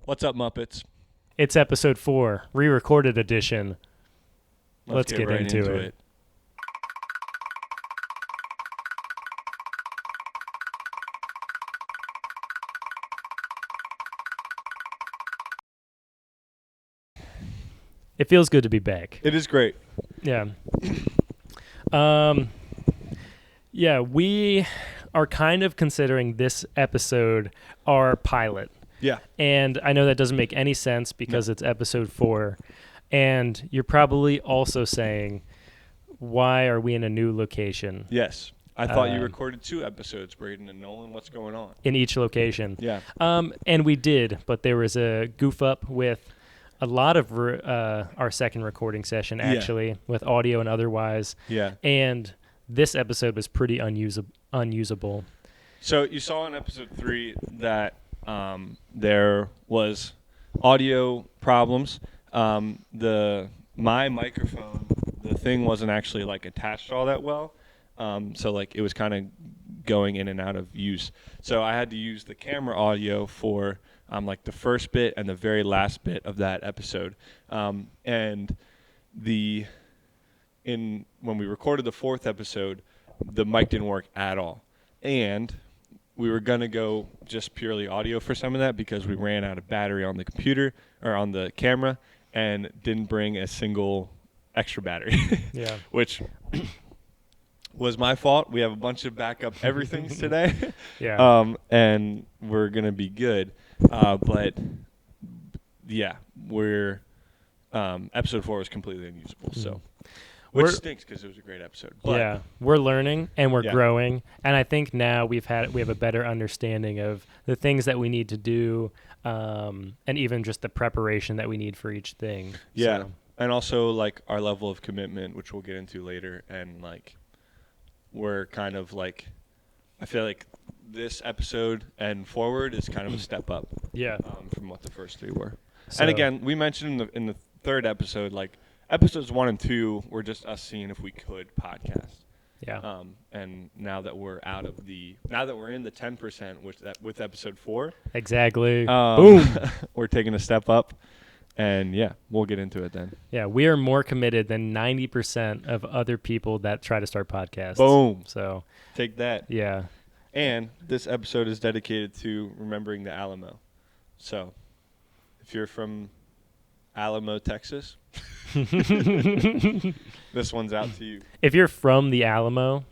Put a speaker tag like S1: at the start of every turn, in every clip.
S1: What's up, Muppets?
S2: It's episode 4, re-recorded edition. Let's get
S1: right
S2: into it. It feels good to be back.
S1: It is great.
S2: Yeah. Yeah, we are kind of considering this episode our pilot.
S1: Yeah.
S2: And I know that doesn't make any sense because it's episode 4. And you're probably also saying, why are we in a new location?
S1: Yes. I thought you recorded 2 episodes, Braden and Nolan. What's going on?
S2: In each location.
S1: Yeah.
S2: And we did, but there was a goof up with a lot of our second recording session, actually, with audio and otherwise.
S1: Yeah.
S2: And this episode was pretty unusable.
S1: So you saw in episode 3 that there was audio problems. My microphone, the thing wasn't actually like attached all that well. So like it was kind of going in and out of use. So I had to use the camera audio for like the first bit and the very last bit of that episode. And when we recorded the 4th episode, the mic didn't work at all. And we were going to go just purely audio for some of that because we ran out of battery on the computer or on the camera and didn't bring a single extra battery.
S2: Yeah.
S1: Which was my fault. We have a bunch of backup everythings today.
S2: Yeah.
S1: And we're going to be good. But yeah, episode 4 was completely unusable. So, which stinks because it was a great episode. But
S2: yeah, we're learning and we're
S1: Yeah.
S2: growing, and I think now we have a better understanding of the things that we need to do, and even just the preparation that we need for each thing.
S1: Yeah.
S2: So,
S1: And also like our level of commitment, which we'll get into later. And like, we're kind of like, I feel like this episode and forward is kind of a step up.
S2: Yeah.
S1: From what the first 3 were.
S2: So,
S1: And again, we mentioned in the 3rd episode, like episodes 1 and 2 were just us seeing if we could podcast.
S2: yeah.
S1: And now that we're in the 10% with episode 4,
S2: Exactly.
S1: boom, we're taking a step up. And yeah, we'll get into it then.
S2: Yeah, we are more committed than 90% of other people that try to start podcasts.
S1: Boom.
S2: So,
S1: Take that.
S2: yeah.
S1: And this episode is dedicated to remembering the Alamo. So, if you're from Alamo, Texas, this one's out to you.
S2: If you're from the Alamo,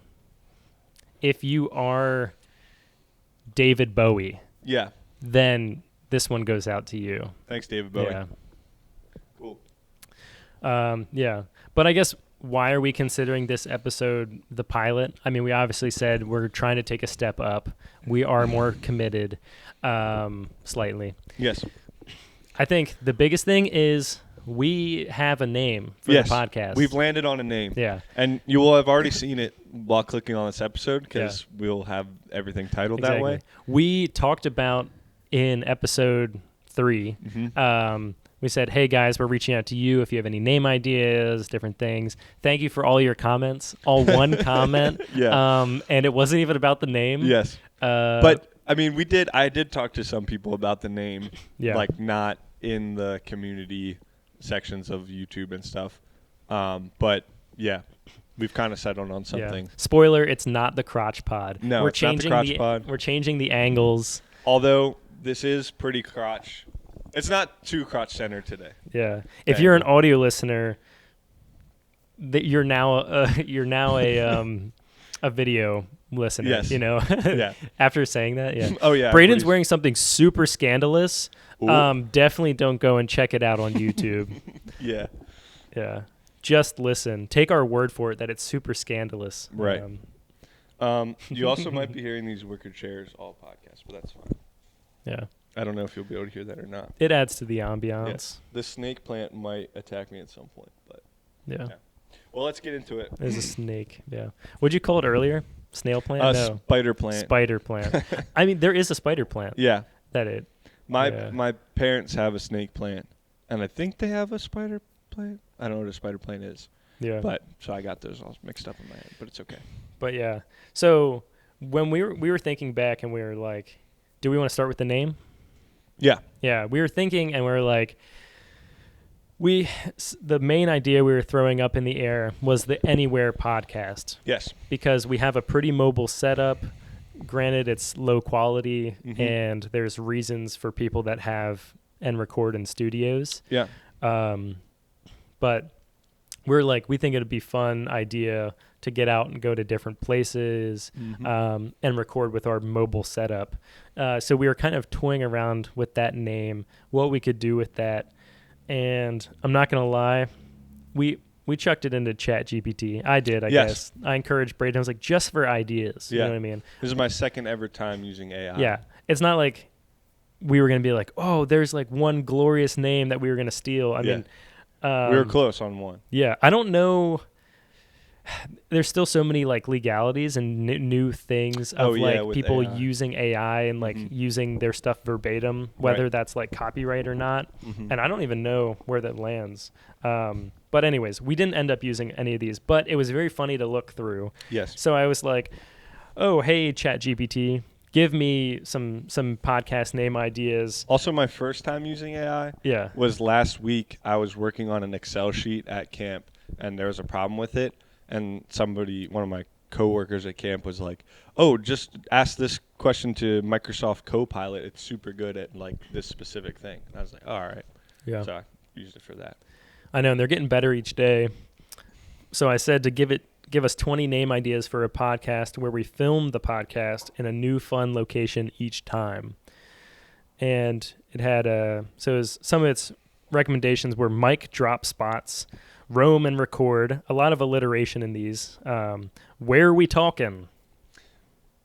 S2: if you are David Bowie,
S1: Yeah.
S2: then this one goes out to you.
S1: Thanks, David Bowie.
S2: Yeah.
S1: Cool.
S2: Yeah. But I guess, why are we considering this episode the pilot? I mean, we obviously said we're trying to take a step up. We are more committed, slightly.
S1: Yes.
S2: I think the biggest thing is we have a name for
S1: Yes.
S2: the podcast.
S1: We've landed on a name.
S2: Yeah.
S1: And you will have already seen it while clicking on this episode because we'll have everything titled that way.
S2: We talked about in episode 3, we said, hey, guys, we're reaching out to you if you have any name ideas, different things. Thank you for all your comments. All one comment.
S1: Yeah.
S2: And it wasn't even about the name.
S1: Yes. But, I mean, I did talk to some people about the name, like not in the community sections of YouTube and stuff. But, yeah, we've kind of settled on something.
S2: Yeah. Spoiler, it's not the Crotch Pod.
S1: No, it's not the Crotch Pod.
S2: We're changing the angles.
S1: Although this is pretty crotch. It's not too crotch-centered today.
S2: Yeah. If you're an audio listener, you're now a video listener.
S1: Yes.
S2: You know.
S1: Yeah.
S2: After saying that, yeah.
S1: Oh yeah.
S2: Braden's wearing something super scandalous.
S1: Ooh.
S2: Definitely don't go and check it out on YouTube.
S1: Yeah.
S2: Yeah. Just listen. Take our word for it that it's super scandalous.
S1: Right. You also might be hearing these wicker chairs all podcasts, but that's fine.
S2: Yeah.
S1: I don't know if you'll be able to hear that or not.
S2: It adds to the ambiance.
S1: Yes. The snake plant might attack me at some point, but
S2: Yeah.
S1: well, let's get into it.
S2: There's a snake. Yeah. What'd you call it earlier? Snail plant? No.
S1: Spider plant.
S2: Spider plant. I mean, there is a spider plant.
S1: Yeah.
S2: My
S1: parents have a snake plant, and I think they have a spider plant. I don't know what a spider plant is.
S2: Yeah.
S1: But so I got those all mixed up in my head, but it's okay.
S2: But yeah. So when we were thinking back and we were like, do we want to start with the name?
S1: Yeah.
S2: Yeah, we were thinking, and we were like, the main idea we were throwing up in the air was the Anywhere podcast,
S1: Yes.
S2: because we have a pretty mobile setup. Granted, it's low quality, and there's reasons for people that have and record in studios.
S1: Yeah.
S2: But we're like, we think it'd be fun idea to get out and go to different places and record with our mobile setup. So we were kind of toying around with that name, what we could do with that. And I'm not going to lie, we chucked it into ChatGPT. I did, I guess. I encouraged Braden. I was like, just for ideas. You know what I mean?
S1: This is my second ever time using AI.
S2: Yeah. It's not like we were going to be like, oh, there's like one glorious name that we were going to steal. I mean,
S1: we were close on one.
S2: Yeah. I don't know. There's still so many like legalities and new things of people
S1: AI.
S2: using AI and like using their stuff verbatim, whether that's like copyright or not. And I don't even know where that lands. But anyways, we didn't end up using any of these, but it was very funny to look through.
S1: Yes.
S2: So I was like, oh, hey, ChatGPT, give me some podcast name ideas.
S1: Also, my first time using AI was last week. I was working on an Excel sheet at camp, and there was a problem with it. And one of my coworkers at camp was like, oh, just ask this question to Microsoft Copilot. It's super good at like this specific thing. And I was like, all right.
S2: Yeah.
S1: So I used it for that.
S2: I know, and they're getting better each day. So I said to give us 20 name ideas for a podcast where we film the podcast in a new fun location each time. And it had some of its recommendations were mic drop spots, roam and record, a lot of alliteration in these. Where are we talking?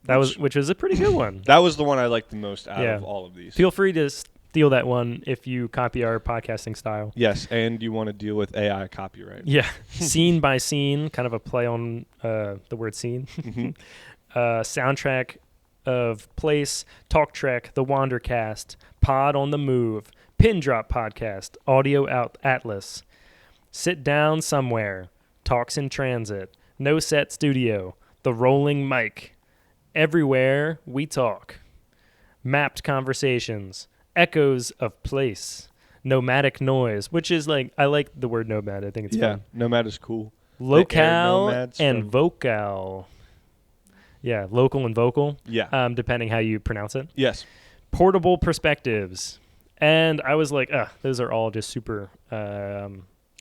S2: Which was a pretty good one.
S1: That was the one I liked the most out of all of these.
S2: Feel free to steal that one if you copy our podcasting style.
S1: Yes, and you want to deal with AI copyright.
S2: Yeah. Scene by scene, kind of a play on the word scene. Soundtrack of place, talk track, the Wandercast, pod on the move, pin drop podcast, audio out atlas, sit down somewhere, talks in transit, no set studio, the rolling mic, everywhere we talk, mapped conversations, echoes of place, nomadic noise, which is like, I like the word nomad. I think it's fun.
S1: Nomad is cool.
S2: Locale and vocal. Yeah, local and vocal.
S1: Yeah.
S2: Depending how you pronounce it.
S1: Yes.
S2: Portable perspectives. And I was like, those are all just super...
S1: a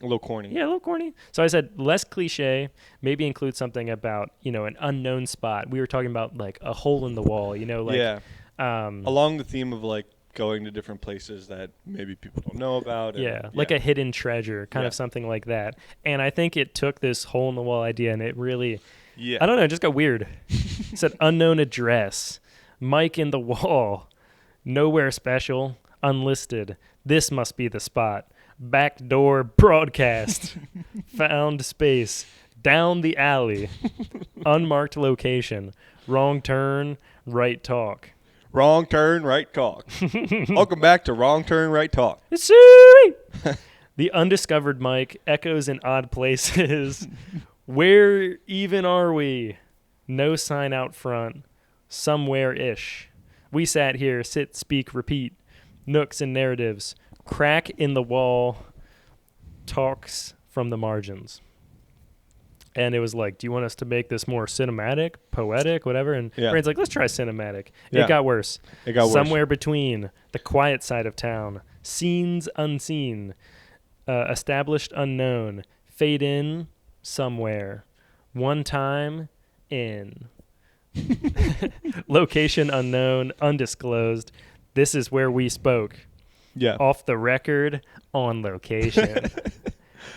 S1: little corny.
S2: Yeah, a little corny. So I said less cliche, maybe include something about, an unknown spot. We were talking about like a hole in the wall,
S1: along the theme of like going to different places that maybe people don't know about.
S2: Like a hidden treasure, kind of something like that. And I think it took this hole in the wall idea and it really, I don't know, it just got weird. It said unknown address, mic in the wall, nowhere special, unlisted. This must be the spot. Backdoor broadcast, found space, down the alley, unmarked location, wrong turn, right talk.
S1: Wrong turn, right talk. Welcome back to Wrong Turn, Right Talk.
S2: The undiscovered mic echoes in odd places. Where even are we? No sign out front. Somewhere-ish. We sat here, sit, speak, repeat. Nooks and narratives. Crack in the wall. Talks from the margins. And it was like, do you want us to make this more cinematic, poetic, whatever? And Brain's like, let's try cinematic. Yeah. It got worse. Somewhere between the quiet side of town, scenes unseen, established unknown, fade in somewhere, one time in, location unknown, undisclosed. This is where we spoke.
S1: Yeah.
S2: Off the record, on location.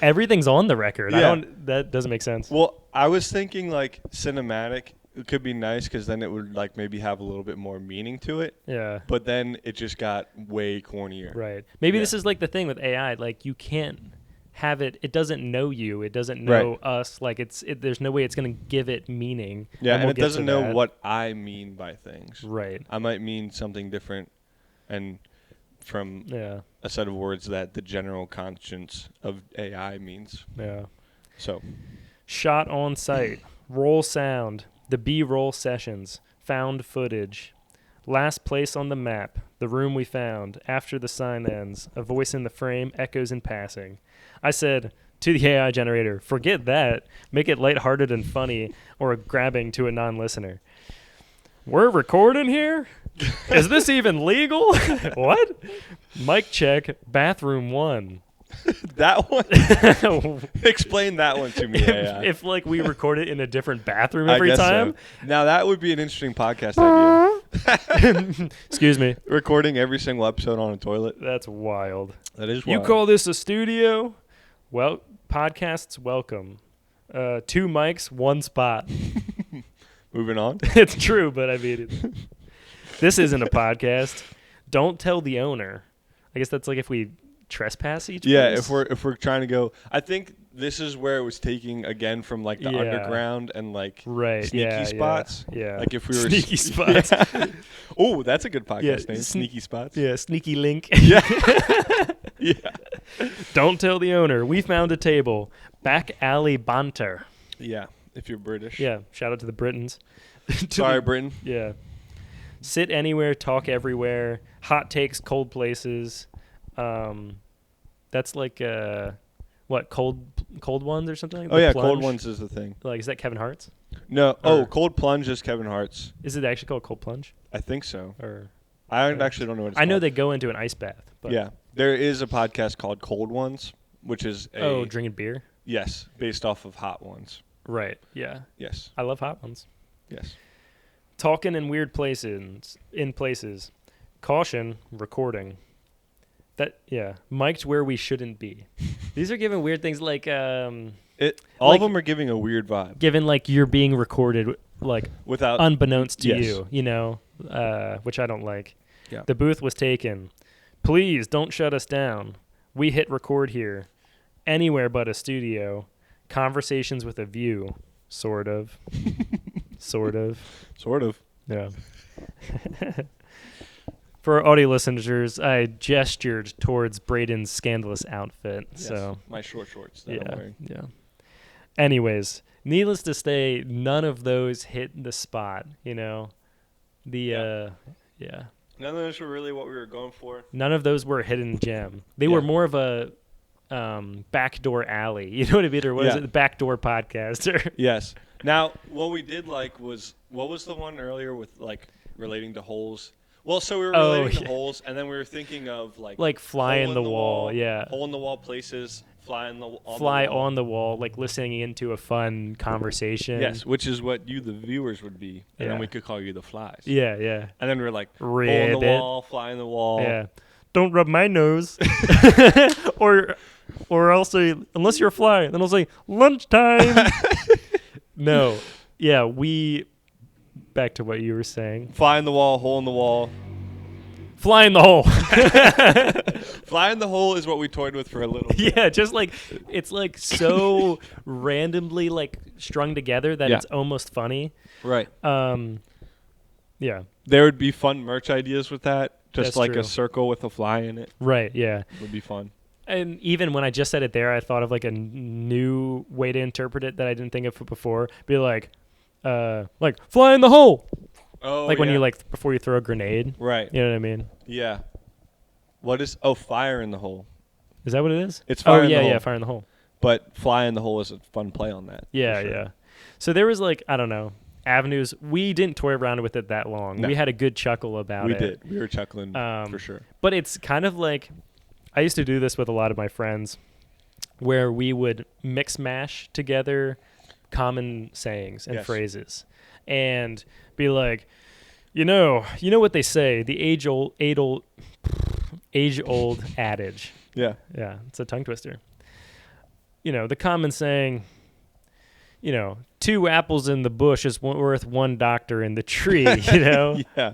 S2: Everything's on the record. That doesn't make sense.
S1: Well, I was thinking like cinematic could be nice because then it would like maybe have a little bit more meaning to it.
S2: Yeah.
S1: But then it just got way cornier.
S2: Right. Maybe this is like the thing with AI. Like you can't have it. It doesn't know you. It doesn't know us. Like there's no way it's going to give it meaning.
S1: Yeah, and it doesn't know what I mean by things.
S2: Right.
S1: I might mean something different, and from a set of words that the general conscience of AI means.
S2: Yeah.
S1: So,
S2: shot on site, roll sound, the B-roll sessions, found footage, Last place on the map, the room we found. After the sign ends, a voice in the frame echoes in passing. I said to the AI generator, forget that. Make it lighthearted and funny or grabbing to a non-listener. We're recording here? Is this even legal? What? Mic check, bathroom 1.
S1: That one? Explain that one to me, AI.
S2: If like we record it in a different bathroom every time.
S1: So. Now that would be an interesting podcast idea.
S2: Excuse me.
S1: Recording every single episode on a toilet.
S2: That's wild.
S1: That is wild.
S2: You call this a studio? Well, podcasts welcome. 2 mics, 1 spot.
S1: Moving on.
S2: It's true, but I mean, this isn't a podcast. Don't tell the owner. I guess that's like if we trespass each place?
S1: if we're trying to go, I think this is where it was taking again from like the underground and like sneaky spots.
S2: Yeah.
S1: Like if we were
S2: sneaky spots.
S1: Oh, that's a good podcast name. Sneaky spots.
S2: Yeah, sneaky link.
S1: Yeah. Yeah.
S2: Don't tell the owner. We found a table. Back alley banter.
S1: Yeah. If you're British.
S2: Yeah. Shout out to the Britons.
S1: Sorry, Britain.
S2: Yeah. Sit anywhere, talk everywhere. Hot takes, cold places. That's like what, cold ones or something?
S1: Oh, yeah, cold ones is the thing.
S2: Like, is that Kevin Hart's?
S1: No. Cold plunge is Kevin Hart's.
S2: Is it actually called cold plunge?
S1: I think so.
S2: Or
S1: I actually don't know what it's
S2: I know
S1: called.
S2: they go into an ice bath. But
S1: yeah. There is a podcast called Cold Ones, which is
S2: drinking beer?
S1: Yes, based off of Hot Ones.
S2: Right, yeah.
S1: Yes.
S2: I love hot ones.
S1: Yes.
S2: Talking in weird places. Caution, recording. Mic'd where we shouldn't be. These are giving weird things like
S1: all of them are giving a weird vibe.
S2: Given like you're being recorded like
S1: without
S2: unbeknownst to you, you know, which I don't like.
S1: Yeah.
S2: The booth was taken. Please don't shut us down. We hit record here. Anywhere but a studio. Conversations with a view. Sort of. Sort of.
S1: Sort of.
S2: Yeah. For audio listeners, I gestured towards Braden's scandalous outfit.
S1: Yes,
S2: so
S1: my short shorts that I'm wearing.
S2: Yeah. Anyways, needless to say, none of those hit the spot, you know. None
S1: of those were really what we were going for.
S2: None of those were a hidden gem. They were more of a backdoor alley. You know what I mean? Or what is it? The backdoor podcaster.
S1: Yes. Now, what we did like was, what was the one earlier with like relating to holes? Well, so we were relating to holes, and then we were thinking of like
S2: fly in the wall,
S1: hole in the wall places, fly on
S2: the wall, like listening into a fun conversation.
S1: Yes, which is what you, the viewers, would be, and then we could call you the flies.
S2: Yeah, yeah.
S1: And then we were like, hole in the wall, fly in the wall.
S2: Yeah. Don't rub my nose, or also unless you're a fly, then I'll say lunchtime. No, yeah, back to what you were saying.
S1: Fly in the wall, hole in the wall.
S2: Fly in the hole.
S1: Fly in the hole is what we toyed with for a little bit.
S2: Yeah, just like it's like so randomly like strung together that it's almost funny.
S1: Right.
S2: Yeah.
S1: There would be fun merch ideas with that. Just
S2: That's
S1: like
S2: true.
S1: a circle with a fly in it.
S2: Right, yeah.
S1: Would be fun.
S2: And even when I just said it there, I thought of like a new way to interpret it that I didn't think of before. Be like fly in the hole.
S1: Oh,
S2: like when you before you throw a grenade.
S1: Right.
S2: You know what I mean?
S1: Yeah. What is fire in the hole?
S2: Is that what it is?
S1: It's fire in the hole.
S2: Yeah, fire in the hole.
S1: But fly in the hole is a fun play on that.
S2: Yeah,
S1: sure.
S2: yeah. So there was like, I don't know, avenues. We didn't toy around with it that long.
S1: No.
S2: We had a good chuckle about it.
S1: We did. We were chuckling for sure.
S2: But it's kind of like, I used to do this with a lot of my friends where we would mix mash together common sayings and phrases and be like, you know what they say, the age old adage.
S1: Yeah.
S2: Yeah, it's a tongue twister. You know, the common saying, 2 apples in the bush is worth 1 doctor in the tree, you know?
S1: Yeah.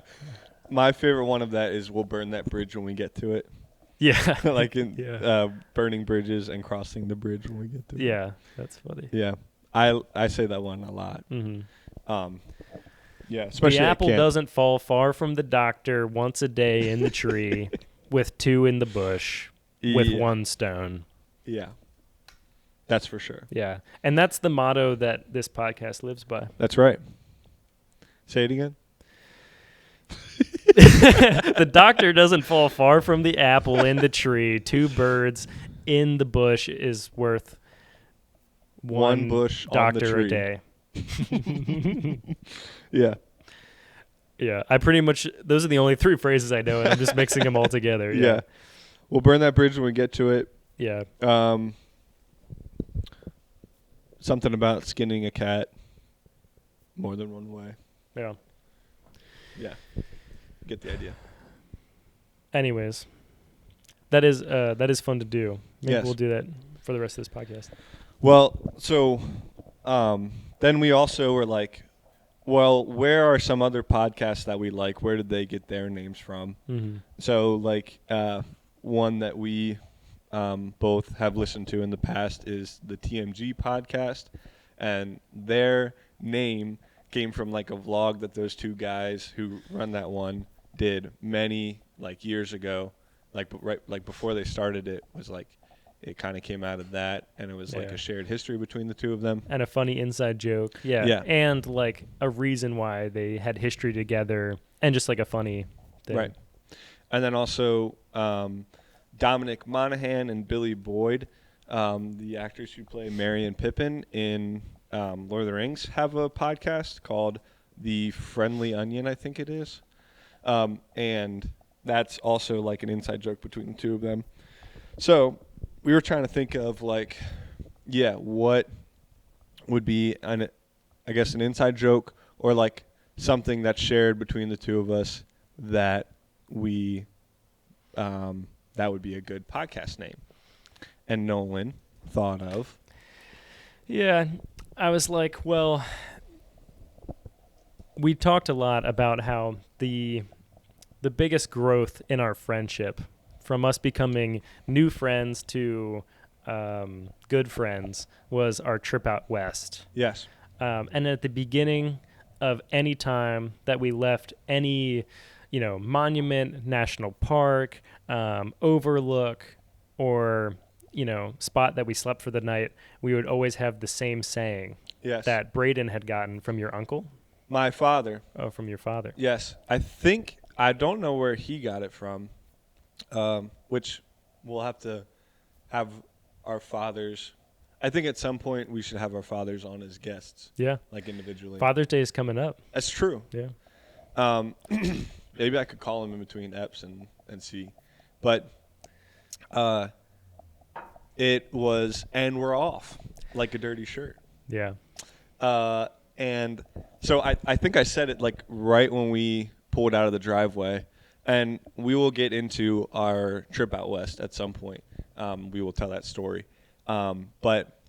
S1: My favorite one of that is we'll burn that bridge when we get to it.
S2: Yeah.
S1: Like in burning bridges and crossing the bridge when we get to it.
S2: Yeah, that's funny.
S1: Yeah. I say that one a lot.
S2: Mm-hmm.
S1: Yeah, especially
S2: the apple doesn't fall far from the doctor once a day in the tree with 2 in the bush with 1 stone.
S1: Yeah. That's for sure.
S2: Yeah. And that's the motto that this podcast lives by.
S1: That's right. Say it again.
S2: The doctor doesn't fall far from the apple in the tree. 2 birds in the bush is worth
S1: One bush on the
S2: doctor
S1: tree.
S2: a day.
S1: Yeah.
S2: Yeah, I pretty much, those are the only 3 phrases I know, and I'm just mixing them all together.
S1: Yeah. We'll burn that bridge when we get to it.
S2: Yeah.
S1: Something about skinning a cat more than one way.
S2: Yeah.
S1: Yeah. Get the idea.
S2: Anyways, that is fun to do. Maybe
S1: Yes.
S2: we'll do that for the rest of this podcast.
S1: Well, so then we also were like, well, where are some other podcasts that we like? Where did they get their names from?
S2: Mm-hmm.
S1: So, like, one that we both have listened to in the past is the TMG podcast, and their name came from like a vlog that those 2 guys who run that one did many like years ago, like before they started it was like. It kind of came out of that, and it was like a shared history between the 2 of them.
S2: And a funny inside joke. Yeah.
S1: Yeah.
S2: And like a reason why they had history together, and just like a funny thing.
S1: Right. And then also Dominic Monaghan and Billy Boyd, the actors who play Merry and Pippin in Lord of the Rings, have a podcast called The Friendly Onion, I think it is. And that's also like an inside joke between the 2 of them. So we were trying to think of like, what would be an inside joke or like something that's shared between the 2 of us that we that would be a good podcast name. And Nolan thought of.
S2: Yeah, I was like, well, we talked a lot about how the biggest growth in our friendship, from us becoming new friends to good friends, was our trip out west.
S1: Yes.
S2: And at the beginning of any time that we left any, monument, national park, overlook, or, spot that we slept for the night, we would always have the same saying that Braden had gotten from your uncle.
S1: My father.
S2: Oh, from your father.
S1: Yes. I don't know where he got it from, which we'll have to have our fathers. I think at some point we should have our fathers on as guests.
S2: Yeah.
S1: Like individually.
S2: Father's Day is coming up.
S1: That's true.
S2: Yeah.
S1: Maybe I could call him in between eps and see. But it was, and we're off like a dirty shirt.
S2: Yeah.
S1: And so I think I said it like right when we pulled out of the driveway, and we will get into our trip out west at some point. We will tell that story. But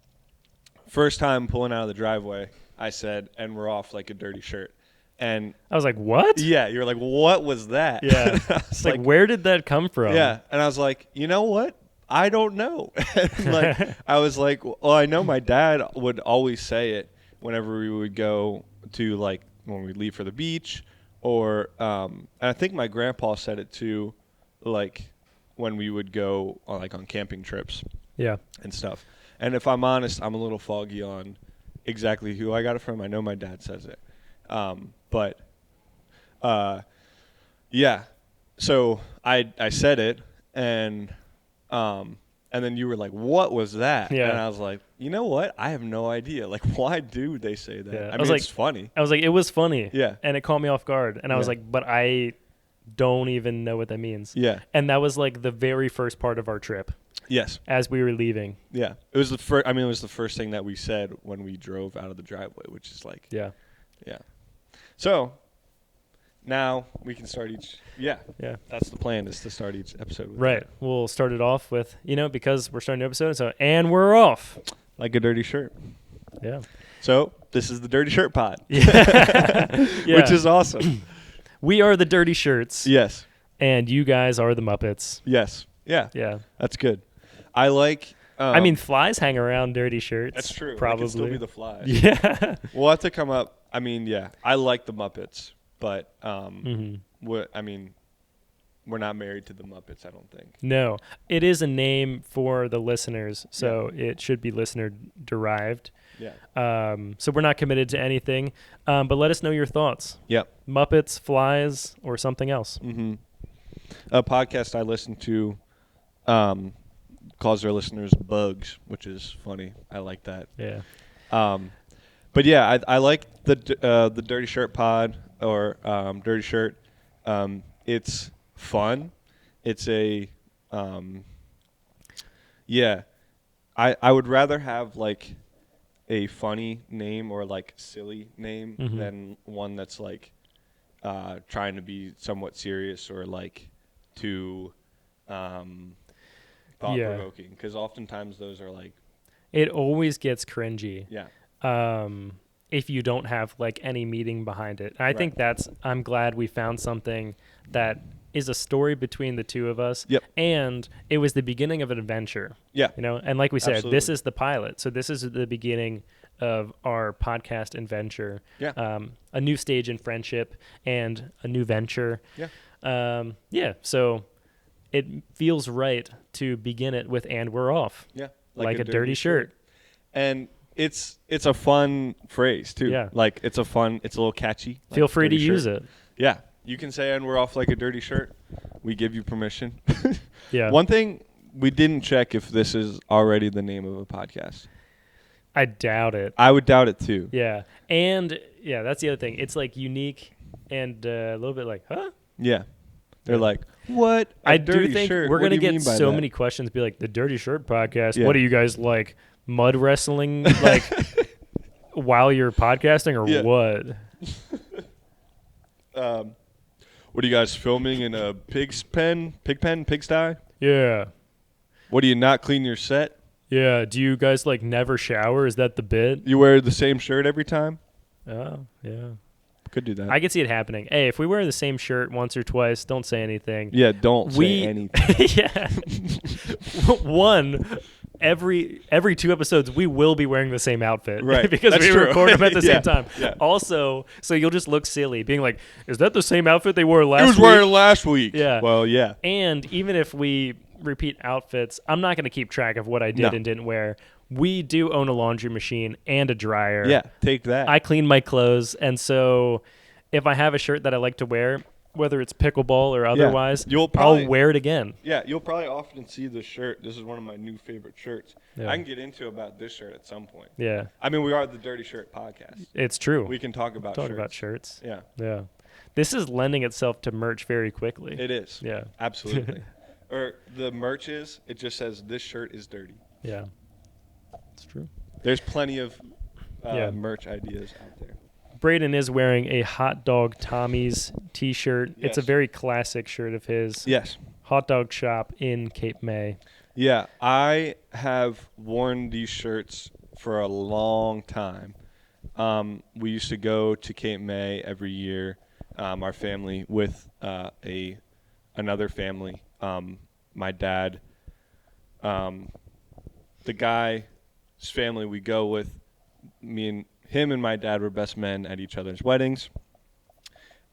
S1: first time pulling out of the driveway, I said, and we're off like a dirty shirt. And
S2: I was like, what?
S1: Yeah, you were like, what was that?
S2: Yeah. It's like, where did that come from?
S1: Yeah. And I was like, you know what? I don't know. Like, I was like, well, I know my dad would always say it whenever we would go to, like, when we leave for the beach, or and I think my grandpa said it too, like when we would go on, like, on camping trips.
S2: Yeah.
S1: And stuff. And if I'm honest, I'm a little foggy on exactly who I got it from. I know my dad says it. But yeah. So I said it, and then you were like, what was that?
S2: Yeah.
S1: And I was like, you know what? I have no idea. Like, why do they say that?
S2: Yeah.
S1: I mean, it's funny.
S2: I was like, it was funny.
S1: Yeah.
S2: And it caught me off guard. And I was like, but I don't even know what that means.
S1: Yeah.
S2: And that was like the very first part of our trip.
S1: Yes.
S2: As we were leaving.
S1: Yeah. It was the first. I mean, it was the first thing that we said when we drove out of the driveway, which is like.
S2: Yeah.
S1: Yeah. So now we can start each. Yeah.
S2: Yeah.
S1: That's the plan, is to start each episode with
S2: Right.
S1: that.
S2: We'll start it off with, because we're starting an episode. So, and we're off.
S1: Like a dirty shirt.
S2: Yeah.
S1: So this is the Dirty Shirt Pod.
S2: Yeah.
S1: Which is awesome.
S2: We are the Dirty Shirts.
S1: Yes.
S2: And you guys are the Muppets.
S1: Yes. Yeah.
S2: Yeah.
S1: That's good. I like.
S2: I mean, flies hang around dirty shirts.
S1: That's true.
S2: Probably.
S1: They can still be the flies.
S2: Yeah.
S1: We'll have to come up. I mean, yeah. I like the Muppets, but
S2: mm-hmm.
S1: what I mean, we're not married to the Muppets, I don't think.
S2: No, it is a name for the listeners, so it should be listener derived.
S1: Yeah.
S2: So we're not committed to anything, but let us know your thoughts.
S1: Yep.
S2: Muppets, flies, or something else.
S1: Mm-hmm. A podcast I listen to calls their listeners bugs, which is funny. I like that.
S2: Yeah.
S1: But yeah, I like the Dirty Shirt pod or Dirty Shirt. It's fun. It's a yeah. I would rather have like a funny name or like silly name than one that's like trying to be somewhat serious or like too thought-provoking, because oftentimes those are like,
S2: it always gets cringy.
S1: yeah,
S2: If you don't have like any meaning behind it. And I think I'm glad we found something that is a story between the two of us.
S1: Yep.
S2: And it was the beginning of an adventure.
S1: Yeah.
S2: You know, and like we said,
S1: Absolutely.
S2: this is the pilot. So this is the beginning of our podcast adventure.
S1: Yeah.
S2: A new stage in friendship and a new venture.
S1: Yeah.
S2: So it feels right to begin it with "and we're off."
S1: Yeah.
S2: Like a dirty shirt.
S1: And it's a fun phrase too.
S2: Yeah.
S1: Like it's a little catchy. Like
S2: Feel free to
S1: dirty
S2: use
S1: shirt.
S2: it.
S1: Yeah. You can say "and we're off like a dirty shirt." We give you permission.
S2: Yeah.
S1: One thing we didn't check if this is already the name of a podcast.
S2: I doubt it.
S1: I would doubt it too.
S2: Yeah. And yeah, that's the other thing. It's like unique and a little bit like, huh?
S1: Yeah. They're like, what?
S2: I do think
S1: shirt?
S2: we're
S1: What
S2: going to
S1: do you
S2: get
S1: mean by
S2: so
S1: that?
S2: many questions be like, the Dirty Shirt podcast.
S1: Yeah.
S2: What are you guys like, mud wrestling like while you're podcasting or
S1: Yeah.
S2: what?
S1: What are you guys filming in a pigsty?
S2: Yeah.
S1: What, do you not clean your set?
S2: Yeah. Do you guys like never shower? Is that the bit?
S1: You wear the same shirt every time?
S2: Oh, yeah.
S1: Could do that.
S2: I could see it happening. Hey, if we wear the same shirt once or twice, don't say anything.
S1: Yeah, don't say anything.
S2: Yeah. One, every 2 episodes, we will be wearing the same outfit.
S1: Right.
S2: Because
S1: That's
S2: we
S1: true.
S2: record them at the
S1: Yeah.
S2: same time.
S1: Yeah.
S2: Also, so you'll just look silly, being like, is that the same outfit they wore last
S1: He was
S2: week?
S1: wearing last week.
S2: Yeah.
S1: Well, yeah.
S2: And even if we repeat outfits, I'm not going to keep track of what I did
S1: No.
S2: and didn't wear. We do own a laundry machine and a dryer.
S1: Yeah, take that.
S2: I clean my clothes, and so if I have a shirt that I like to wear, whether it's pickleball or otherwise, I'll wear it again.
S1: Yeah, you'll probably often see this shirt. This is one of my new favorite shirts.
S2: Yeah.
S1: I can get into about this shirt at some point.
S2: Yeah,
S1: I mean, we are the Dirty Shirt podcast.
S2: it's true.
S1: We can talk about
S2: shirts.
S1: Yeah,
S2: Yeah. This is lending itself to merch very quickly.
S1: it is.
S2: Yeah.
S1: Absolutely. Or the merch is, it just says, this shirt is dirty.
S2: Yeah. It's true.
S1: There's plenty of
S2: Yeah.
S1: merch ideas out there.
S2: Braden is wearing a Hot Dog Tommy's t-shirt. It's a
S1: Yes.
S2: very classic shirt of his.
S1: Yes.
S2: Hot Dog Shop in Cape May.
S1: Yeah, I have worn these shirts for a long time. We used to go to Cape May every year, our family, with another family. My dad, the guy's family we go with, him and my dad were best men at each other's weddings.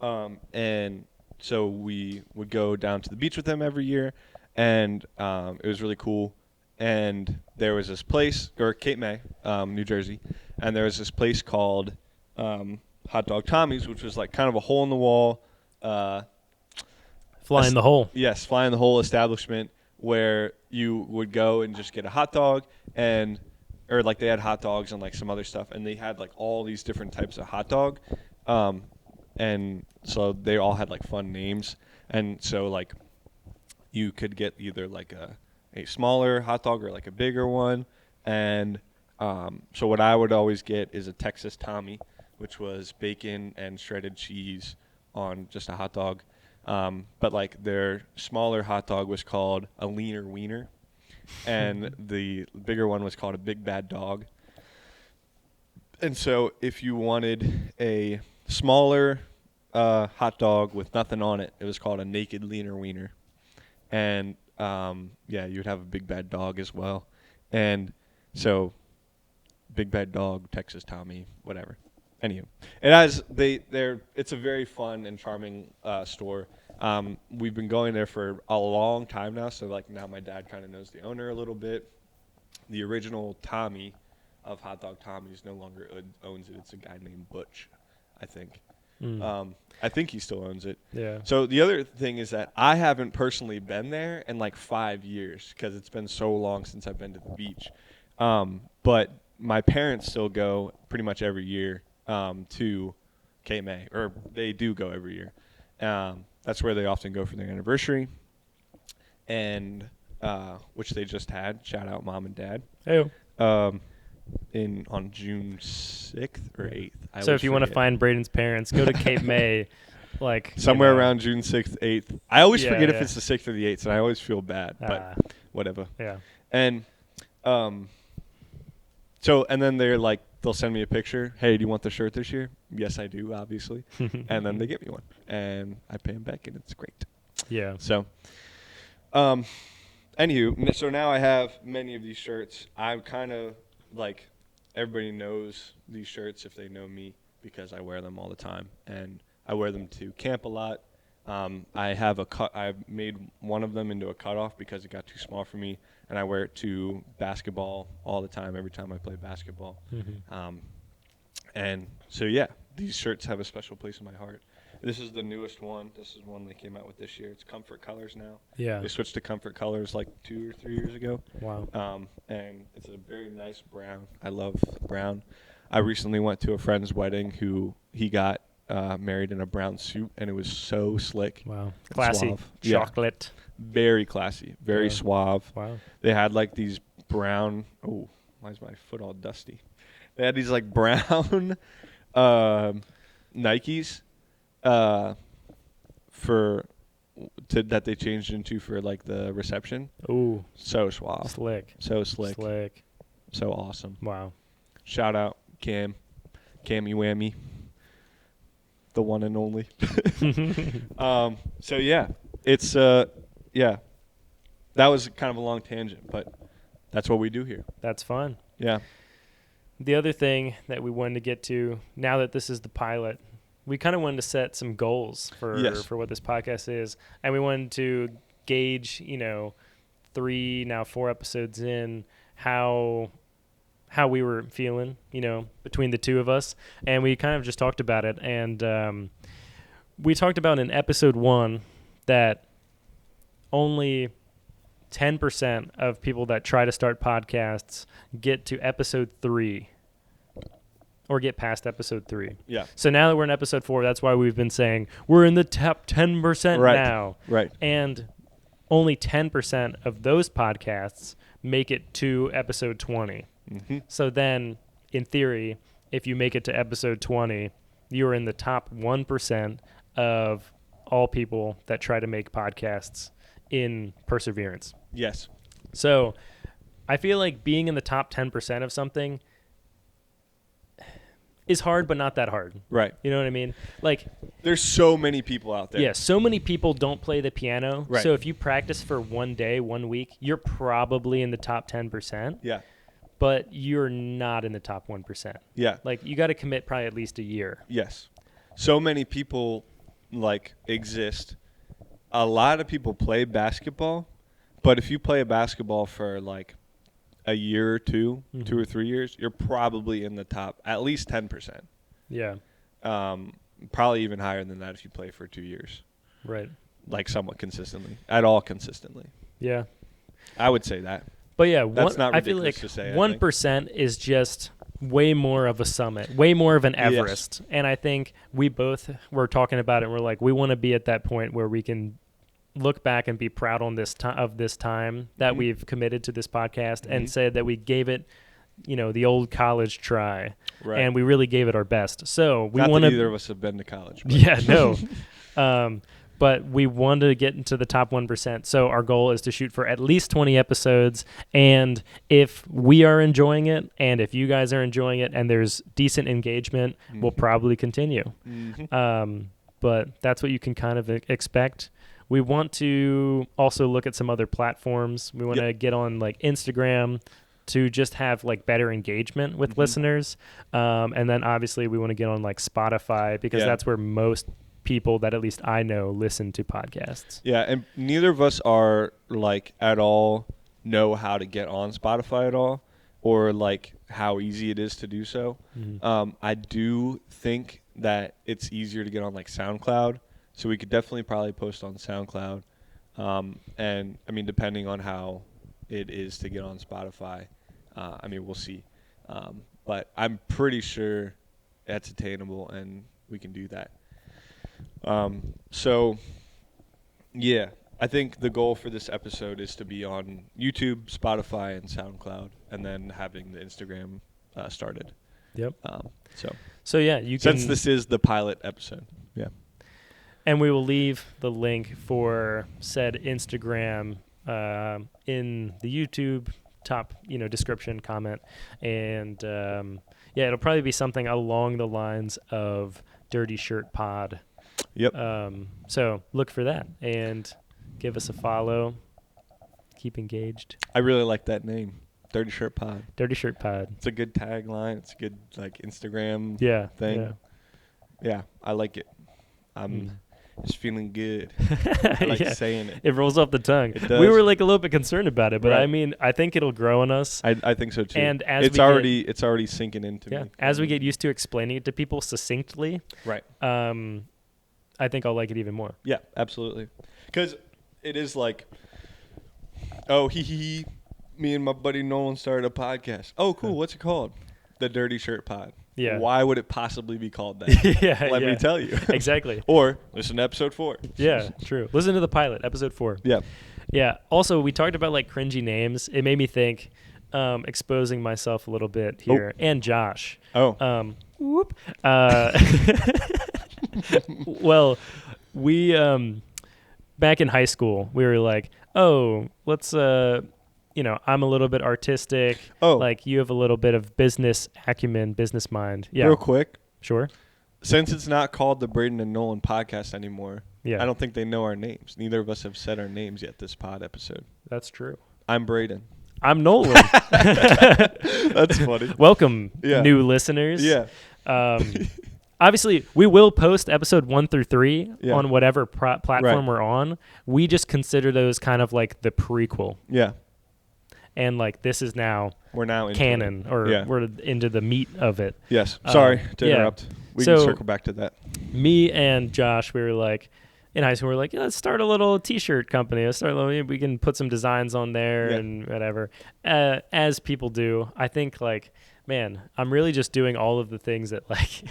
S1: And so we would go down to the beach with him every year, and it was really cool. And there was this place, or Cape May, New Jersey, and there was this place called Hot Dog Tommy's, which was like kind of a hole in the wall.
S2: Fly in the hole.
S1: Yes, fly in the hole establishment where you would go and just get a hot dog, or like they had hot dogs and like some other stuff, and they had like all these different types of hot dog, and so they all had like fun names, and so like you could get either like a smaller hot dog or like a bigger one, and so what I would always get is a Texas Tommy, which was bacon and shredded cheese on just a hot dog. But like their smaller hot dog was called a leaner wiener, and the bigger one was called a big bad dog. And so if you wanted a smaller hot dog with nothing on it, it was called a naked leaner wiener. And yeah, you'd have a big bad dog as well. And so big bad dog, Texas Tommy, whatever. Anywho, it has it's a very fun and charming store. We've been going there for a long time now, so like now my dad kind of knows the owner a little bit. The original Tommy of Hot Dog Tommy's no longer owns it. It's a guy named Butch, I think. I think he still owns it.
S2: Yeah.
S1: So the other thing is that I haven't personally been there in like 5 years because it's been so long since I've been to the beach. But my parents still go pretty much every year to Cape May, or they do go every year. That's where they often go for their anniversary, and which they just had. Shout out mom and dad.
S2: Hey.
S1: On June 6th or 8th.
S2: So if you want to find Braden's parents, go to Cape May, like
S1: somewhere around June 6th, 8th. I always forget if it's the 6th or the 8th, and I always feel bad, but whatever.
S2: Yeah.
S1: And so and then they'll send me a picture. Hey, do you want the shirt this year? Yes, I do, obviously. And then they give me one, and I pay them back, and it's great.
S2: Yeah.
S1: So, anywho, so now I have many of these shirts. I'm kind of like, everybody knows these shirts if they know me because I wear them all the time, and I wear them to camp a lot. I've made one of them into a cutoff because it got too small for me, and I wear it to basketball all the time, every time I play basketball. And so, yeah, these shirts have a special place in my heart. This is the newest one. This is one they came out with this year. It's Comfort Colors now.
S2: Yeah.
S1: They switched to Comfort Colors like 2 or 3 years ago.
S2: Wow.
S1: And it's a very nice brown. I love brown. I recently went to a friend's wedding who he got married in a brown suit, and it was so slick.
S2: Wow. Classy.
S1: Suave.
S2: Chocolate.
S1: Yeah. Very classy. Very suave.
S2: Wow.
S1: They had like these brown. Oh, why is my foot all dusty? They had these like brown Nikes. That they changed into for like the reception.
S2: Ooh,
S1: so suave,
S2: slick,
S1: so slick, so awesome.
S2: Wow!
S1: Shout out Cammy Whammy, the one and only. So yeah, it's yeah, that was kind of a long tangent, but that's what we do here.
S2: That's fun.
S1: Yeah.
S2: The other thing that we wanted to get to, now that this is the pilot, we kind of wanted to set some goals for what this podcast is, and we wanted to gauge, 3, now 4 episodes in, how we were feeling, between the two of us, and we kind of just talked about it, and we talked about in episode 1 that only 10% of people that try to start podcasts get to episode 3. Or get past episode 3.
S1: Yeah.
S2: So now that we're in episode 4, that's why we've been saying we're in the top 10% now.
S1: Right.
S2: And only 10% of those podcasts make it to episode 20.
S1: Mm-hmm.
S2: So then, in theory, if you make it to episode 20, you're in the top 1% of all people that try to make podcasts in perseverance.
S1: Yes.
S2: So I feel like being in the top 10% of something is hard, but not that hard.
S1: Right.
S2: You know what I mean? Like,
S1: there's so many people out there.
S2: Yeah, so many people don't play the piano.
S1: Right.
S2: So if you practice for 1 day, 1 week, you're probably in the top 10%.
S1: Yeah.
S2: But you're not in the top 1%.
S1: Yeah.
S2: Like, you got to commit probably at least a year.
S1: Yes. So many people exist. A lot of people play basketball, but if you play a basketball for a year or 2, 2 or 3 years, you're probably in the top at least 10%.
S2: Yeah.
S1: Probably even higher than that if you play for 2 years.
S2: Right.
S1: Somewhat consistently. At all consistently.
S2: Yeah.
S1: I would say that.
S2: But yeah,
S1: that's not ridiculous
S2: to
S1: say.
S2: 1% is just way more of a summit, way more of an Everest. Yes. And I think we both were talking about it, and we're like, we want to be at that point where we can look back and be proud on this time that we've committed to this podcast and said that we gave it, the old college try,
S1: right.
S2: And we really gave it our best. So we
S1: want to. Neither of us have been to college. But.
S2: Yeah, no. But we want to get into the top 1%. So our goal is to shoot for at least 20 episodes. And if we are enjoying it, and if you guys are enjoying it, and there's decent engagement, we'll probably continue. But that's what you can kind of expect. We want to also look at some other platforms. We want to get on Instagram to just have better engagement with listeners. And then obviously we want to get on Spotify because that's where most people that at least I know listen to podcasts.
S1: Yeah, and neither of us are like at all know how to get on Spotify at all, or like how easy it is to do so. I do think that it's easier to get on like SoundCloud, so we could definitely probably post on SoundCloud. And I mean, depending on how it is to get on Spotify, I mean, we'll see. But I'm pretty sure that's attainable, and we can do that. So, yeah, I think the goal for this episode is to be on YouTube, Spotify, and SoundCloud, and then having the Instagram started.
S2: Yep.
S1: So
S2: yeah, you can.
S1: Since this is the pilot episode, yeah.
S2: And we will leave the link for said Instagram in the YouTube top, description comment, and yeah, it'll probably be something along the lines of Dirty Shirt Pod.
S1: Yep.
S2: So look for that and give us a follow. Keep engaged.
S1: I really like that name, Dirty Shirt Pod.
S2: Dirty Shirt Pod.
S1: It's a good tagline. It's a good like Instagram thing. Yeah, I like it. I'm just feeling good. I like saying it.
S2: It rolls off the tongue.
S1: It does.
S2: We were like a little bit concerned about it, but
S1: right.
S2: I mean, I think it'll grow on us.
S1: I think so too.
S2: And as
S1: it's already sinking into me.
S2: As we get used to explaining it to people succinctly,
S1: right.
S2: I think I'll like it even more.
S1: Yeah, absolutely. Because it is like, oh, me and my buddy Nolan started a podcast. Oh, cool. What's it called? The Dirty Shirt Pod.
S2: Yeah.
S1: Why would it possibly be called that? Let me tell you.
S2: Exactly.
S1: Or listen to episode 4.
S2: Yeah, true. Listen to the pilot, episode 4.
S1: Yeah.
S2: Yeah. Also, we talked about like cringy names. It made me think, exposing myself a little bit here, and Josh.
S1: Oh.
S2: Whoop. Well, we back in high school, we were like, oh, let's I'm a little bit artistic.
S1: Oh.
S2: Like you have a little bit of business acumen, business mind. Yeah.
S1: Real quick.
S2: Sure.
S1: Since it's not called the Braden and Nolan podcast anymore,
S2: yeah.
S1: I don't think they know our names. Neither of us have said our names yet this pod episode.
S2: That's true.
S1: I'm Braden.
S2: I'm Nolan.
S1: That's funny.
S2: Welcome, new listeners.
S1: Yeah.
S2: Obviously, we will post episode 1 through 3 on whatever platform we're on. We just consider those kind of like the prequel.
S1: Yeah.
S2: And like this is now
S1: we're now into
S2: canon, or we're into the meat of it.
S1: Yes. Sorry to interrupt. We can circle back to that.
S2: Me and Josh, we were like, in high school, we were like, let's start a little T-shirt company. We can put some designs on there and whatever. As people do, I think like, man, I'm really just doing all of the things that like,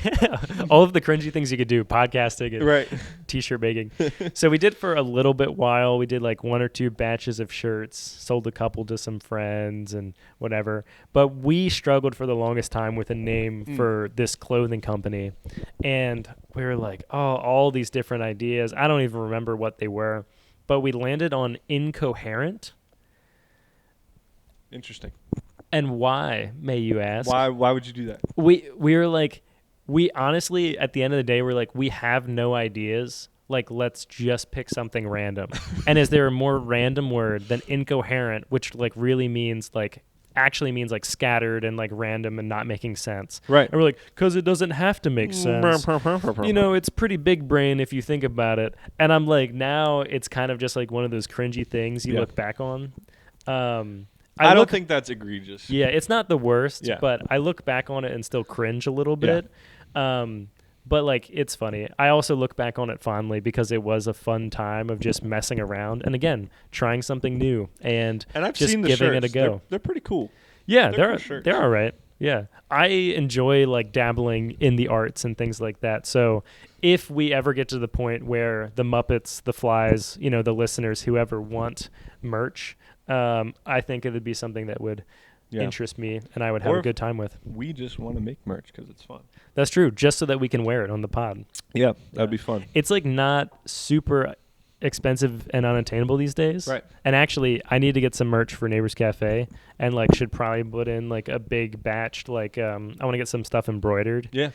S2: all of the cringy things you could do, podcasting and T-shirt making. So we did for a little bit while. We did like 1 or 2 batches of shirts, sold a couple to some friends and whatever. But we struggled for the longest time with a name for this clothing company. And we were like, oh, all these different ideas. I don't even remember what they were. But we landed on Incoherent.
S1: Interesting.
S2: And why, may you ask?
S1: Why would you do that?
S2: We were like, we honestly, at the end of the day, we're like, we have no ideas. Like, let's just pick something random. And is there a more random word than incoherent, which like really means like, actually means like scattered and like random and not making sense.
S1: Right.
S2: And we're like, because it doesn't have to make sense. It's pretty big brain if you think about it. And I'm like, now it's kind of just like one of those cringy things you look back on.
S1: I don't think that's egregious.
S2: Yeah, it's not the worst, but I look back on it and still cringe a little bit. But like, it's funny. I also look back on it fondly because it was a fun time of just messing around and again, trying something new and
S1: I've
S2: just
S1: seen the
S2: giving
S1: shirts.
S2: it a go.
S1: They're pretty cool.
S2: Yeah,
S1: they're
S2: all right. Yeah. I enjoy like dabbling in the arts and things like that. So if we ever get to the point where the Muppets, the Flies, the listeners, whoever want merch, I think it would be something that would interest me and I would have a good time with.
S1: We just want to make merch because it's fun.
S2: That's true, just so that we can wear it on the pod.
S1: Yeah, that'd be fun.
S2: It's like not super expensive and unattainable these days.
S1: Right.
S2: And actually, I need to get some merch for Neighbors Cafe and like should probably put in like a big batch. Like I want to get some stuff embroidered.
S1: Yeah.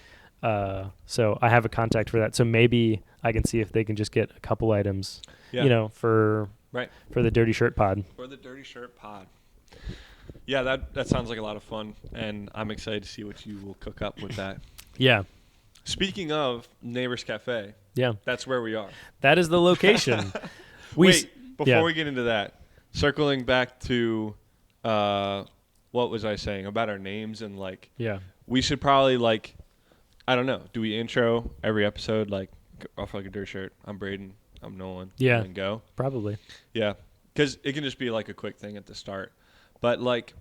S2: So I have a contact for that. So maybe I can see if they can just get a couple items, for the Dirty Shirt Pod.
S1: For the Dirty Shirt Pod. Yeah, that sounds like a lot of fun, and I'm excited to see what you will cook up with that.
S2: Yeah.
S1: Speaking of Neighbors Cafe,
S2: Yeah.
S1: That's where we are.
S2: That is the location.
S1: Wait, before we get into that, circling back to what was I saying about our names and like we should probably like I don't know, do we intro every episode like off like a dirt shirt? I'm Braden, I'm Nolan.
S2: Yeah.
S1: And then go.
S2: Probably.
S1: Yeah. Cuz it can just be like a quick thing at the start. But like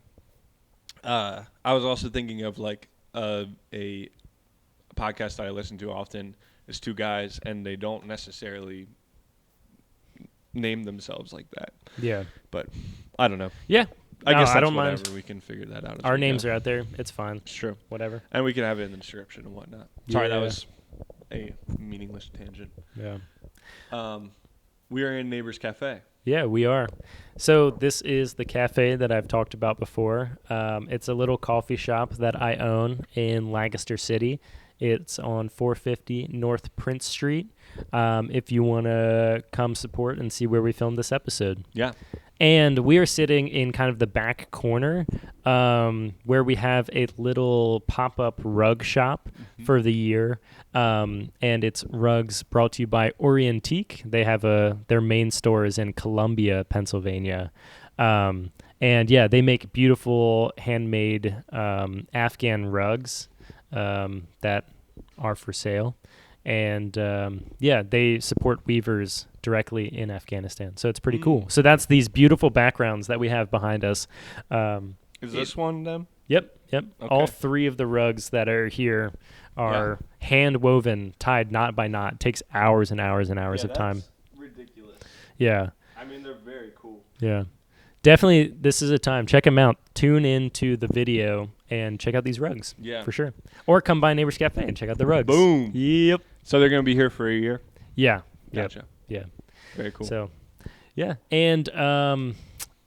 S1: I was also thinking of like a podcast that I listen to often is two guys and they don't necessarily name themselves like that.
S2: Yeah.
S1: But I don't know.
S2: Yeah.
S1: I guess that's
S2: I don't
S1: whatever.
S2: mind.
S1: We can figure that out.
S2: Our names are out there. It's fine.
S1: It's true.
S2: Whatever.
S1: And we can have it in the description and whatnot. Sorry, that
S2: Yeah.
S1: was a meaningless tangent.
S2: Yeah.
S1: We are in Neighbors Cafe.
S2: Yeah, we are. So this is the cafe that I've talked about before. It's a little coffee shop that I own in Lancaster City. It's on 450 North Prince Street. If you want to come support and see where we filmed this episode.
S1: Yeah.
S2: And we are sitting in kind of the back corner where we have a little pop-up rug shop for the year. And it's rugs brought to you by Orientique. They have their main store is in Columbia, Pennsylvania. And yeah, they make beautiful handmade Afghan rugs that are for sale. And yeah, they support weavers directly in Afghanistan. So it's pretty cool. So that's these beautiful backgrounds that we have behind us.
S1: Is this one them?
S2: Yep.
S1: Okay.
S2: All three of the rugs that are here are hand woven, tied knot by knot. It takes hours and hours and hours of time.
S1: Ridiculous.
S2: Yeah.
S1: I mean, they're very cool.
S2: Yeah. Definitely, this is a time. Check them out. Tune into the video and check out these rugs. Yeah. For sure. Or come by Neighbors Cafe and check out the rugs.
S1: Boom.
S2: Yep.
S1: So they're going to be here for a year?
S2: Yeah.
S1: Gotcha.
S2: Yep. Yeah.
S1: Very cool.
S2: So, yeah. And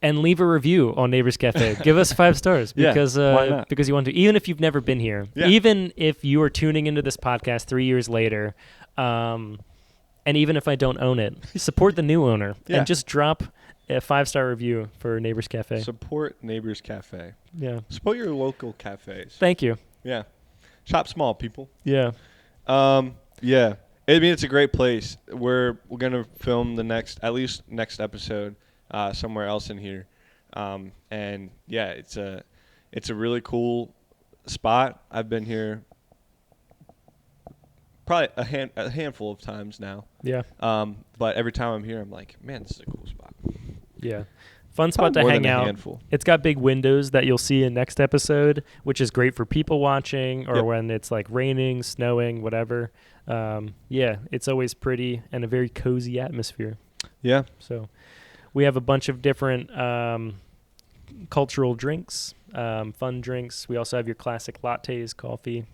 S2: leave a review on Neighbors Cafe. Give us 5 stars because
S1: why not?
S2: Because you want to. Even if you've never been here.
S1: Yeah.
S2: Even if you are tuning into this podcast 3 years later, and even if I don't own it, support the new owner and just drop a 5-star review for Neighbors Cafe.
S1: Support Neighbors Cafe.
S2: Yeah.
S1: Support your local cafes.
S2: Thank you.
S1: Yeah. Shop small, people.
S2: Yeah.
S1: Yeah. I mean, it's a great place. We're going to film at least next episode somewhere else in here. And yeah, it's a really cool spot. I've been here probably a handful of times now.
S2: Yeah.
S1: But every time I'm here, I'm like, man, this is a cool spot.
S2: Yeah. Fun spot to
S1: More
S2: hang
S1: than a
S2: out.
S1: handful.
S2: It's got big windows that you'll see in next episode, which is great for people watching or when it's like raining, snowing, whatever. Yeah, it's always pretty and a very cozy atmosphere.
S1: Yeah.
S2: So we have a bunch of different cultural drinks, fun drinks. We also have your classic lattes, coffee,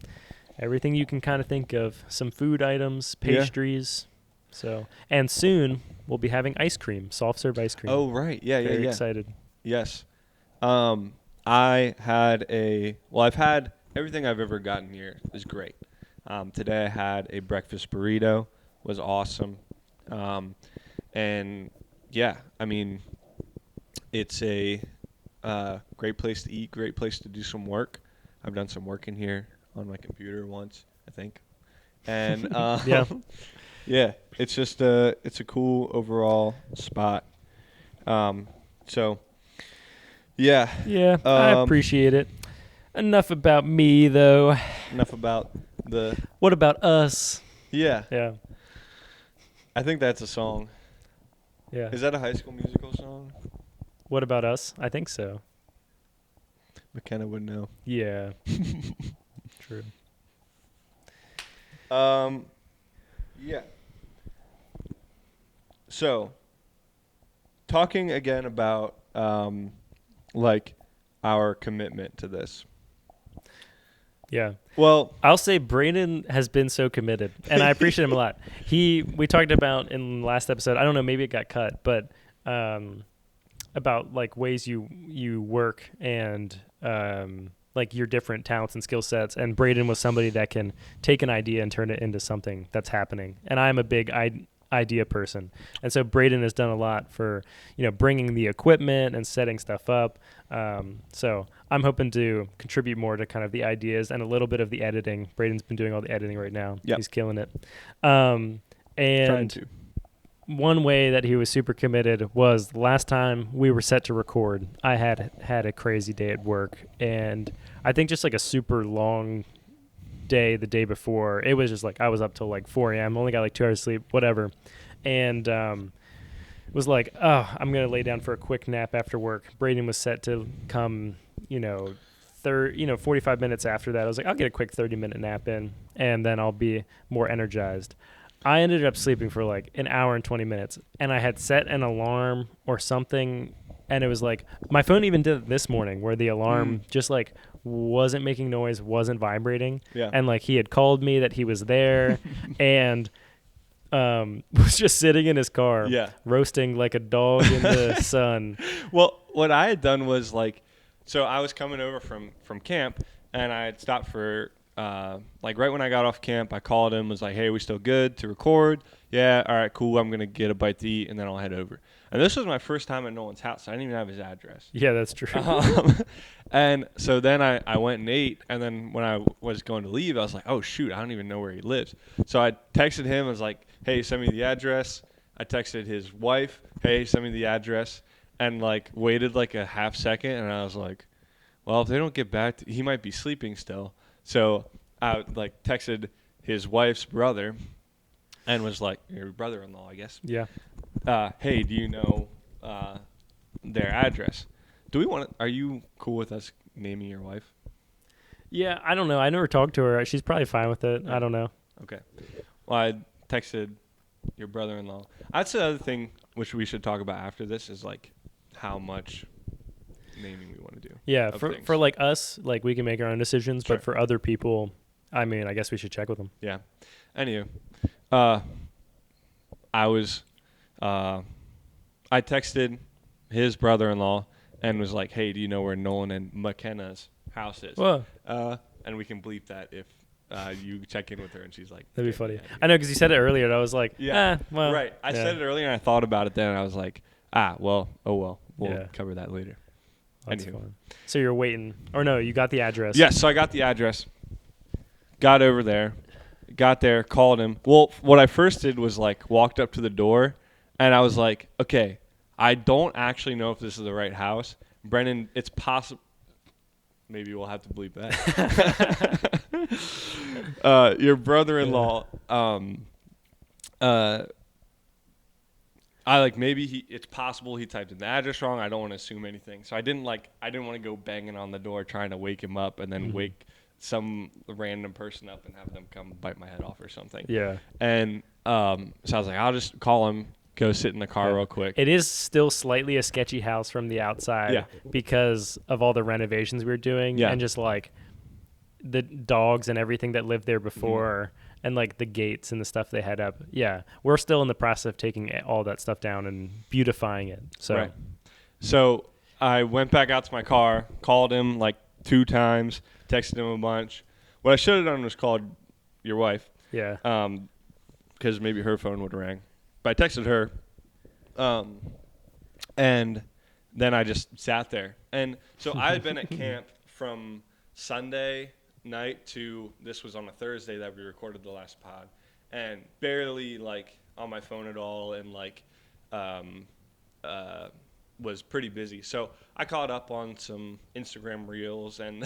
S2: everything you can kind of think of. Some food items, pastries. So, and soon we'll be having ice cream, soft serve ice cream.
S1: Oh, right. Yeah,
S2: Very excited.
S1: Yes. I've had everything I've ever gotten here is great. Today I had a breakfast burrito, was awesome. And yeah, I mean, it's a great place to eat, great place to do some work. I've done some work in here on my computer once, I think. And yeah, it's just it's a cool overall spot. So yeah.
S2: Yeah, I appreciate it. Enough about me though.
S1: Enough about the
S2: What about us?
S1: Yeah.
S2: Yeah.
S1: I think that's a song.
S2: Yeah.
S1: Is that a High School Musical song?
S2: What about us? I think so.
S1: McKenna would know.
S2: Yeah. True.
S1: Yeah. So, talking again about like our commitment to this.
S2: Yeah.
S1: Well,
S2: I'll say Braden has been so committed, and I appreciate him a lot. We talked about in the last episode, I don't know, maybe it got cut, but about like ways you work and like your different talents and skill sets. And Braden was somebody that can take an idea and turn it into something that's happening. And I'm a big idea person. And so Braden has done a lot for, bringing the equipment and setting stuff up. So I'm hoping to contribute more to kind of the ideas and a little bit of the editing. Braden's been doing all the editing right now.
S1: Yep.
S2: He's killing it.
S1: Trying
S2: And
S1: to.
S2: one way that he was super committed was the last time we were set to record, I had a crazy day at work, and I think just like a super long day the day before. It was just like I was up till like 4 a.m. Only got like 2 hours sleep, whatever, and was like, oh, I'm gonna lay down for a quick nap after work. Braden was set to come, 45 minutes after that. I was like, I'll get a quick 30-minute nap in, and then I'll be more energized. I ended up sleeping for like an hour and 20 minutes, and I had set an alarm or something, and it was like my phone even did it this morning where the alarm just like wasn't making noise, wasn't vibrating,
S1: Yeah.
S2: and like he had called me that he was there, and was just sitting in his car,
S1: Yeah.
S2: roasting like a dog in the sun.
S1: Well, what I had done was like, so I was coming over from camp, and I had stopped for like right when I got off camp. I called him, was like, "Hey, we still good to record?" Yeah, all right, cool. I'm gonna get a bite to eat, and then I'll head over. And this was my first time at Nolan's house. So I didn't even have his address.
S2: Yeah, that's true.
S1: And so then I went and ate, and then when I was going to leave, I was like, "Oh shoot, I don't even know where he lives." So I texted him. I was like, "Hey, send me the address." I texted his wife, "Hey, send me the address." And like waited like a half second, and I was like, well, if they don't get back, he might be sleeping still. So I like texted his wife's brother, and was like, your brother-in-law, I guess.
S2: Yeah.
S1: Hey, do you know their address? Do we want? Are you cool with us naming your wife?
S2: Yeah, I don't know. I never talked to her. She's probably fine with it. I don't know.
S1: Okay. Well, I texted your brother-in-law. That's the other thing which we should talk about after this is like how much naming we want to do.
S2: Yeah, for like us, like we can make our own decisions,
S1: Sure.
S2: but for other people, I mean, I guess we should check with them.
S1: Yeah. Anywho, I texted his brother-in-law and was like, "Hey, do you know where Nolan and McKenna's house is?"
S2: Whoa,
S1: And we can bleep that if you check in with her and she's like,
S2: that'd be
S1: "Yeah,
S2: funny.
S1: yeah,
S2: I know because you said it earlier, and I was like,
S1: Yeah.
S2: well,
S1: right. I
S2: yeah.
S1: said it earlier and I thought about it then, and I was like, well, we'll
S2: Yeah.
S1: cover that later.
S2: That's
S1: Anywho.
S2: fine. So you're waiting, or no? You got the address.
S1: Yes, so I got the address, got over there, got there, called him. Well, what I first did was like walked up to the door, and I was like, okay, I don't actually know if this is the right house. Brennan, it's possible. Maybe we'll have to bleep that. Your brother-in-law, I like maybe it's possible he typed in the address wrong. I don't want to assume anything. So I didn't want to go banging on the door trying to wake him up and then wake some random person up and have them come bite my head off or something.
S2: Yeah.
S1: And so I was like, I'll just call him, go sit in the car real quick.
S2: It is still slightly a sketchy house from the outside because of all the renovations we were doing and just like the dogs and everything that lived there before and like the gates and the stuff they had up. Yeah. We're still in the process of taking all that stuff down and beautifying it. So,
S1: Right. So I went back out to my car, called him like 2 times, texted him a bunch. What I should have done was called your wife.
S2: yeah.
S1: Because maybe her phone would have rang. But I texted her, and then I just sat there. And so I had been at camp from Sunday night to this was on a Thursday that we recorded the last pod, and barely like on my phone at all, and like was pretty busy. So I caught up on some Instagram reels and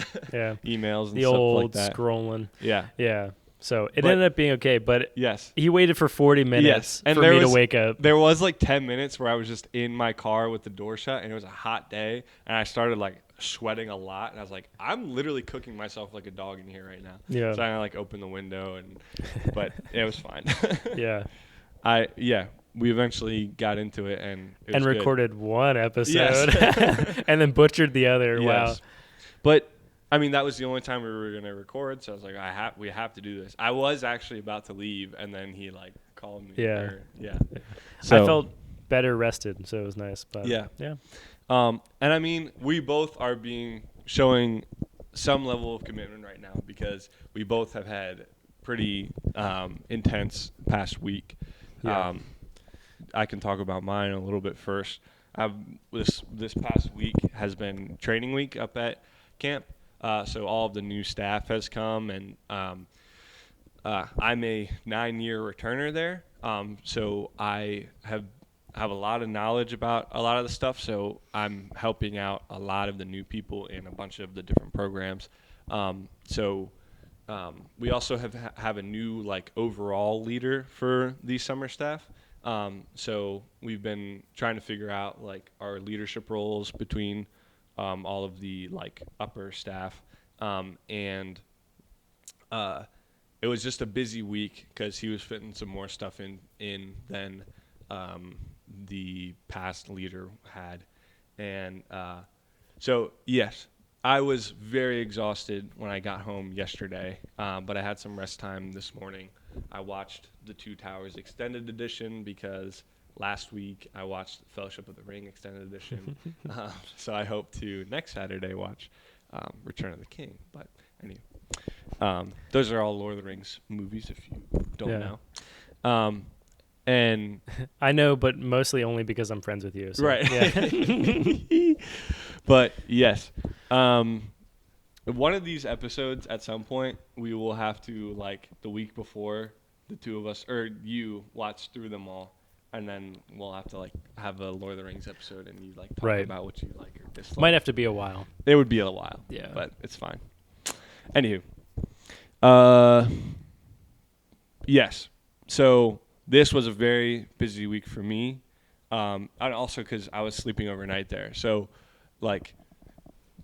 S1: emails and
S2: the
S1: stuff
S2: old
S1: like that.
S2: scrolling.
S1: Yeah.
S2: Yeah. So it ended up being okay, but
S1: Yes.
S2: he waited for 40 minutes
S1: And
S2: for me to wake up.
S1: There was like 10 minutes where I was just in my car with the door shut, and it was a hot day, and I started like sweating a lot, and I was like, I'm literally cooking myself like a dog in here right now.
S2: Yeah.
S1: So I like opened the window, but it was fine.
S2: Yeah.
S1: We eventually got into it and good.
S2: Recorded one episode
S1: Yes.
S2: and then butchered the other.
S1: Yes.
S2: Wow.
S1: But I mean, that was the only time we were going to record, so I was like, we have to do this. I was actually about to leave, and then he like called me.
S2: Yeah.
S1: So
S2: I felt better rested, so it was nice. But
S1: yeah.
S2: Yeah.
S1: And I mean, we both are showing some level of commitment right now because we both have had pretty intense past week.
S2: Yeah.
S1: I can talk about mine a little bit first. This past week has been training week up at camp. So all of the new staff has come, and I'm a 9-year returner there. So I have a lot of knowledge about a lot of the stuff. So I'm helping out a lot of the new people in a bunch of the different programs. So we also have a new like overall leader for the summer staff. So we've been trying to figure out like our leadership roles between all of the like upper staff, and it was just a busy week because he was fitting some more stuff in than the past leader had, and so yes, I was very exhausted when I got home yesterday, but I had some rest time this morning. I watched the Two Towers Extended Edition because last week I watched Fellowship of the Ring Extended Edition. So I hope to next Saturday watch Return of the King. But anyway, those are all Lord of the Rings movies if you don't know. And
S2: I know, but mostly only because I'm friends with you. So,
S1: right.
S2: Yeah.
S1: But yes, one of these episodes at some point we will have to like the week before the two of us or you watch through them all, and then we'll have to like have a Lord of the Rings episode and you like talk
S2: Right.
S1: about what you like or dislike.
S2: Might have to be a while.
S1: It would be a while.
S2: Yeah.
S1: But it's fine. Anywho, yes. So this was a very busy week for me, and also because I was sleeping overnight there. So, like,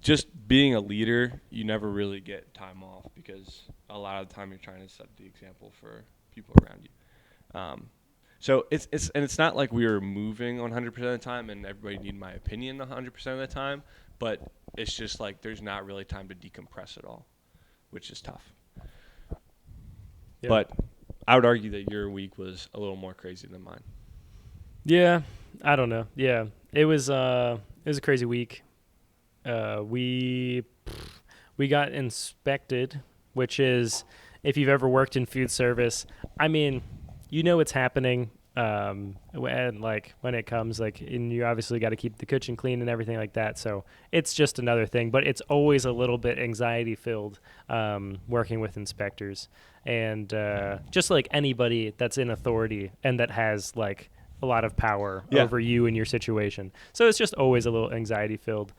S1: just being a leader, you never really get time off because a lot of the time you're trying to set the example for people around you. So it's not like we were moving 100% of the time and everybody needed my opinion 100% of the time, but it's just like there's not really time to decompress at all, which is tough.
S2: Yeah.
S1: But I would argue that your week was a little more crazy than mine.
S2: Yeah, I don't know. Yeah, it was a crazy week. We got inspected, which is if you've ever worked in food service, I mean, you know what's happening. And like when it comes like, and you obviously got to keep the kitchen clean and everything like that. So it's just another thing, but it's always a little bit anxiety filled, working with inspectors and, just like anybody that's in authority and that has like a lot of power over you and your situation. So it's just always a little anxiety filled.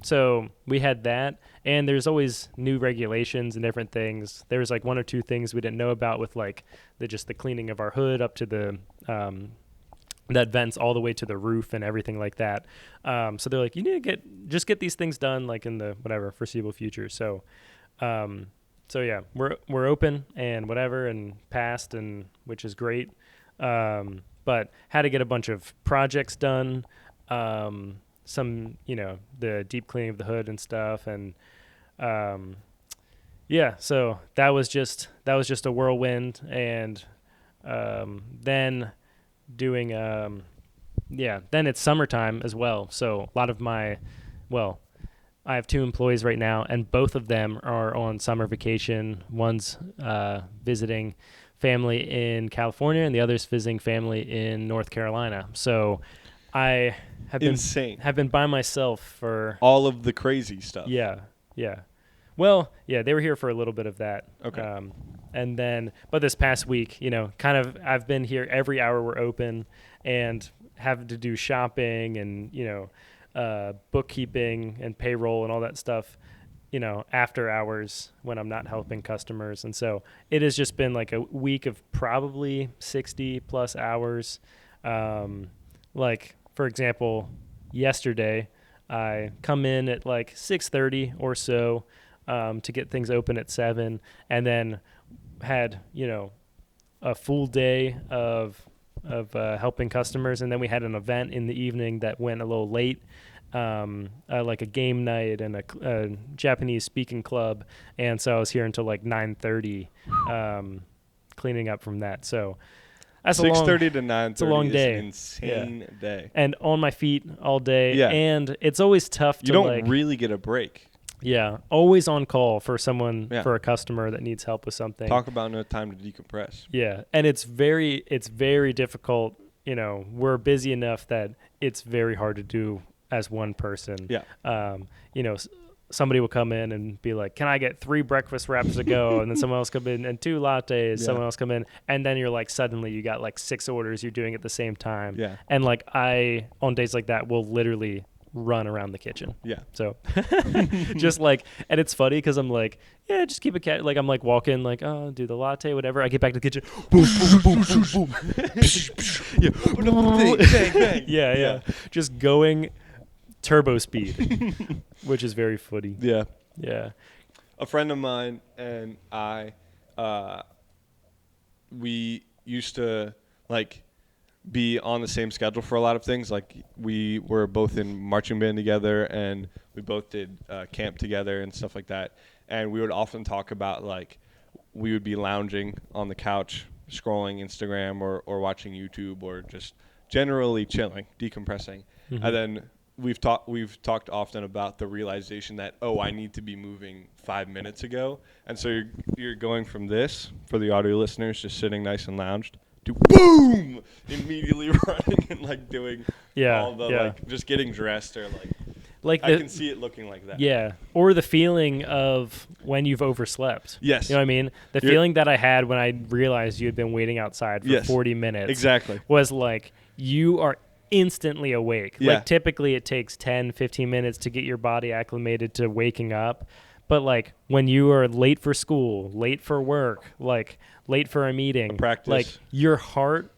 S2: So we had that, and there's always new regulations and different things. There was like one or two things we didn't know about with like the cleaning of our hood up to the, that vents all the way to the roof and everything like that. So they're like, you need to get these things done like in the whatever foreseeable future. So, yeah, we're open and whatever and passed, and which is great. But had to get a bunch of projects done. Some, the deep cleaning of the hood and stuff. And, so that was just a whirlwind. And, then doing, then it's summertime as well. So a lot of I have 2 employees right now, and both of them are on summer vacation. One's, visiting family in California and the other's visiting family in North Carolina. So I have been by myself for
S1: all of the crazy stuff.
S2: Yeah. Well, yeah, they were here for a little bit of that.
S1: Okay.
S2: And then, but this past week, kind of, I've been here every hour we're open and have to do shopping and, bookkeeping and payroll and all that stuff, after hours when I'm not helping customers. And so it has just been like a week of probably 60 plus hours. Like, for example, yesterday I come in at like 6:30 or so, to get things open at 7, and then had, a full day of helping customers. And then we had an event in the evening that went a little late, like a game night and a Japanese speaking club. And so I was here until like 9:30, cleaning up from that. So that's
S1: 6:30 to 9:30.
S2: It's a long day.
S1: Is an insane day.
S2: And on my feet all day.
S1: Yeah.
S2: And it's always tough to
S1: You don't really get a break.
S2: Yeah. Always on call for someone, for a customer that needs help with something.
S1: Talk about no time to decompress.
S2: Yeah. And it's very difficult. We're busy enough that it's very hard to do as one person.
S1: Yeah.
S2: somebody will come in and be like, "Can I get 3 breakfast wraps to go?" And then someone else come in and 2 lattes.
S1: Yeah.
S2: Someone else come in, and then you're like, suddenly you got like 6 orders you're doing at the same time.
S1: Yeah.
S2: And like I on days like that will literally run around the kitchen.
S1: Yeah.
S2: So just like, and it's funny because I'm like, yeah, just keep it like I'm like walking like, oh, do the latte, whatever. I get back to the kitchen, boom, boom, boom, boom, boom.
S1: Bang, bang.
S2: Yeah. Just going turbo speed, which is very funny.
S1: Yeah.
S2: Yeah.
S1: A friend of mine and I, we used to like be on the same schedule for a lot of things. Like we were both in marching band together, and we both did camp together and stuff like that. And we would often talk about like we would be lounging on the couch, scrolling Instagram or watching YouTube, or just generally chilling, decompressing.
S2: Mm-hmm.
S1: And then we've talked often about the realization that, oh, I need to be moving 5 minutes ago. And so you're going from this, for the audio listeners, just sitting nice and lounged, to boom, immediately running and like doing all the like just getting dressed, or like I can see it looking like that.
S2: Yeah. Or the feeling of when you've overslept.
S1: Yes.
S2: You know what I mean? The feeling that I had when I realized you had been waiting outside for 40 minutes.
S1: Exactly.
S2: Was like you are instantly awake.
S1: Yeah.
S2: Like typically it takes 10, 15 minutes to get your body acclimated to waking up. But like when you are late for school, late for work, like late for a meeting,
S1: practice,
S2: like your heart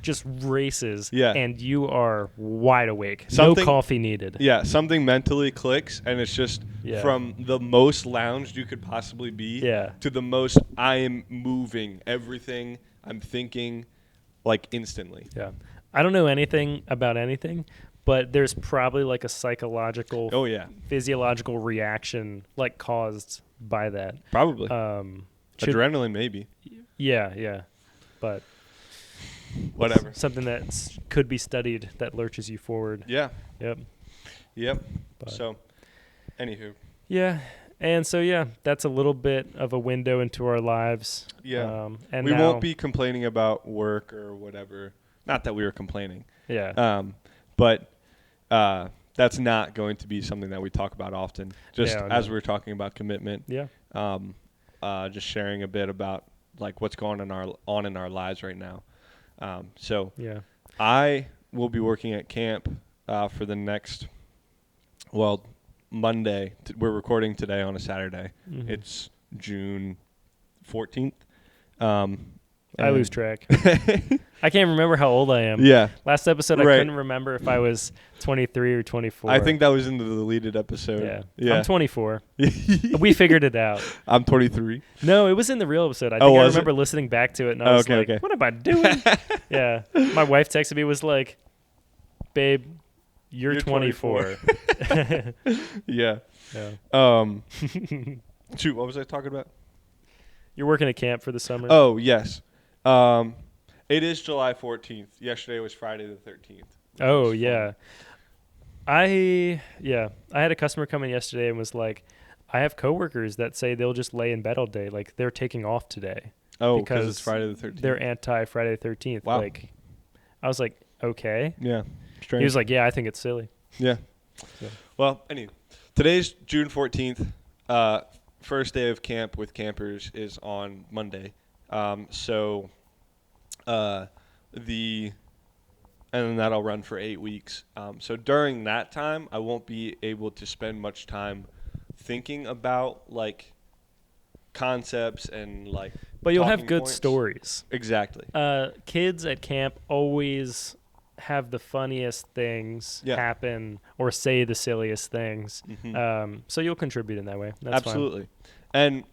S2: just races, and you are wide awake. No coffee needed.
S1: Yeah, something mentally clicks, and it's just from the most lounged you could possibly be to the most I am moving everything, I'm thinking, like instantly.
S2: Yeah. I don't know anything about anything, but there's probably like a psychological, physiological reaction like caused by that.
S1: Probably. Adrenaline, maybe.
S2: Yeah. But
S1: whatever.
S2: Something that could be studied that lurches you forward.
S1: Yeah.
S2: Yep. But
S1: so, anywho.
S2: Yeah. And so, that's a little bit of a window into our lives.
S1: Yeah.
S2: And
S1: we won't be complaining about work or whatever. Not that we were complaining.
S2: Yeah.
S1: But that's not going to be something that we talk about often. Just as we're talking about commitment.
S2: Yeah.
S1: Just sharing a bit about like what's going on in our lives right now. I will be working at camp for the next, Monday. We're recording today on a Saturday. Mm-hmm. It's June 14th.
S2: I lose track. I can't remember how old I am.
S1: Yeah.
S2: Last episode, I couldn't remember if I was 23 or 24.
S1: I think that was in the deleted episode.
S2: Yeah. I'm 24. We figured it out.
S1: I'm 23.
S2: No, it was in the real episode. I think I remember listening back to it, and I was what am I doing? Yeah. My wife texted me, was like, babe, you're 24.
S1: Yeah. Shoot, what was I talking about?
S2: You're working at camp for the summer.
S1: Oh, yes. It is July 14th. Yesterday was Friday the 13th.
S2: Oh, yeah. I had a customer come in yesterday and was like, I have coworkers that say they'll just lay in bed all day. Like, they're taking off today.
S1: Oh, because it's Friday the 13th.
S2: They're anti-Friday the 13th.
S1: Wow.
S2: Like, I was like, okay.
S1: Yeah. Strange.
S2: He was like, yeah, I think it's silly.
S1: Yeah. So. Well, anyway, today's June 14th. First day of camp with campers is on Monday. And then that'll run for 8 weeks. So during that time, I won't be able to spend much time thinking about like concepts and like.
S2: But you'll have good
S1: points.
S2: Stories.
S1: Exactly.
S2: Kids at camp always have the funniest things happen or say the silliest things. Mm-hmm. So you'll contribute in that way. That's
S1: absolutely.
S2: Fine.
S1: And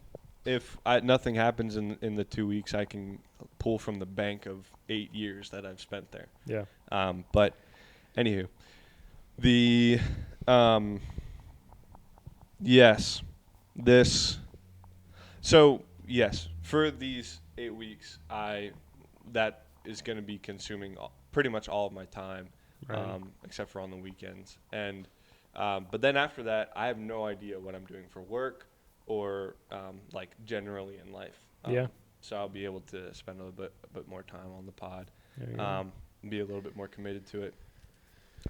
S1: if nothing happens in the 2 weeks, I can pull from the bank of 8 years that I've spent there.
S2: Yeah.
S1: But anywho, for these 8 weeks, that is going to be consuming pretty much all of my time, right. Except for on the weekends. And but then after that, I have no idea what I'm doing for work or like generally in life. So I'll be able to spend a bit more time on the pod, be a little bit more committed to it.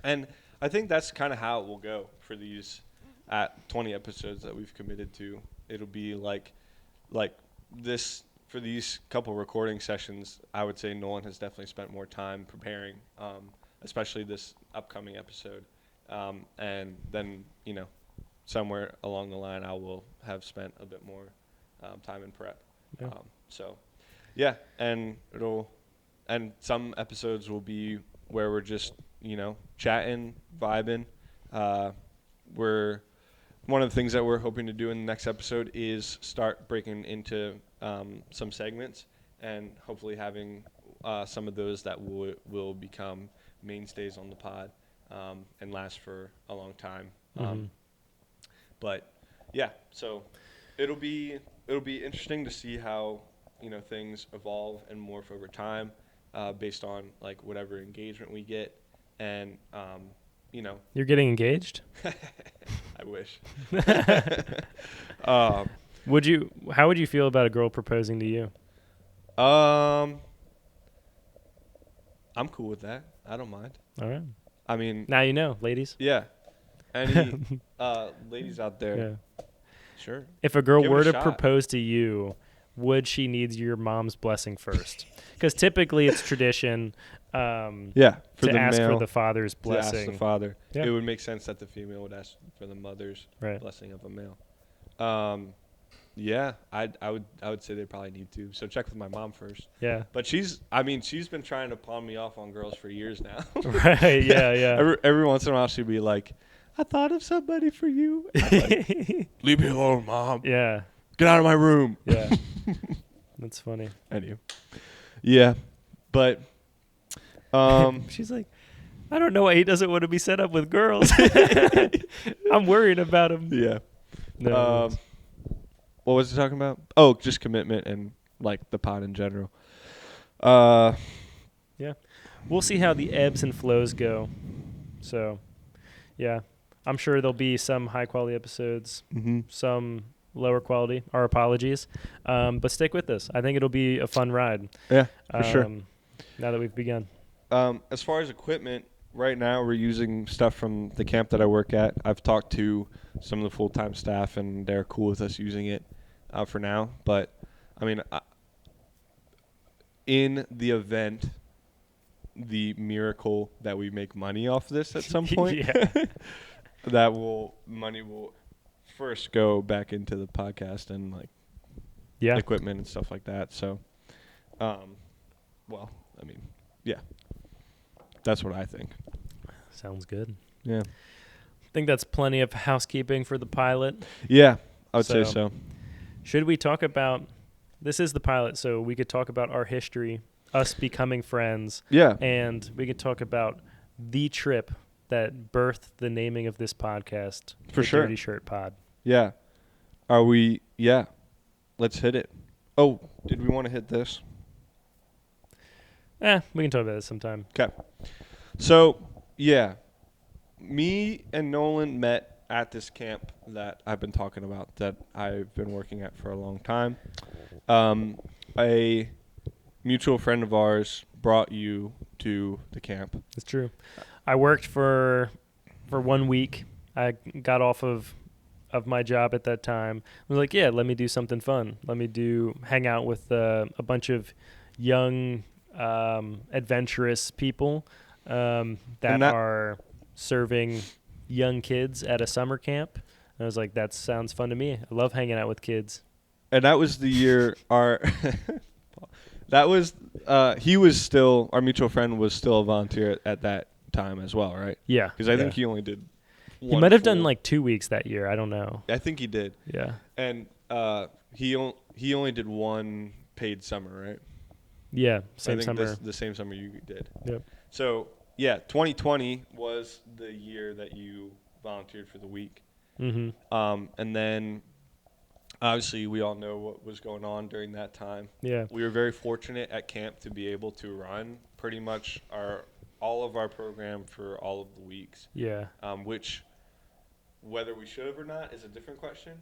S1: And I think that's kind of how it will go for these at 20 episodes that we've committed to, it'll be like this for these couple recording sessions. I would say Nolan has definitely spent more time preparing, especially this upcoming episode, and then somewhere along the line I will have spent a bit more time in prep.
S2: Yeah.
S1: So yeah, and some episodes will be where we're just chatting, vibing. One of the things that we're hoping to do in the next episode is start breaking into some segments and hopefully having some of those that will become mainstays on the pod and last for a long time. But yeah, so it'll be interesting to see how things evolve and morph over time based on like whatever engagement we get, and
S2: You're getting engaged?
S1: I wish.
S2: How would you feel about a girl proposing to you?
S1: I'm cool with that. I don't mind.
S2: All right.
S1: I mean,
S2: Now you know, ladies.
S1: yeah. Any ladies out there?
S2: Yeah.
S1: Sure.
S2: If a girl
S1: Give it
S2: were
S1: a
S2: to
S1: shot.
S2: propose to you, would she need your mom's blessing first? Because typically it's tradition
S1: Yeah, for
S2: to
S1: the
S2: ask
S1: male,
S2: for the father's
S1: to ask
S2: blessing.
S1: the father.
S2: Yeah.
S1: It would make sense that the female would ask for the mother's
S2: Right.
S1: blessing of a male. Yeah, I would say they probably need to. So check with my mom first.
S2: Yeah.
S1: But she's been trying to pawn me off on girls for years now.
S2: Right. Yeah.
S1: Every once in a while she'd be like, "I thought of somebody for you." Like, leave me alone, mom.
S2: Yeah.
S1: Get out of my room.
S2: Yeah. That's funny.
S1: Anyway. Yeah, but
S2: She's like, I don't know why he doesn't want to be set up with girls. I'm worried about him.
S1: yeah.
S2: No.
S1: What was he talking about? Oh, just commitment and like the pod in general.
S2: Yeah. We'll see how the ebbs and flows go. So, yeah. I'm sure there'll be some high quality episodes, some lower quality. Our apologies. But stick with us. I think it'll be a fun ride.
S1: Yeah, for sure.
S2: Now that we've begun.
S1: As far as equipment, right now we're using stuff from the camp that I work at. I've talked to some of the full-time staff, and they're cool with us using it for now. But, I mean, in the event, the miracle that we make money off this at some point,
S2: Yeah.
S1: money will first go back into the podcast and like
S2: Yeah.
S1: equipment and stuff like that. So, well, I mean, yeah, that's what I think.
S2: Sounds good.
S1: Yeah.
S2: I think that's plenty of housekeeping for the pilot.
S1: Yeah, I would say
S2: So-
S1: so.
S2: Should we talk about this is the pilot, so we could talk about our history, us becoming friends,
S1: Yeah.
S2: and we could talk about the trip that birthed the naming of this podcast,
S1: For
S2: the
S1: sure.
S2: Dirty Shirt Pod.
S1: Yeah. Are we? Yeah. Let's hit it. Oh, did we want to hit this?
S2: We can talk about it sometime.
S1: Okay. So, yeah. Me and Nolan met at this camp that I've been talking about that I've been working at for a long time. A mutual friend of ours brought you to the camp.
S2: It's true. I worked for 1 week. I got off of my job at that time. I was like, yeah, let me do something fun. Let me hang out with a bunch of young, adventurous people that are serving young kids at a summer camp. And I was like, that sounds fun to me. I love hanging out with kids.
S1: And that was the year our that was our mutual friend was still a volunteer at that time as well, right?
S2: Yeah.
S1: Because I think he only did
S2: He might have done like 2 weeks that year. I don't know.
S1: I think he did.
S2: Yeah.
S1: And he only did one paid summer, right?
S2: Yeah.
S1: I
S2: Same
S1: think
S2: summer.
S1: the same summer you did.
S2: Yep.
S1: So, yeah, 2020 was the year that you volunteered for the week.
S2: Mm-hmm.
S1: And then, obviously, we all know what was going on during that time.
S2: Yeah.
S1: We were very fortunate at camp to be able to run pretty much all of our program for all of the weeks.
S2: Yeah.
S1: Which, whether we should have or not, is a different question.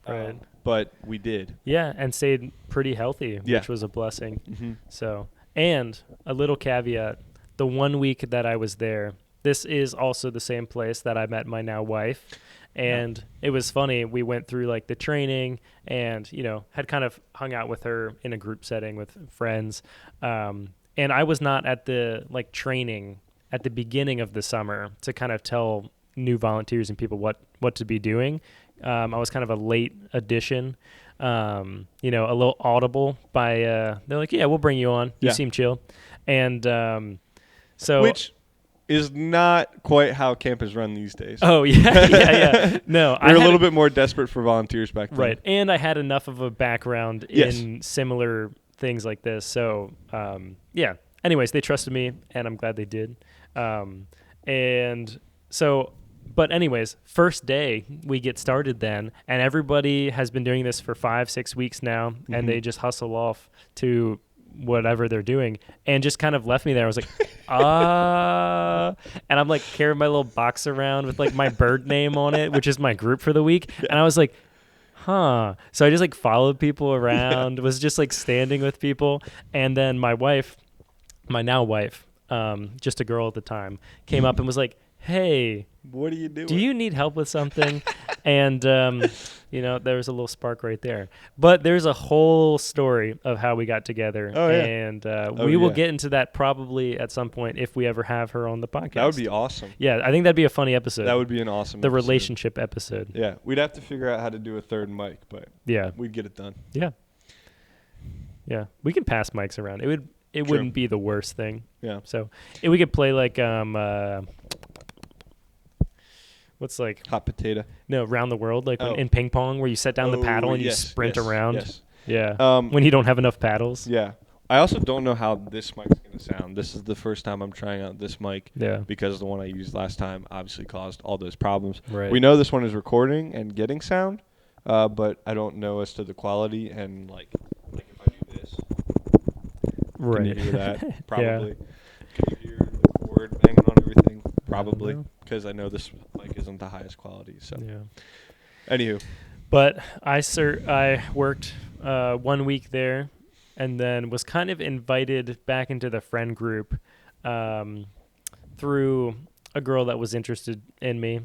S2: Right.
S1: But we did.
S2: Yeah, and stayed pretty healthy,
S1: Yeah.
S2: which was a blessing.
S1: Mm-hmm.
S2: So, and a little caveat, the 1 week that I was there, this is also the same place that I met my now wife. And it was funny. We went through like the training and, had kind of hung out with her in a group setting with friends. And I was not at the like training at the beginning of the summer to kind of tell new volunteers and people what to be doing. I was kind of a late addition, a little audible by, they're like, yeah, we'll bring you on. You seem chill. And so.
S1: Which is not quite how camp is run these days.
S2: Oh, yeah. No,
S1: we're a little bit more desperate for volunteers back then.
S2: Right. And I had enough of a background in similar things like this. So, anyways, they trusted me, and I'm glad they did. And so, but anyways, first day we get started then, and everybody has been doing this for 5-6 weeks now, and they just hustle off to whatever they're doing and just kind of left me there. I was like, and I'm like carrying my little box around with like my bird name on it, which is my group for the week. And I was like, so I just like followed people around, was just like standing with people. And then my now wife, just a girl at the time, came up and was like, hey,
S1: what are you doing?
S2: Do you need help with something? And, there was a little spark right there. But there's a whole story of how we got together.
S1: Oh, yeah.
S2: And we will get into that probably at some point if we ever have her on the podcast.
S1: That would be awesome.
S2: Yeah, I think that'd be a funny episode.
S1: That would be an awesome
S2: The
S1: episode.
S2: relationship episode.
S1: Yeah, we'd have to figure out how to do a third mic, but we'd get it done.
S2: Yeah. Yeah, we can pass mics around. It wouldn't be the worst thing.
S1: Yeah.
S2: So we could play like what's like
S1: hot potato?
S2: No, round the world, like in ping pong, where you set down the paddle and you sprint around.
S1: Yes.
S2: Yeah. When you don't have enough paddles.
S1: Yeah. I also don't know how this mic's going to sound. This is the first time I'm trying out this mic.
S2: Yeah.
S1: Because the one I used last time obviously caused all those problems.
S2: Right.
S1: We know this one is recording and getting sound, but I don't know as to the quality and like if I do this.
S2: Right.
S1: Can you hear that? Probably. Can you hear the cord banging on everything? Probably. Because I know this mic isn't the highest quality. So.
S2: Yeah.
S1: Anywho.
S2: But I worked 1 week there, and then was kind of invited back into the friend group through a girl that was interested in me.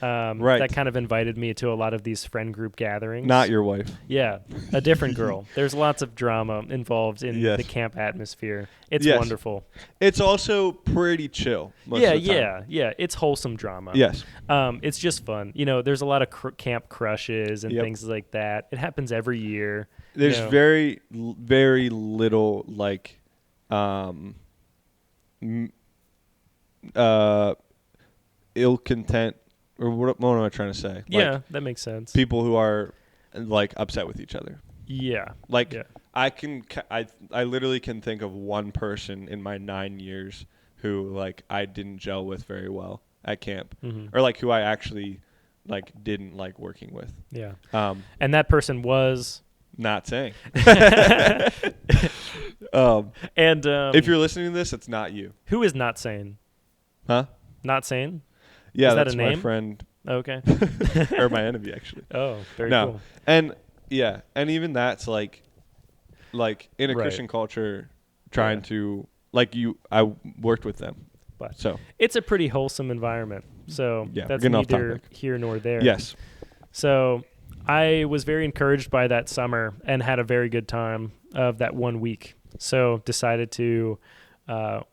S1: Right.
S2: That kind of invited me to a lot of these friend group gatherings.
S1: Not your wife.
S2: Yeah, a different girl. There's lots of drama involved in the camp atmosphere. It's wonderful.
S1: It's also pretty chill. Most of the time.
S2: Yeah. It's wholesome drama.
S1: Yes.
S2: It's just fun. There's a lot of camp crushes and things like that. It happens every year.
S1: There's very, very little like, ill content. Or what am I trying to say?
S2: Yeah, that makes sense.
S1: People who are like upset with each other.
S2: Yeah.
S1: I literally can think of one person in my 9 years who like I didn't gel with very well at camp, or like who I actually like didn't like working with.
S2: Yeah. And that person was
S1: not saying.
S2: And
S1: if you're listening to this, it's not you.
S2: Who is not saying?
S1: Huh?
S2: Not saying?
S1: Yeah,
S2: is that
S1: that's
S2: a name?
S1: my friend.
S2: Okay.
S1: Or my enemy, actually.
S2: Oh, very cool.
S1: And and even that's like in a Christian culture, trying to I worked with them,
S2: but
S1: so
S2: it's a pretty wholesome environment. So that's neither here nor there.
S1: Yes.
S2: So I was very encouraged by that summer and had a very good time of that 1 week. So decided to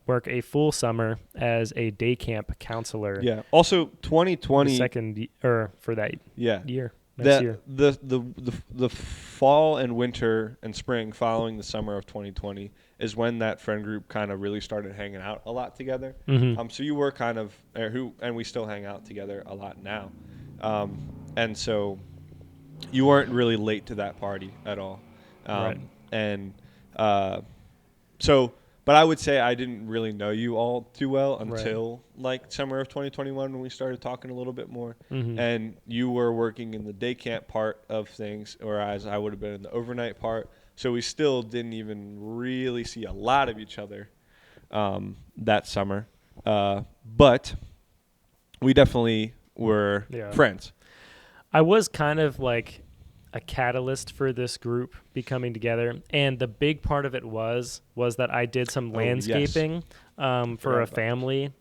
S2: work a full summer as a day camp counselor.
S1: Yeah. Also, 2020
S2: for that year.
S1: Next
S2: year.
S1: The fall and winter and spring following the summer of 2020 is when that friend group kind of really started hanging out a lot together. So you were kind of and we still hang out together a lot now. And so you weren't really late to that party at all.
S2: Right.
S1: And but I would say I didn't really know you all too well until like summer of 2021 when we started talking a little bit more. And you were working in the day camp part of things, whereas I would have been in the overnight part. So we still didn't even really see a lot of each other that summer. But we definitely were friends.
S2: I was kind of like a catalyst for this group becoming together, and the big part of it was that I did some landscaping for a family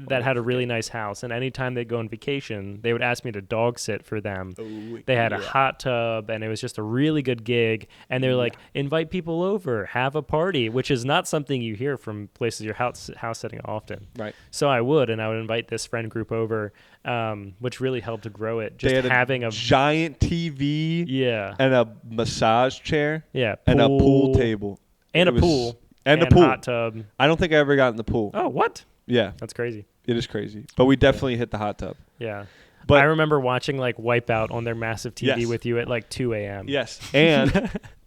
S2: that had a really nice house, and anytime they'd go on vacation, they would ask me to dog sit for them. They had a hot tub, and it was just a really good gig. And they're like, invite people over, have a party, which is not something you hear from places you're house setting often.
S1: Right.
S2: So I would invite this friend group over, which really helped to grow it. Just
S1: they had
S2: having a
S1: giant TV,
S2: yeah,
S1: and a massage chair,
S2: yeah,
S1: and a pool table,
S2: and
S1: It
S2: a
S1: was-
S2: pool,
S1: and a pool.
S2: hot tub.
S1: I don't think I ever got in the pool.
S2: Oh, what?
S1: Yeah,
S2: That's crazy.
S1: it is crazy. But we definitely hit the hot tub.
S2: Yeah.
S1: But
S2: I remember watching like Wipeout on their massive TV
S1: Yes.
S2: with you at like 2 a.m.
S1: yes,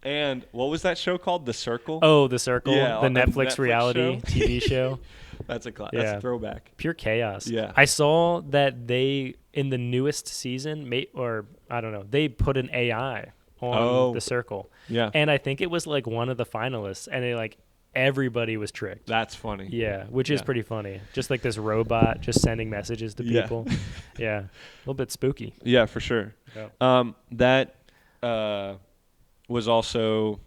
S1: and what was that show called? The Circle.
S2: Oh, The Circle,
S1: Yeah,
S2: the
S1: on the
S2: Netflix
S1: Netflix
S2: reality
S1: show.
S2: TV show.
S1: That's a that's
S2: Yeah.
S1: a throwback.
S2: Pure chaos.
S1: Yeah.
S2: I saw that they, in the newest season, or I don't know, they put an AI on The Circle.
S1: Yeah,
S2: And I think it was like one of the finalists, and it like everybody was tricked.
S1: that's funny.
S2: Yeah, which is
S1: Yeah.
S2: pretty funny. Just like this robot just sending messages to
S1: Yeah.
S2: people. Yeah. A little bit spooky.
S1: Yeah, for sure.
S2: Yeah.
S1: That was also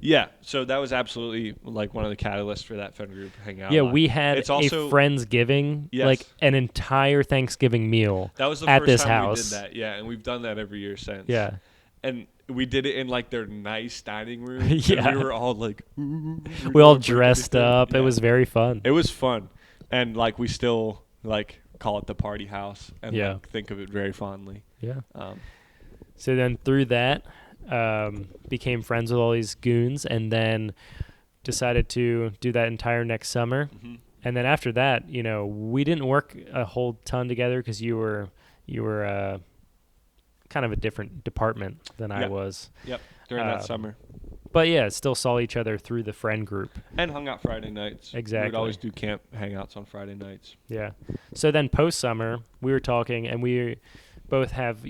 S1: yeah, so that was absolutely like one of the catalysts for that friend group hanging out.
S2: Yeah,
S1: a lot.
S2: we had
S1: It's also-
S2: a Friendsgiving,
S1: Yes.
S2: like an entire Thanksgiving meal.
S1: That was the
S2: at
S1: first
S2: this
S1: time
S2: house.
S1: we did that. Yeah, and we've done that every year since.
S2: Yeah.
S1: And we did it in like their nice dining room.
S2: Yeah.
S1: And we were all like
S2: We all dressed up.
S1: Yeah.
S2: It was very fun.
S1: It was fun. And like we still like call it the party house and
S2: Yeah.
S1: like think of it very fondly.
S2: Yeah.
S1: Um,
S2: So then through that, became friends with all these goons, and then decided to do that entire next summer.
S1: mhm.
S2: And then after that, we didn't work a whole ton together because you were kind of a different department than I
S1: Yeah.
S2: was.
S1: Yep, during that
S2: Um,
S1: summer.
S2: But yeah, still saw each other through the friend group.
S1: And hung out Friday nights. We
S2: Exactly.
S1: would always do camp hangouts on Friday nights.
S2: Yeah. So then post summer, we were talking, and we both have,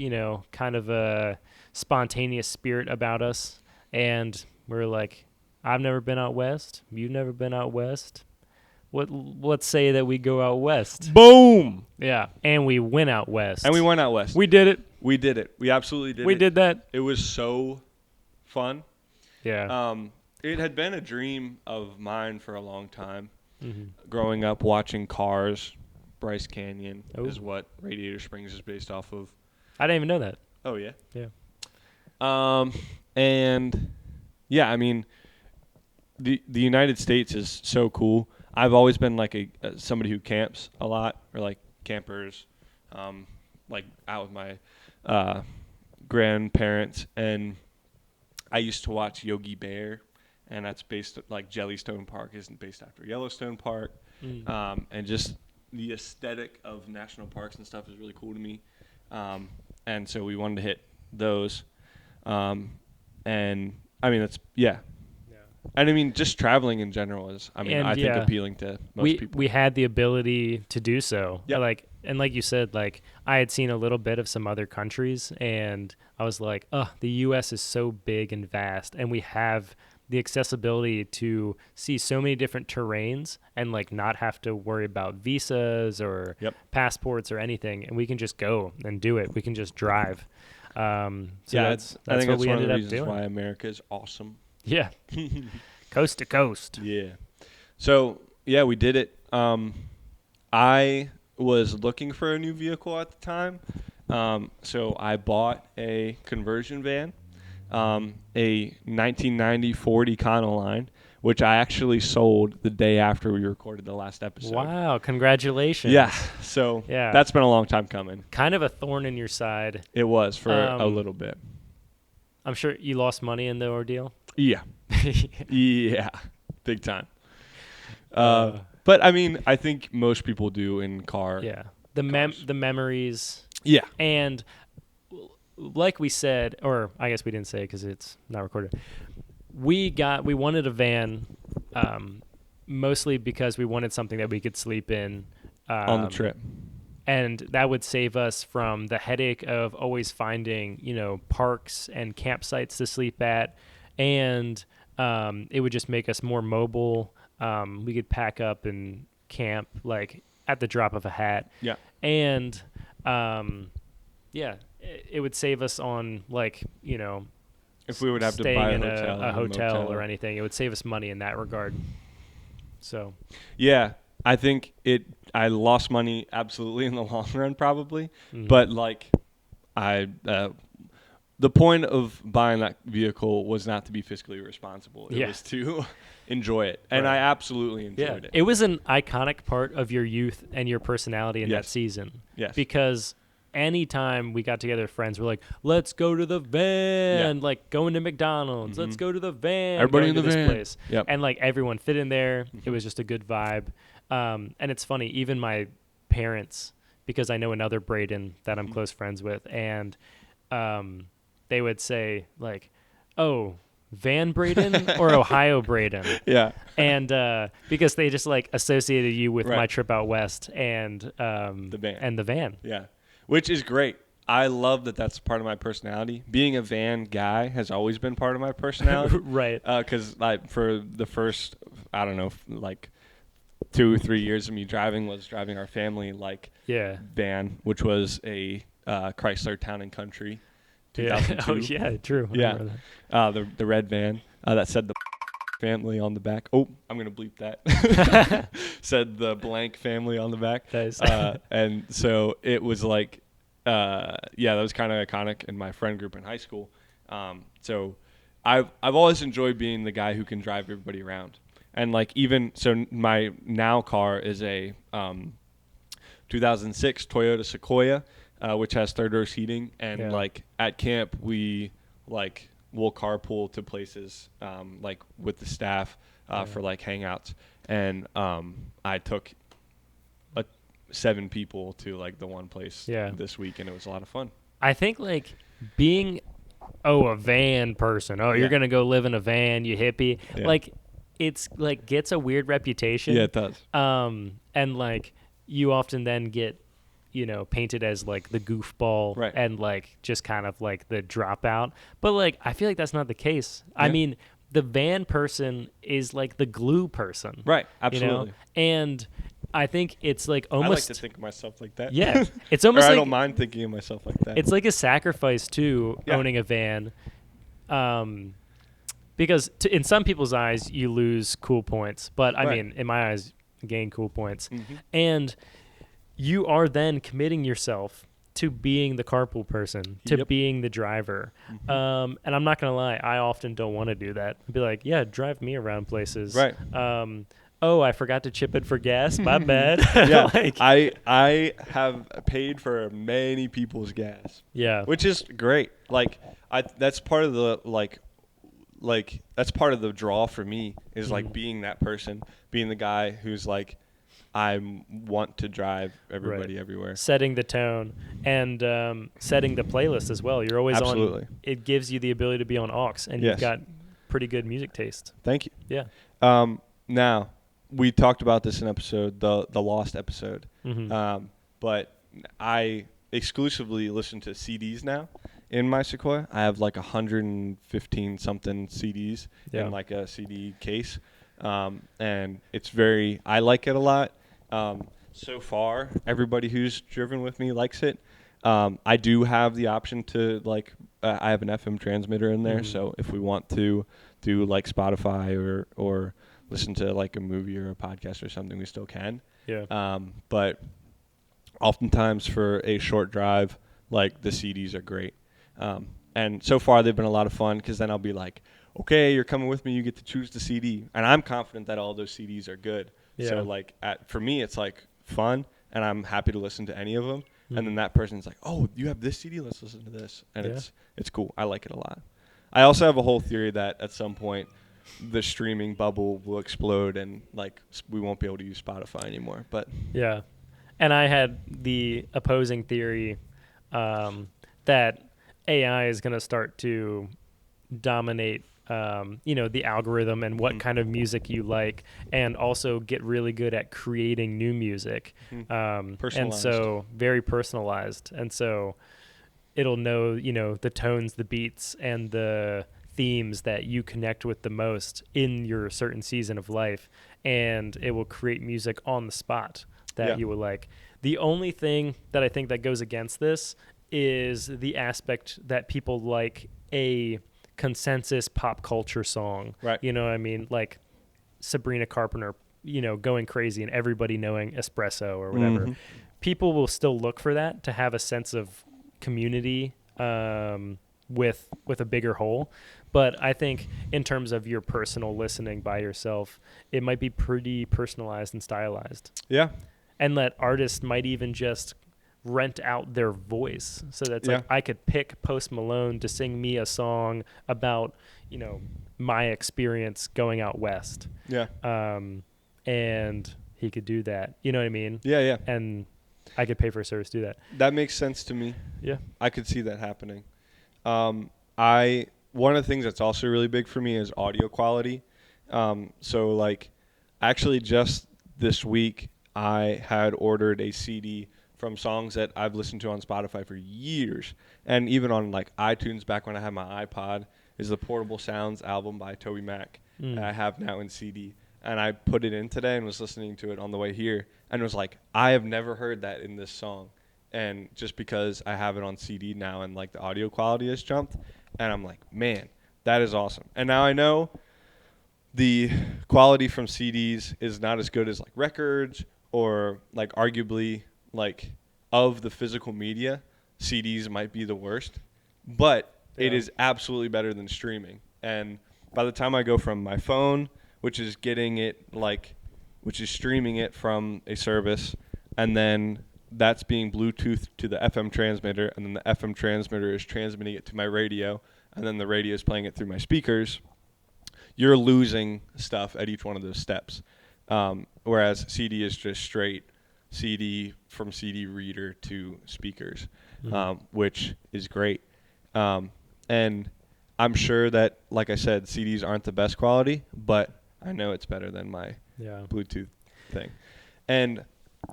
S2: kind of a spontaneous spirit about us. And we were like, I've never been out west. You've never been out west. Let's say that we go out west.
S1: Boom!
S2: Yeah. And we went out west.
S1: And we went out west.
S2: We did it.
S1: We did it. We absolutely did it.
S2: We did that.
S1: It was so fun.
S2: Yeah.
S1: It had been a dream of mine for a long time.
S2: Mhm.
S1: Growing up watching Cars, Bryce Canyon
S2: Oh.
S1: is what Radiator Springs is based off of.
S2: I didn't even know that.
S1: Oh yeah.
S2: Yeah.
S1: And yeah, I mean, the United States is so cool. I've always been like somebody who camps a lot, or like campers, like out with my grandparents, and I used to watch Yogi Bear, and that's based like Jellystone Park isn't based after Yellowstone Park, and just the aesthetic of national parks and stuff is really cool to me, and so we wanted to hit those, and I mean that's yeah. And I mean, just traveling in general is, I mean,
S2: And,
S1: I think
S2: yeah,
S1: appealing to most people.
S2: We had the ability to do so.
S1: Yep.
S2: Like you said, like I had seen a little bit of some other countries, and I was like, the U.S. is so big and vast, and we have the accessibility to see so many different terrains and like not have to worry about visas or
S1: Yep.
S2: passports or anything, and we can just go and do it. We can just drive. So
S1: Yeah,
S2: that's
S1: I think
S2: what
S1: that's
S2: we
S1: one of
S2: ended
S1: the
S2: up
S1: reasons
S2: doing.
S1: why America is awesome.
S2: Yeah, coast to coast.
S1: Yeah. So, yeah, we did it. I was looking for a new vehicle at the time. So I bought a conversion van, a 1990 Ford Econoline, which I actually sold the day after we recorded the last episode.
S2: Wow, congratulations.
S1: Yeah. So
S2: Yeah.
S1: that's been a long time coming.
S2: Kind of a thorn in your side.
S1: It was for a
S2: Um,
S1: little bit.
S2: I'm sure you lost money in the ordeal.
S1: Yeah. Yeah. Big time. But I mean, I think most people do in car.
S2: Yeah.
S1: Cars.
S2: The memories,
S1: Yeah.
S2: and like we said, or I guess we didn't say because it's not recorded. We wanted a van, mostly because we wanted something that we could sleep in
S1: On the trip.
S2: and that would save us from the headache of always finding, parks and campsites to sleep at, and it would just make us more mobile. We could pack up and camp like at the drop of a hat.
S1: Yeah.
S2: And it would save us on like
S1: if we would have to
S2: staying
S1: buy
S2: in
S1: a
S2: a hotel
S1: motel
S2: or anything. It would save us money in that regard. So
S1: Yeah, I think I lost money absolutely in the long run, probably.
S2: mhm.
S1: But like, I the point of buying that vehicle was not to be fiscally responsible. It
S2: Yeah.
S1: was to enjoy it, and
S2: Right.
S1: I absolutely
S2: Yeah,
S1: enjoyed it.
S2: it was an iconic part of your youth and your personality in that
S1: Yes.
S2: season.
S1: Yes.
S2: Because anytime we got together with friends, we're like, let's go to the van,
S1: Yeah.
S2: like going to McDonald's. Let's
S1: Mhm.
S2: go to the van.
S1: Everybody
S2: going
S1: in
S2: to
S1: the
S2: this
S1: van.
S2: place.
S1: Yep.
S2: And like everyone fit in there. It
S1: Mhm.
S2: was just a good vibe. And it's funny, even my parents, because I know another Braden that I'm
S1: Mhm.
S2: close friends with, and they would say like, oh, Van Braden or Ohio Braden?
S1: Yeah.
S2: And because they just like associated you with
S1: Right.
S2: my trip out west and
S1: The van.
S2: and the van.
S1: Yeah, which is great. I love that that's part of my personality. Being a van guy has always been part of my personality.
S2: Right.
S1: Because like for the first, I don't know, like 2 or 3 years of me driving was driving our family like
S2: Yeah.
S1: van, which was a Chrysler Town and Country,
S2: Yeah.
S1: 2002.
S2: Oh yeah, true. I
S1: Yeah.
S2: remember that.
S1: The red van that said the family on the back. Oh, I'm gonna bleep that. Said the blank family on the back.
S2: Nice.
S1: And so it was like, yeah, that was kind of iconic in my friend group in high school. So I've always enjoyed being the guy who can drive everybody around. And like even so, my now car is a 2006 Toyota Sequoia, which has third row seating. And
S2: Yeah.
S1: like at camp, we'll carpool to places like with the staff for like hangouts. And I took 7 people to like the one place this week, and it was a lot of fun.
S2: I think like being a van person. Oh,
S1: Yeah.
S2: you're gonna go live in a van, you hippie.
S1: Yeah.
S2: Like it's like gets a weird reputation.
S1: Yeah, it does.
S2: And like you often then get, painted as like the goofball
S1: Right.
S2: and like just kind of like the dropout. But like I feel like that's not the case. I
S1: Yeah.
S2: mean, the van person is like the glue person.
S1: Right, absolutely.
S2: And I think it's like
S1: I like
S2: almost
S1: to think of myself like that.
S2: yeah. It's
S1: Or
S2: almost
S1: I
S2: like
S1: don't mind thinking of myself like that.
S2: it's like a sacrifice too,
S1: Yeah.
S2: owning a van. Because in some people's eyes you lose cool points, but I
S1: Right.
S2: mean in my eyes you gain cool points.
S1: Mhm.
S2: And you are then committing yourself to being the carpool person, to
S1: Yep.
S2: being the driver.
S1: Mhm.
S2: And I'm not going to lie, I often don't want to do that. I'd be like, yeah, drive me around places.
S1: Right.
S2: Oh, I forgot to chip in for gas. My bad.
S1: Yeah,
S2: Like,
S1: I have paid for many people's gas,
S2: yeah.
S1: which is great. Like that's part of the like that's part of the draw for me is like
S2: Mhm.
S1: being that person, being the guy who's like I want to drive everybody
S2: Right.
S1: everywhere.
S2: Setting the tone and setting the playlist as well. You're always
S1: Absolutely.
S2: on. It gives you the ability to be on aux, and
S1: Yes.
S2: you've got pretty good music taste.
S1: Thank you.
S2: Yeah.
S1: Now we talked about this in the Lost episode,
S2: Mm-hmm.
S1: but I exclusively listen to CDs now in my Sequoia. I have like 115 something CDs
S2: Yeah.
S1: in like a CD case, and I like it a lot. So far, everybody who's driven with me likes it. I do have the option to I have an FM transmitter in there,
S2: Mhm.
S1: so if we want to do like Spotify or listen to like a movie or a podcast or something, we still can.
S2: Yeah.
S1: But oftentimes for a short drive, like the CDs are great. And so far they've been a lot of fun because then I'll be like, okay, you're coming with me, you get to choose the CD, and I'm confident that all those CDs are good.
S2: Yeah.
S1: So like for me, it's like fun, and I'm happy to listen to any of them.
S2: Mhm.
S1: And then that person's like, oh, you have this CD, let's listen to this, and
S2: Yeah.
S1: it's cool. I like it a lot. I also have a whole theory that at some point the streaming bubble will explode and like we won't be able to use Spotify anymore. But
S2: Yeah. And I had the opposing theory that AI is going to start to dominate, the algorithm and what
S1: Mhm.
S2: kind of music you like, and also get really good at creating new music. And
S1: Personalized.
S2: so very personalized. And so it'll know, the tones, the beats, and the themes that you connect with the most in your certain season of life. And it will create music on the spot that
S1: Yeah.
S2: you will like. The only thing that I think that goes against this is the aspect that people like a consensus pop culture song.
S1: Right.
S2: You know what I mean? Like Sabrina Carpenter, going crazy and everybody knowing Espresso or whatever.
S1: Mm-hmm.
S2: People will still look for that to have a sense of community with a bigger whole. But I think in terms of your personal listening by yourself, it might be pretty personalized and stylized.
S1: Yeah.
S2: And that artists might even just rent out their voice. So that's like I could pick Post Malone to sing me a song about, my experience going out west.
S1: Yeah.
S2: And he could do that. You know what I mean?
S1: Yeah, yeah.
S2: And I could pay for a service to do that.
S1: That makes sense to me.
S2: Yeah.
S1: I could see that happening. One of the things that's also really big for me is audio quality. So like actually just this week I had ordered a CD from songs that I've listened to on Spotify for years, and even on like iTunes back when I had my iPod, is the Portable Sounds album by Toby Mac that I have now in CD. And I put it in today and was listening to it on the way here and was like, I have never heard that in this song. And just because I have it on CD now and like the audio quality has jumped, and I'm like, man, that is awesome. And now I know the quality from CDs is not as good as like records, or like arguably like of the physical media, CDs might be the worst, but it is absolutely better than streaming. And by the time I go from my phone, which is streaming it from a service, and then that's being Bluetooth to the FM transmitter, and then the FM transmitter is transmitting it to my radio, and then the radio is playing it through my speakers, you're losing stuff at each one of those steps. Whereas CD is just straight CD from CD reader to speakers, which is great. And I'm sure that, like I said, CDs aren't the best quality, but I know it's better than my Bluetooth thing. And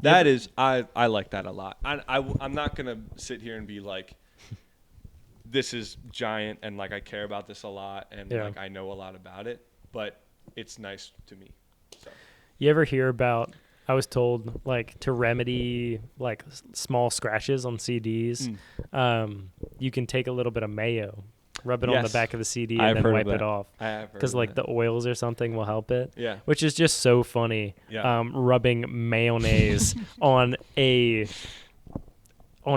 S1: that is, I like that a lot. I'm not going to sit here and be like, this is giant and like I care about this a lot and like I know a lot about it, but it's nice to me. So.
S2: You ever hear about, I was told, like, to remedy like small scratches on CDs, you can take a little bit of mayo, rub it on the back of the CD, and then wipe it off.
S1: I have heard
S2: because like the oils or something will help it.
S1: Yeah.
S2: Which is just so funny.
S1: Yeah.
S2: Rubbing mayonnaise on a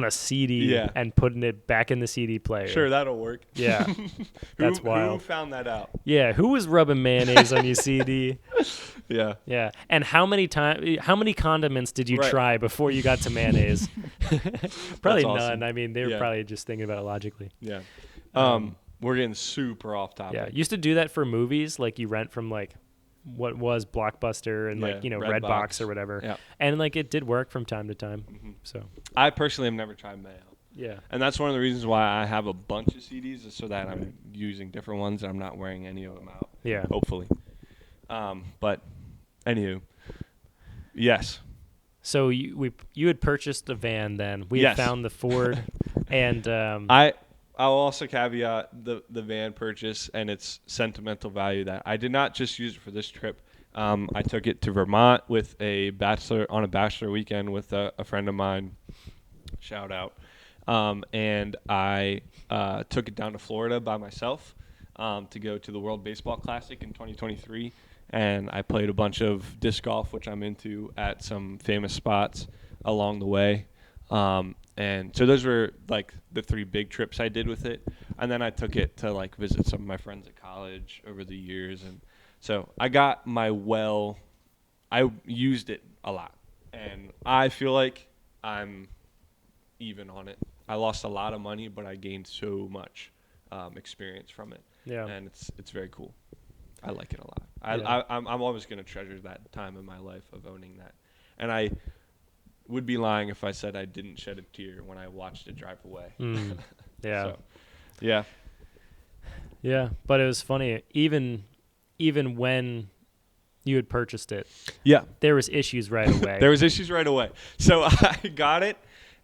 S2: CD and putting it back in the CD player.
S1: Sure, that'll work.
S2: Yeah. That's wild.
S1: Who found that out?
S2: Yeah, who was rubbing mayonnaise on your CD?
S1: Yeah.
S2: Yeah. And how many condiments did you try before you got to mayonnaise? Probably none. I mean, they were probably just thinking about it logically.
S1: Yeah. We're getting super off topic.
S2: Yeah. Used to do that for movies, like you rent from like what was Blockbuster and like, Redbox or whatever. Yeah. And like it did work from time to time. Mm-hmm. So I
S1: personally have never tried mayo.
S2: Yeah.
S1: And that's one of the reasons why I have a bunch of CDs, is so that I'm using different ones and I'm not wearing any of them out.
S2: Yeah.
S1: Hopefully. But anywho, yes.
S2: So you had purchased the van then. We had found the Ford and
S1: I'll also caveat the van purchase and its sentimental value, that I did not just use it for this trip. I took it to Vermont with a bachelor weekend with a friend of mine. Shout out. And I took it down to Florida by myself to go to the World Baseball Classic in 2023. And I played a bunch of disc golf, which I'm into, at some famous spots along the way. And so those were like the 3 big trips I did with it. And then I took it to like visit some of my friends at college over the years. And so I got I used it a lot. And I feel like I'm even on it. I lost a lot of money, but I gained so much experience from it. Yeah. And it's very cool. I like it a lot. I'm always going to treasure that time in my life of owning that. And I would be lying if I said I didn't shed a tear when I watched it drive away.
S2: Yeah.
S1: So, yeah.
S2: Yeah, but it was funny. Even when you had purchased it, there was issues right away.
S1: So I got it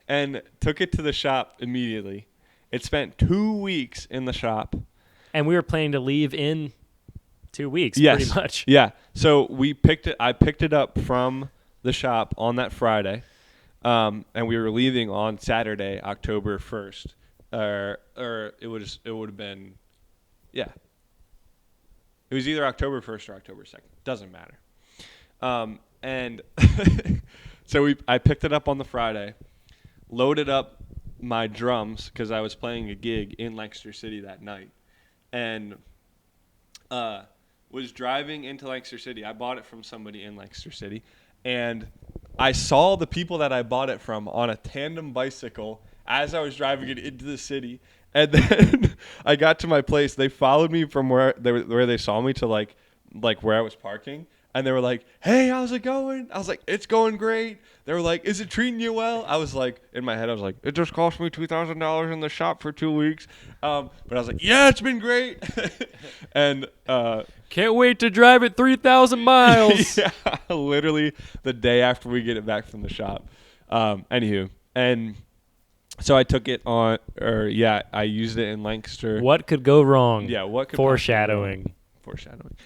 S1: and took it to the shop immediately. It spent 2 weeks in the shop.
S2: And we were planning to leave in 2 weeks, pretty much.
S1: Yeah. So I picked it up from the shop on that Friday, and we were leaving on Saturday, October 1st, or it would have been Yeah. It was either October 1st or October 2nd. Doesn't matter. And so I picked it up on the Friday, loaded up my drums because I was playing a gig in Lancaster City that night, and was driving into Lancaster City. I bought it from somebody in Lancaster City, and I saw the people that I bought it from on a tandem bicycle as I was driving it into the city. And then I got to my place. They followed me from where they saw me to like where I was parking. And they were like, "Hey, how's it going?" I was like, "It's going great." They were like, "Is it treating you well?" I was like, in my head, I was like, "It just cost me $2,000 in the shop for 2 weeks." But I was like, "Yeah, it's been great." And
S2: can't wait to drive it 3,000 miles.
S1: yeah, literally the day after we get it back from the shop. Anywho, and so I took it on, I used it in Lancaster.
S2: What could go wrong?
S1: Yeah, what could
S2: foreshadowing?
S1: Foreshadowing.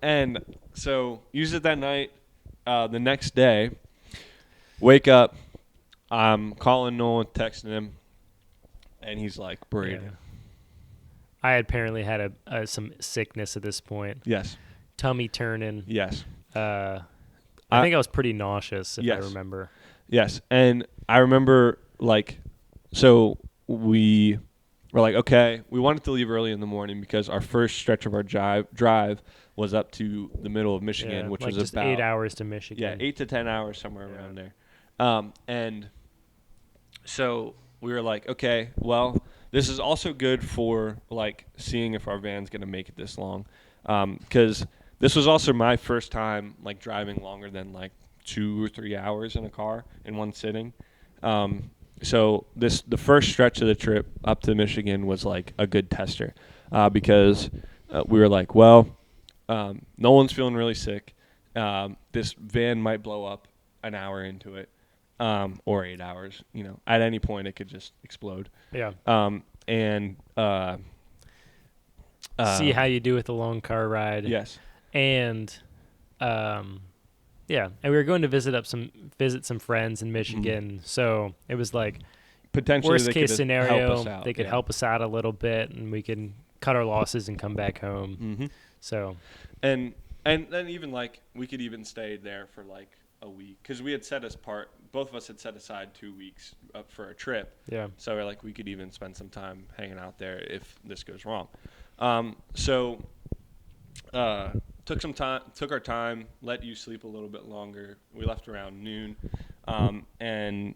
S1: And so used it that night. The next day, wake up. I'm calling Nolan, texting him, and he's like, "Braden."
S2: Yeah. I had apparently had some sickness at this point.
S1: Yes.
S2: Tummy turning.
S1: Yes.
S2: I think I was pretty nauseous, if I remember.
S1: Yes. And I remember, so we were like, okay, we wanted to leave early in the morning because our first stretch of our drive was up to the middle of Michigan, which was
S2: just
S1: about
S2: 8 hours to Michigan.
S1: Yeah, 8 to 10 hours, somewhere around there. And so we were like, okay, well, this is also good for seeing if our van's going to make it this long. Because this was also my first time driving longer than 2 or 3 hours in a car in one sitting. So the first stretch of the trip up to Michigan was a good tester because we were like, well, no one's feeling really sick. This van might blow up an hour into it, or 8 hours. At any point it could just explode.
S2: Yeah.
S1: And
S2: see how you do with the long car ride.
S1: Yes.
S2: And and we were going to visit some friends in Michigan. Mm-hmm. So it was
S1: potentially
S2: worst case scenario,
S1: help
S2: they could help us out a little bit, and we could cut our losses and come back home.
S1: Mm-hmm.
S2: So,
S1: and then even we could even stay there for a week because we had both of us had set aside 2 weeks up for a trip.
S2: Yeah.
S1: So we're we could even spend some time hanging out there if this goes wrong. So took our time, let you sleep a little bit longer. We left around noon, and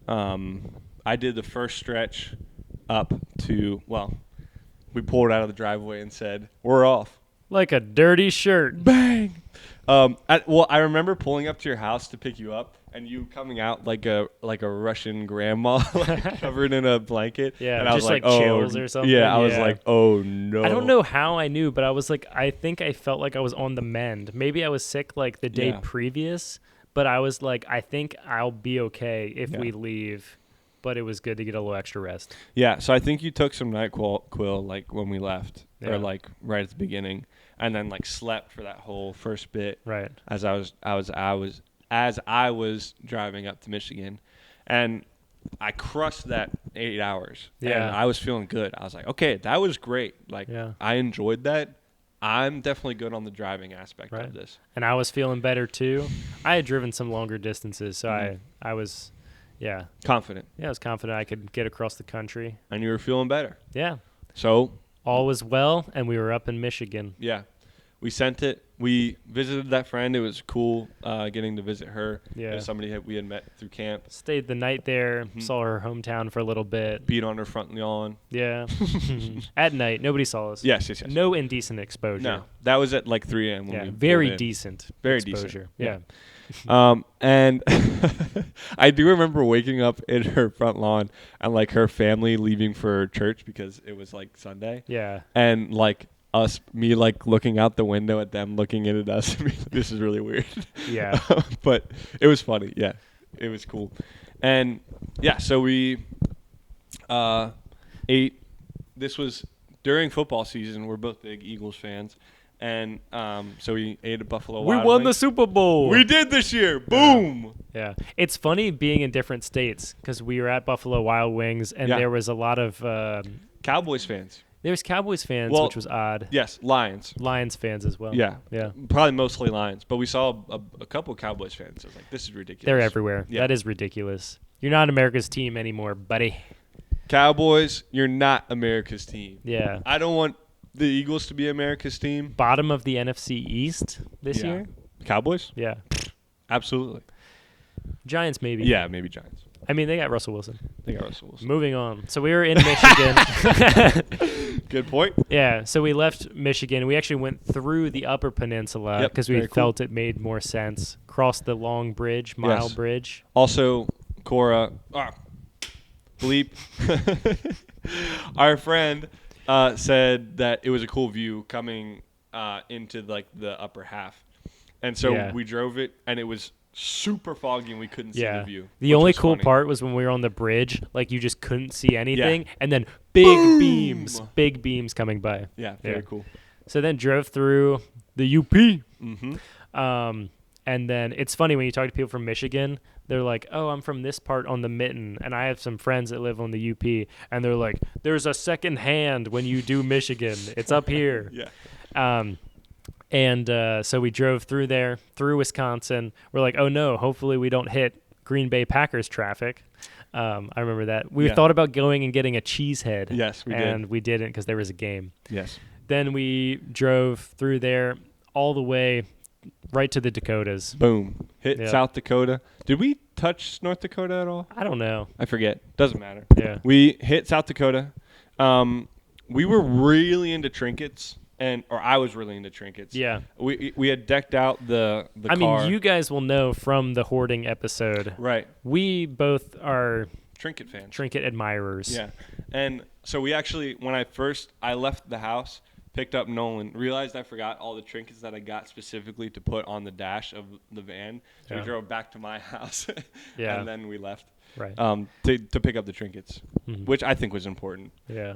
S1: I did the first stretch up to, we pulled out of the driveway and said, "We're off."
S2: Like a dirty shirt.
S1: Bang! I remember pulling up to your house to pick you up, and you coming out like a Russian grandma, covered in a blanket.
S2: Yeah,
S1: and I was
S2: just chills or something.
S1: Yeah, I was like, oh no.
S2: I don't know how I knew, but I was I think I felt like I was on the mend. Maybe I was sick the day previous, but I was I think I'll be okay if we leave. But it was good to get a little extra rest.
S1: Yeah, so I think you took some NyQuil when we left, or right at the beginning, and then slept for that whole first bit.
S2: Right.
S1: As I was driving up to Michigan, and I crushed that 8 hours.
S2: Yeah.
S1: And I was feeling good. I was like, okay, that was great. I enjoyed that. I'm definitely good on the driving aspect of this.
S2: And I was feeling better too. I had driven some longer distances, so I was. Yeah.
S1: Confident.
S2: Yeah, I was confident I could get across the country.
S1: And you were feeling better.
S2: Yeah.
S1: So.
S2: All was well, and we were up in Michigan.
S1: Yeah. We sent it. We visited that friend. It was cool getting to visit her.
S2: Yeah.
S1: It was somebody we had met through camp.
S2: Stayed the night there. Mm-hmm. Saw her hometown for a little bit.
S1: Beat on her front lawn.
S2: Yeah. At night. Nobody saw us.
S1: Yes.
S2: No indecent exposure.
S1: No. That was at 3 a.m. when we
S2: very decent
S1: Very
S2: exposure.
S1: Decent. Yeah. And I do remember waking up in her front lawn and her family leaving for church because it was Sunday.
S2: Yeah.
S1: And me looking out the window at them looking in at us. This is really weird.
S2: Yeah.
S1: But it was funny. Yeah. It was cool. And so we ate. This was during football season. We're both big Eagles fans. And so we ate at Buffalo Wild Wings.
S2: We won the Super Bowl.
S1: We did this year. Boom.
S2: Yeah. It's funny being in different states because we were at Buffalo Wild Wings and there was a lot of
S1: Cowboys fans.
S2: There was Cowboys fans,
S1: Well,
S2: which was odd.
S1: Yes, Lions.
S2: Lions fans as well.
S1: Yeah.
S2: Yeah.
S1: Probably mostly Lions, but we saw a couple Cowboys fans. I was like, this is ridiculous.
S2: They're everywhere.
S1: Yeah.
S2: That is ridiculous. You're not America's team anymore, buddy.
S1: Cowboys, you're not America's team.
S2: Yeah.
S1: I don't want the Eagles to be America's team.
S2: Bottom of the NFC East this year?
S1: Cowboys?
S2: Yeah.
S1: Absolutely.
S2: Giants, maybe.
S1: Yeah, maybe Giants.
S2: I mean, they got Russell Wilson.
S1: They got Russell Wilson.
S2: Moving on. So we were in Michigan.
S1: Good point.
S2: Yeah. So we left Michigan. We actually went through the Upper Peninsula because we
S1: very cool.
S2: felt it made more sense. Crossed the long bridge, mile
S1: Yes.
S2: bridge.
S1: Also, Cora, bleep, our friend said that it was a cool view coming into like the upper half. And so we drove it, and it was super foggy, and we couldn't see the view.
S2: The only cool
S1: funny.
S2: part was when we were on the bridge, like you just couldn't see anything, and then big beams coming by.
S1: Yeah, very cool.
S2: So then drove through the UP.
S1: Mm-hmm.
S2: And then it's funny when you talk to people from Michigan, they're like, oh, I'm from this part on the Mitten, and I have some friends that live on the UP, and they're like, there's a second hand when you do Michigan. It's up here.
S1: Yeah.
S2: So we drove through there, through Wisconsin. We're like, oh, no, hopefully we don't hit Green Bay Packers traffic. I remember that. We thought about going and getting a cheesehead.
S1: Yes, we did.
S2: And we didn't because there was a game.
S1: Yes.
S2: Then we drove through there all the way right to the Dakotas.
S1: Boom. Hit South Dakota. Did we touch North Dakota at all?
S2: I don't know.
S1: I forget. Doesn't matter.
S2: Yeah.
S1: We hit South Dakota. We were really into trinkets. Or I was really into trinkets.
S2: Yeah.
S1: We had decked out the car.
S2: I mean, you guys will know from the hoarding episode.
S1: Right.
S2: We both are
S1: Trinket fans.
S2: trinket admirers.
S1: Yeah. And so we actually, when I left the house, picked up Nolan, realized I forgot all the trinkets that I got specifically to put on the dash of the van. So we drove back to my house. And then we left.
S2: Right.
S1: To pick up the trinkets, which I think was important.
S2: Yeah.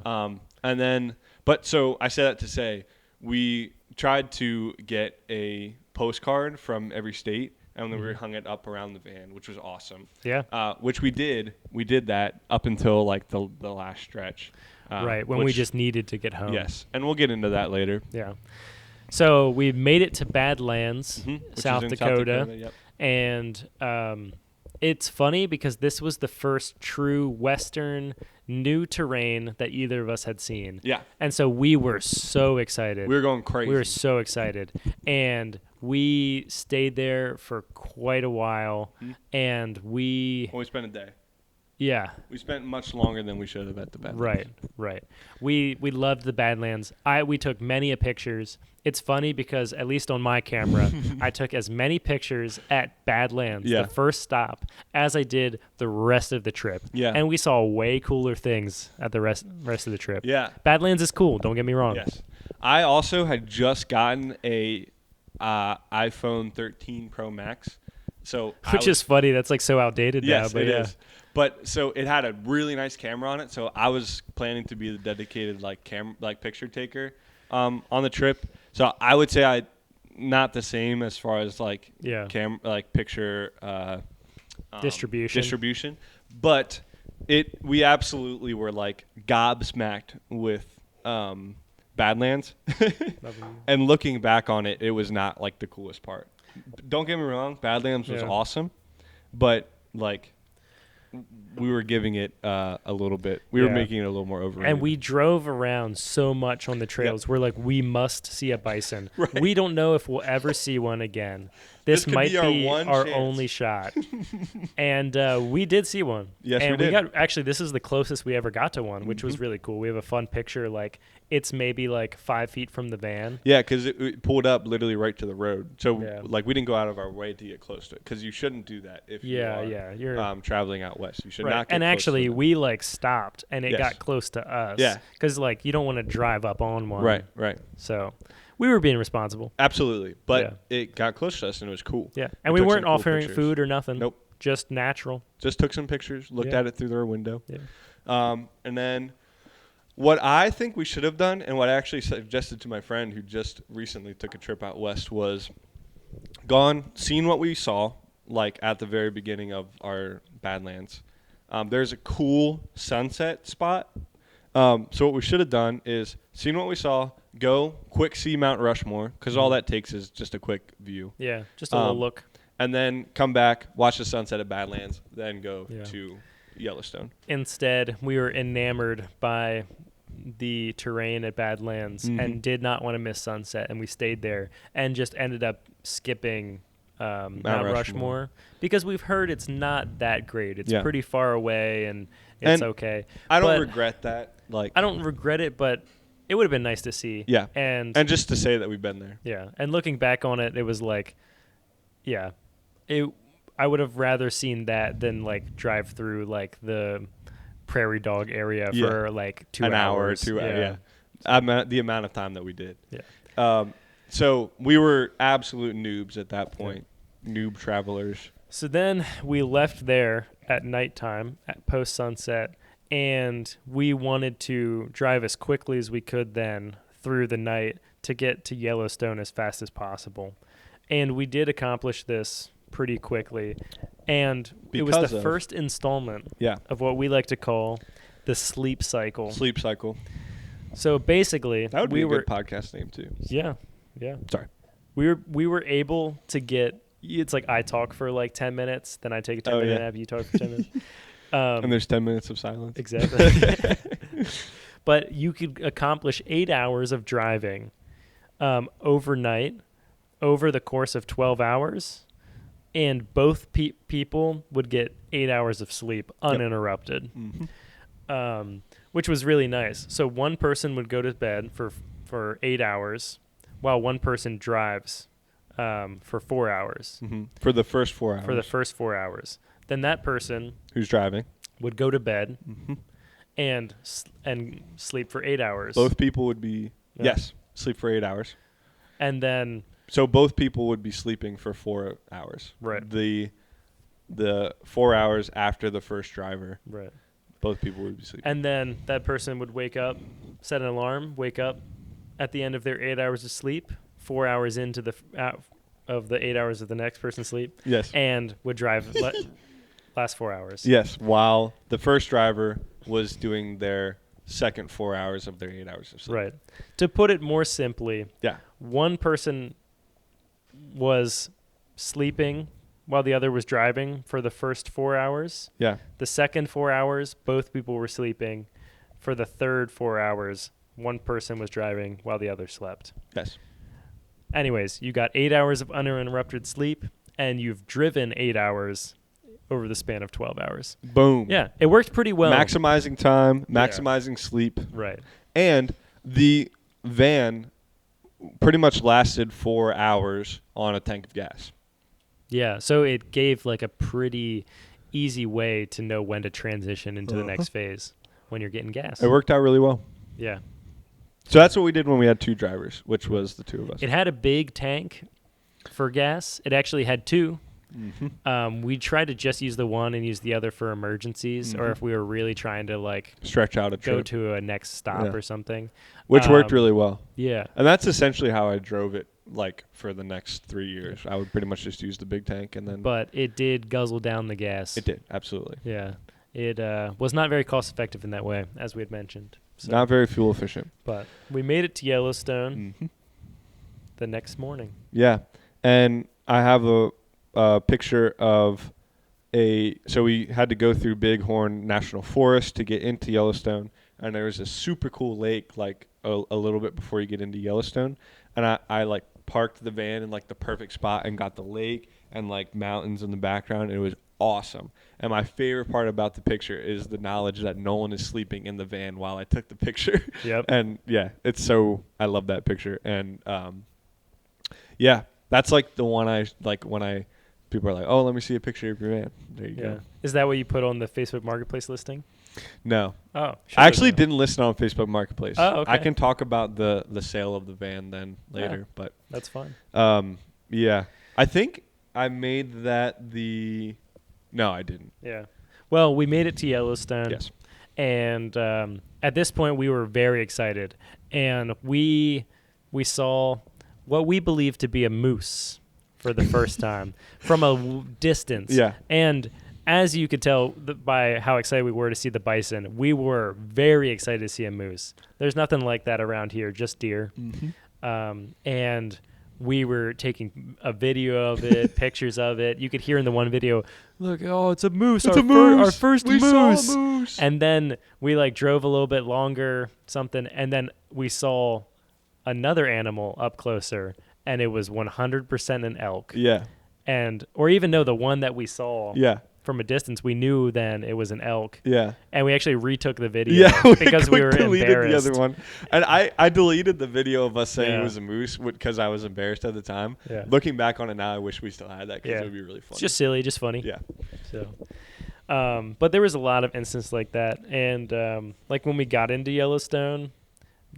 S1: So I say that to say, we tried to get a postcard from every state, and then we hung it up around the van, which was awesome.
S2: Yeah.
S1: Which we did. We did that up until like the last stretch.
S2: Right, when we just needed to get home.
S1: Yes, and we'll get into that later.
S2: Yeah. So we made it to Badlands, South Dakota.
S1: Yep.
S2: And it's funny because this was the first true Western new terrain that either of us had seen.
S1: Yeah.
S2: And so we were so excited.
S1: We were going crazy.
S2: We were so excited. And we stayed there for quite a while. And we
S1: spent a day.
S2: Yeah.
S1: We spent much longer than we should have at the Badlands.
S2: Right. We loved the Badlands. We took many pictures. It's funny because at least on my camera, I took as many pictures at Badlands, the first stop, as I did the rest of the trip.
S1: Yeah.
S2: And we saw way cooler things at the rest of the trip.
S1: Yeah.
S2: Badlands is cool. Don't get me wrong.
S1: Yes. I also had just gotten a iPhone 13 Pro Max.
S2: Which is funny. That's like so outdated now.
S1: Yes,
S2: But
S1: it
S2: yeah.
S1: is. But so it had a really nice camera on it. So I was planning to be the dedicated picture taker on the trip. So I would say not the same as far as picture distribution, but we absolutely were like gobsmacked with Badlands. And looking back on it, it was not like the coolest part. Don't get me wrong, Badlands was awesome, but like we were giving it a little bit. We were making it a little more overrated.
S2: And we drove around so much on the trails. Yep. We're like, we must see a bison.
S1: Right.
S2: We don't know if we'll ever see one again. This might be our only shot. And we did see one.
S1: Yes,
S2: and
S1: we did.
S2: Actually, this is the closest we ever got to one, which was really cool. We have a fun picture. Like, it's maybe like 5 feet from the van.
S1: Yeah, because it pulled up literally right to the road. So, we didn't go out of our way to get close to it, because you shouldn't do that if you're traveling out west. You should not get
S2: and
S1: close
S2: actually,
S1: to them.
S2: we stopped, and it got close to us.
S1: Yeah.
S2: Because you don't want to drive up on one.
S1: Right.
S2: So we were being responsible.
S1: Absolutely. But it got close to us, and it was cool.
S2: Yeah. And we weren't offering food or nothing.
S1: Nope.
S2: Just natural.
S1: Just took some pictures, looked at it through their window.
S2: Yeah.
S1: And then what I think we should have done, and what I actually suggested to my friend who just recently took a trip out west, was seen what we saw, like at the very beginning of our Badlands. There's a cool sunset spot So what we should have done is seen what we saw, go quick see Mount Rushmore, because all that takes is just a quick view.
S2: Yeah, just a little look.
S1: And then come back, watch the sunset at Badlands, then go
S2: Yeah.
S1: to Yellowstone.
S2: Instead, we were enamored by the terrain at Badlands and did not want to miss sunset, and we stayed there and just ended up skipping Mount Rushmore because we've heard it's not that great. It's pretty far away, and it's okay.
S1: I don't regret that.
S2: I don't regret it, but it would have been nice to see.
S1: Yeah,
S2: and
S1: just to say that we've been there.
S2: Yeah, and looking back on it, it was like, yeah, I would have rather seen that than like drive through like the prairie dog area for like 2 hours.
S1: The amount of time that we did.
S2: Yeah.
S1: So we were absolute noobs at that point, noob travelers.
S2: So then we left there at nighttime, at post sunset, and we wanted to drive as quickly as we could then through the night to get to Yellowstone as fast as possible. And we did accomplish this pretty quickly. And it was the first installment of what we like to call the sleep cycle.
S1: Sleep cycle.
S2: So basically,
S1: that would be a good podcast name too.
S2: Yeah.
S1: Sorry.
S2: We were able to get. It's like I talk for like 10 minutes, then I take a 10-minute nap. You talk for 10 minutes,
S1: and there's 10 minutes of silence.
S2: Exactly. But you could accomplish 8 hours of driving overnight over the course of 12 hours, and both people would get 8 hours of sleep uninterrupted, which was really nice. So one person would go to bed for 8 hours, while one person drives for 4 hours.
S1: For the first 4 hours.
S2: For the first 4 hours. Then that person
S1: who's driving
S2: would go to bed and sleep for 8 hours.
S1: Both people would be sleep for 8 hours.
S2: And then
S1: so both people would be sleeping for 4 hours.
S2: Right.
S1: The 4 hours after the first driver.
S2: Right.
S1: Both people would be sleeping.
S2: And then that person would wake up, set an alarm, wake up at the end of their 8 hours of sleep, 4 hours into the of the 8 hours of the next person's sleep.
S1: Yes.
S2: And would drive last 4 hours.
S1: Yes, while the first driver was doing their second 4 hours of their 8 hours of sleep.
S2: Right. To put it more simply, one person was sleeping while the other was driving for the first 4 hours.
S1: Yeah.
S2: The second 4 hours, both people were sleeping. For the third 4 hours, one person was driving while the other slept.
S1: Yes.
S2: Anyways, you got 8 hours of uninterrupted sleep, and you've driven 8 hours over the span of 12 hours.
S1: Boom.
S2: Yeah, it worked pretty well.
S1: Maximizing time, maximizing sleep.
S2: Right.
S1: And the van pretty much lasted 4 hours on a tank of gas.
S2: Yeah, so it gave like a pretty easy way to know when to transition into the next phase when you're getting gas.
S1: It worked out really well.
S2: Yeah.
S1: So that's what we did when we had two drivers, which was the two of us.
S2: It had a big tank for gas. It actually had two. We tried to just use the one and use the other for emergencies, or if we were really trying to like
S1: stretch out a trip,
S2: go to a next stop or something,
S1: which worked really well.
S2: Yeah,
S1: and that's essentially how I drove it. Like for the next 3 years, I would pretty much just use the big tank, and then.
S2: But it did guzzle down the gas.
S1: It did, absolutely.
S2: Yeah, it was not very cost effective in that way, as we had mentioned. So,
S1: not very fuel efficient.
S2: But we made it to Yellowstone the next morning.
S1: Yeah, and I have a picture of so we had to go through Bighorn National Forest to get into Yellowstone, and there was a super cool lake like a little bit before you get into Yellowstone, and I like parked the van in like the perfect spot and got the lake and like mountains in the background. It was awesome. And my favorite part about the picture is the knowledge that Nolan is sleeping in the van while I took the picture.
S2: Yep.
S1: And yeah, I love that picture. And yeah, that's like the one I like when people are like, oh, let me see a picture of your van. There you go.
S2: Is that what you put on the Facebook Marketplace listing?
S1: No.
S2: Oh,
S1: I actually didn't list it on Facebook Marketplace.
S2: Oh, okay.
S1: I can talk about the sale of the van then later, but
S2: that's fine.
S1: Yeah. I think I made that no, I didn't.
S2: Yeah. Well, we made it to Yellowstone.
S1: Yes.
S2: And at this point, we were very excited. And we saw what we believe to be a moose for the first time from a distance.
S1: Yeah.
S2: And as you could tell by how excited we were to see the bison, we were very excited to see a moose. There's nothing like that around here, just deer. And we were taking a video of it, pictures of it. You could hear in the one video, look, oh, it's a moose.
S1: It's a moose.
S2: Our first
S1: we
S2: moose.
S1: Saw a moose.
S2: And then we like drove a little bit longer, something, and then we saw another animal up closer, and it was 100% an elk.
S1: Yeah.
S2: Or even though the one that we saw from a distance, we knew then it was an elk.
S1: Yeah.
S2: And we actually retook the video because we were embarrassed.
S1: The other one. And I deleted the video of us saying it was a moose because I was embarrassed at the time.
S2: Yeah.
S1: Looking back on it now, I wish we still had that because it would be really funny.
S2: It's just silly, just funny.
S1: Yeah.
S2: So, but there was a lot of instances like that. And like when we got into Yellowstone,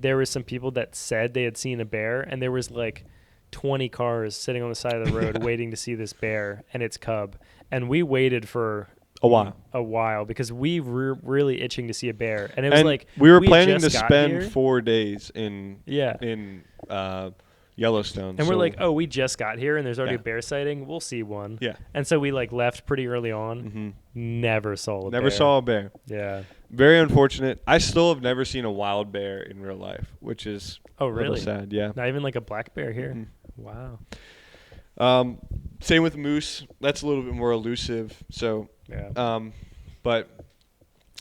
S2: there were some people that said they had seen a bear, and there was like 20 cars sitting on the side of the road waiting to see this bear and its cub. And we waited for a while because we were really itching to see a bear. And it was like
S1: we were planning to spend 4 days in Yellowstone.
S2: And we're like, oh, we just got here and there's already a bear sighting. We'll see one.
S1: Yeah.
S2: And so we like left pretty early on. Never saw a bear.
S1: Never saw a bear.
S2: Yeah.
S1: Very unfortunate. I still have never seen a wild bear in real life, which is
S2: really
S1: sad. Yeah.
S2: Not even like a black bear here. Wow.
S1: Same with moose. That's a little bit more elusive. So, but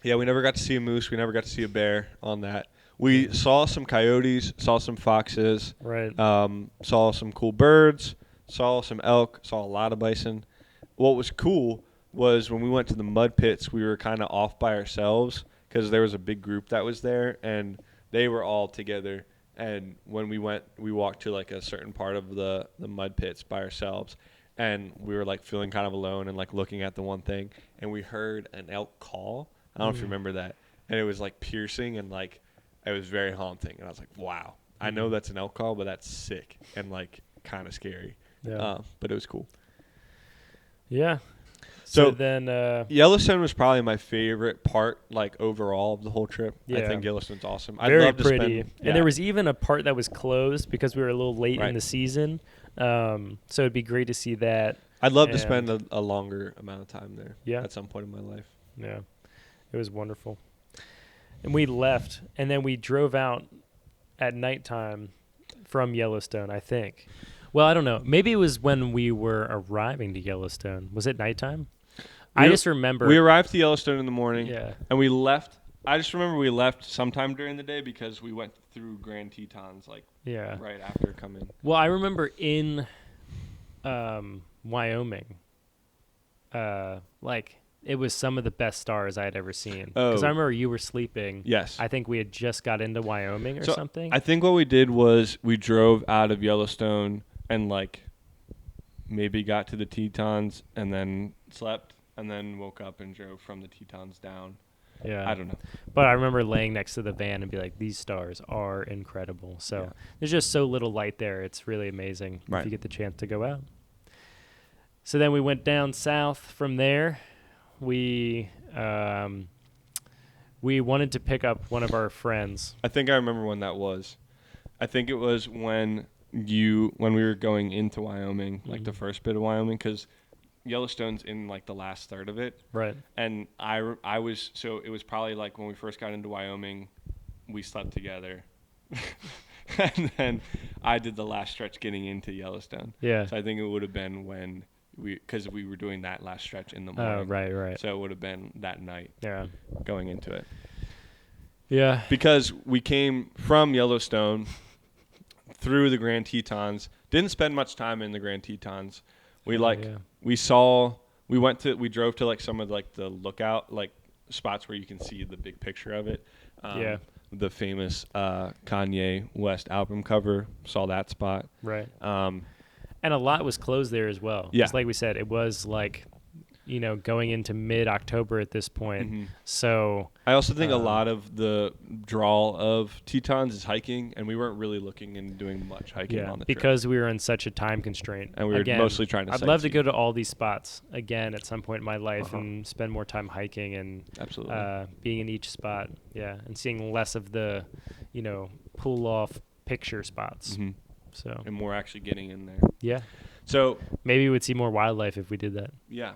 S1: yeah, we never got to see a moose. We never got to see a bear on that. We saw some coyotes, saw some foxes,
S2: right?
S1: Saw some cool birds, saw some elk, saw a lot of bison. What was cool was when we went to the mud pits, we were kind of off by ourselves because there was a big group that was there, and they were all together. And when we went, we walked to like a certain part of the mud pits by ourselves, and we were like feeling kind of alone and like looking at the one thing, and we heard an elk call. I don't know if you remember that, and it was like piercing and like it was very haunting. And I was like, wow, I know that's an elk call, but that's sick and like kind of scary. Yeah. But it was cool.
S2: Yeah. So then
S1: Yellowstone was probably my favorite part, like overall of the whole trip. Yeah. I think Yellowstone's awesome.
S2: Very I'd love pretty. And there was even a part that was closed because we were a little late in the season. So it'd be great to see that.
S1: I'd love to spend a longer amount of time there.
S2: Yeah.
S1: At some point in my life.
S2: Yeah. It was wonderful. And we left, and then we drove out at nighttime from Yellowstone, I think. Well, I don't know. Maybe it was when we were arriving to Yellowstone. Was it nighttime? I just remember.
S1: We arrived to Yellowstone in the morning.
S2: Yeah.
S1: And we left. I just remember we left sometime during the day because we went through Grand Tetons, like right after coming.
S2: Well, I remember in Wyoming, it was some of the best stars I had ever seen. Because I remember you were sleeping.
S1: Yes.
S2: I think we had just got into Wyoming or something.
S1: I think what we did was we drove out of Yellowstone and like maybe got to the Tetons and then slept and then woke up and drove from the Tetons down.
S2: Yeah.
S1: I don't know.
S2: But I remember laying next to the van and be like, these stars are incredible. So there's just so little light there. It's really amazing if you get the chance to go out. So then we went down south from there. We wanted to pick up one of our friends.
S1: I think I remember when that was. I think it was when we were going into Wyoming, like the first bit of Wyoming, because Yellowstone's in like the last third of it.
S2: Right.
S1: And I was, so it was probably like when we first got into Wyoming, we slept together. And then I did the last stretch getting into Yellowstone.
S2: Yeah.
S1: So I think it would have been when because we were doing that last stretch in the morning.
S2: Oh, right.
S1: So it would have been that night.
S2: Yeah.
S1: Going into it.
S2: Yeah.
S1: Because we came from Yellowstone through the Grand Tetons. Didn't spend much time in the Grand Tetons. We drove to like some of like the lookout like spots where you can see the big picture of it. The famous Kanye West album cover. Saw that spot.
S2: Right. And a lot was closed there as well.
S1: Yeah.
S2: Just like we said, it was like, going into mid-October at this point. Mm-hmm. So
S1: I also think a lot of the draw of Tetons is hiking, and we weren't really looking and doing much hiking on the trip.
S2: Because we were in such a time constraint.
S1: And we were mostly trying to
S2: I'd love to go to all these spots again at some point in my life and spend more time hiking and being in each spot. Yeah, and seeing less of the, pull-off picture spots. Mm-hmm. So
S1: and more actually getting in there.
S2: Yeah.
S1: So
S2: maybe we would see more wildlife if we did that.
S1: Yeah.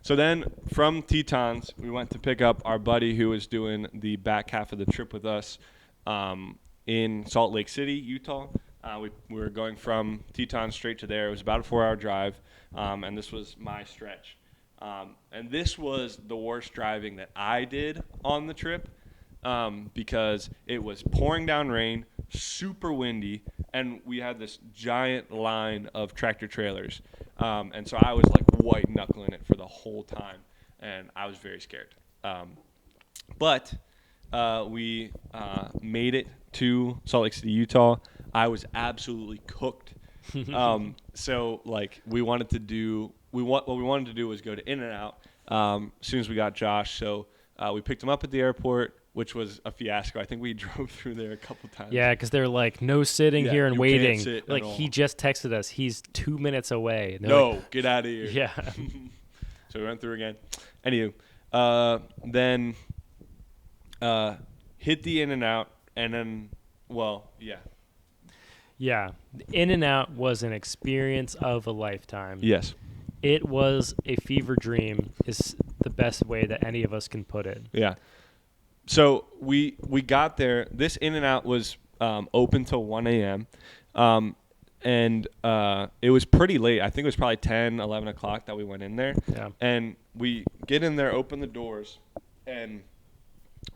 S1: So then from Tetons, we went to pick up our buddy who was doing the back half of the trip with us in Salt Lake City, Utah. We were going from Tetons straight to there. It was about a 4-hour drive, and this was my stretch. And this was the worst driving that I did on the trip because it was pouring down rain, super windy, and we had this giant line of tractor trailers. And so I was like white knuckling it for the whole time, and I was very scared. But we made it to Salt Lake City, Utah. I was absolutely cooked. So like what we wanted to do was go to In-N-Out as soon as we got Josh. So we picked him up at the airport, which was a fiasco. I think we drove through there a couple times.
S2: Yeah, because they're like, no sitting here and
S1: you
S2: waiting.
S1: can't sit
S2: Like
S1: at all.
S2: he just texted us. He's 2 minutes away. And they're
S1: No,
S2: like,
S1: get out of here.
S2: yeah.
S1: So we went through again. Anywho, then hit the In-N-Out, and then,
S2: Yeah. In-N-Out was an experience of a lifetime.
S1: Yes.
S2: It was a fever dream is the best way that any of us can put it.
S1: Yeah. So we got there. This In-N-Out was open till 1 a.m. And it was pretty late. I think it was probably 10, 11 o'clock that we went in there.
S2: Yeah.
S1: And we get in there, open the doors, and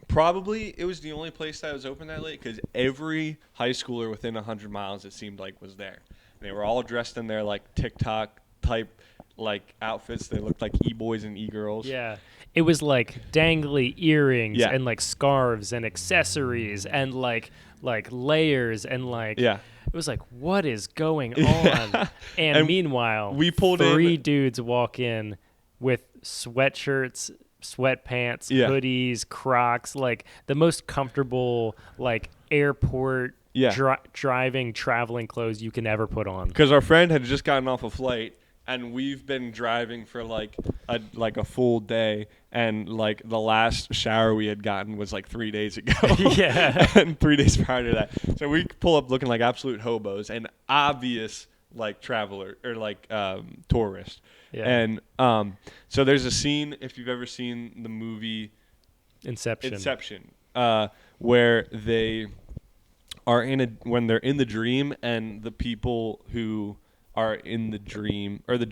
S1: probably it was the only place that was open that late because every high schooler within 100 miles, it seemed like, was there. And they were all dressed in their, like, TikTok type, like, outfits. They looked like e-boys and e-girls.
S2: Yeah. It was like dangly earrings
S1: Yeah.
S2: and like scarves and accessories and like layers and like
S1: Yeah.
S2: it was like, what is going on? And meanwhile,
S1: we pulled
S2: three
S1: in.
S2: dudes walk in with sweatshirts, sweatpants,
S1: Yeah.
S2: hoodies, Crocs, like the most comfortable like airport
S1: Yeah.
S2: driving traveling clothes you can ever put on.
S1: Because our friend had just gotten off a flight, and we've been driving for like a full day, and like the last shower we had gotten was like 3 days ago.
S2: Yeah.
S1: And 3 days prior to that. So we pull up looking like absolute hobos and obvious like traveler or like tourist.
S2: Yeah.
S1: And so there's a scene, if you've ever seen the movie Inception, where they are when they're in the dream, and the people who are in the dream, or the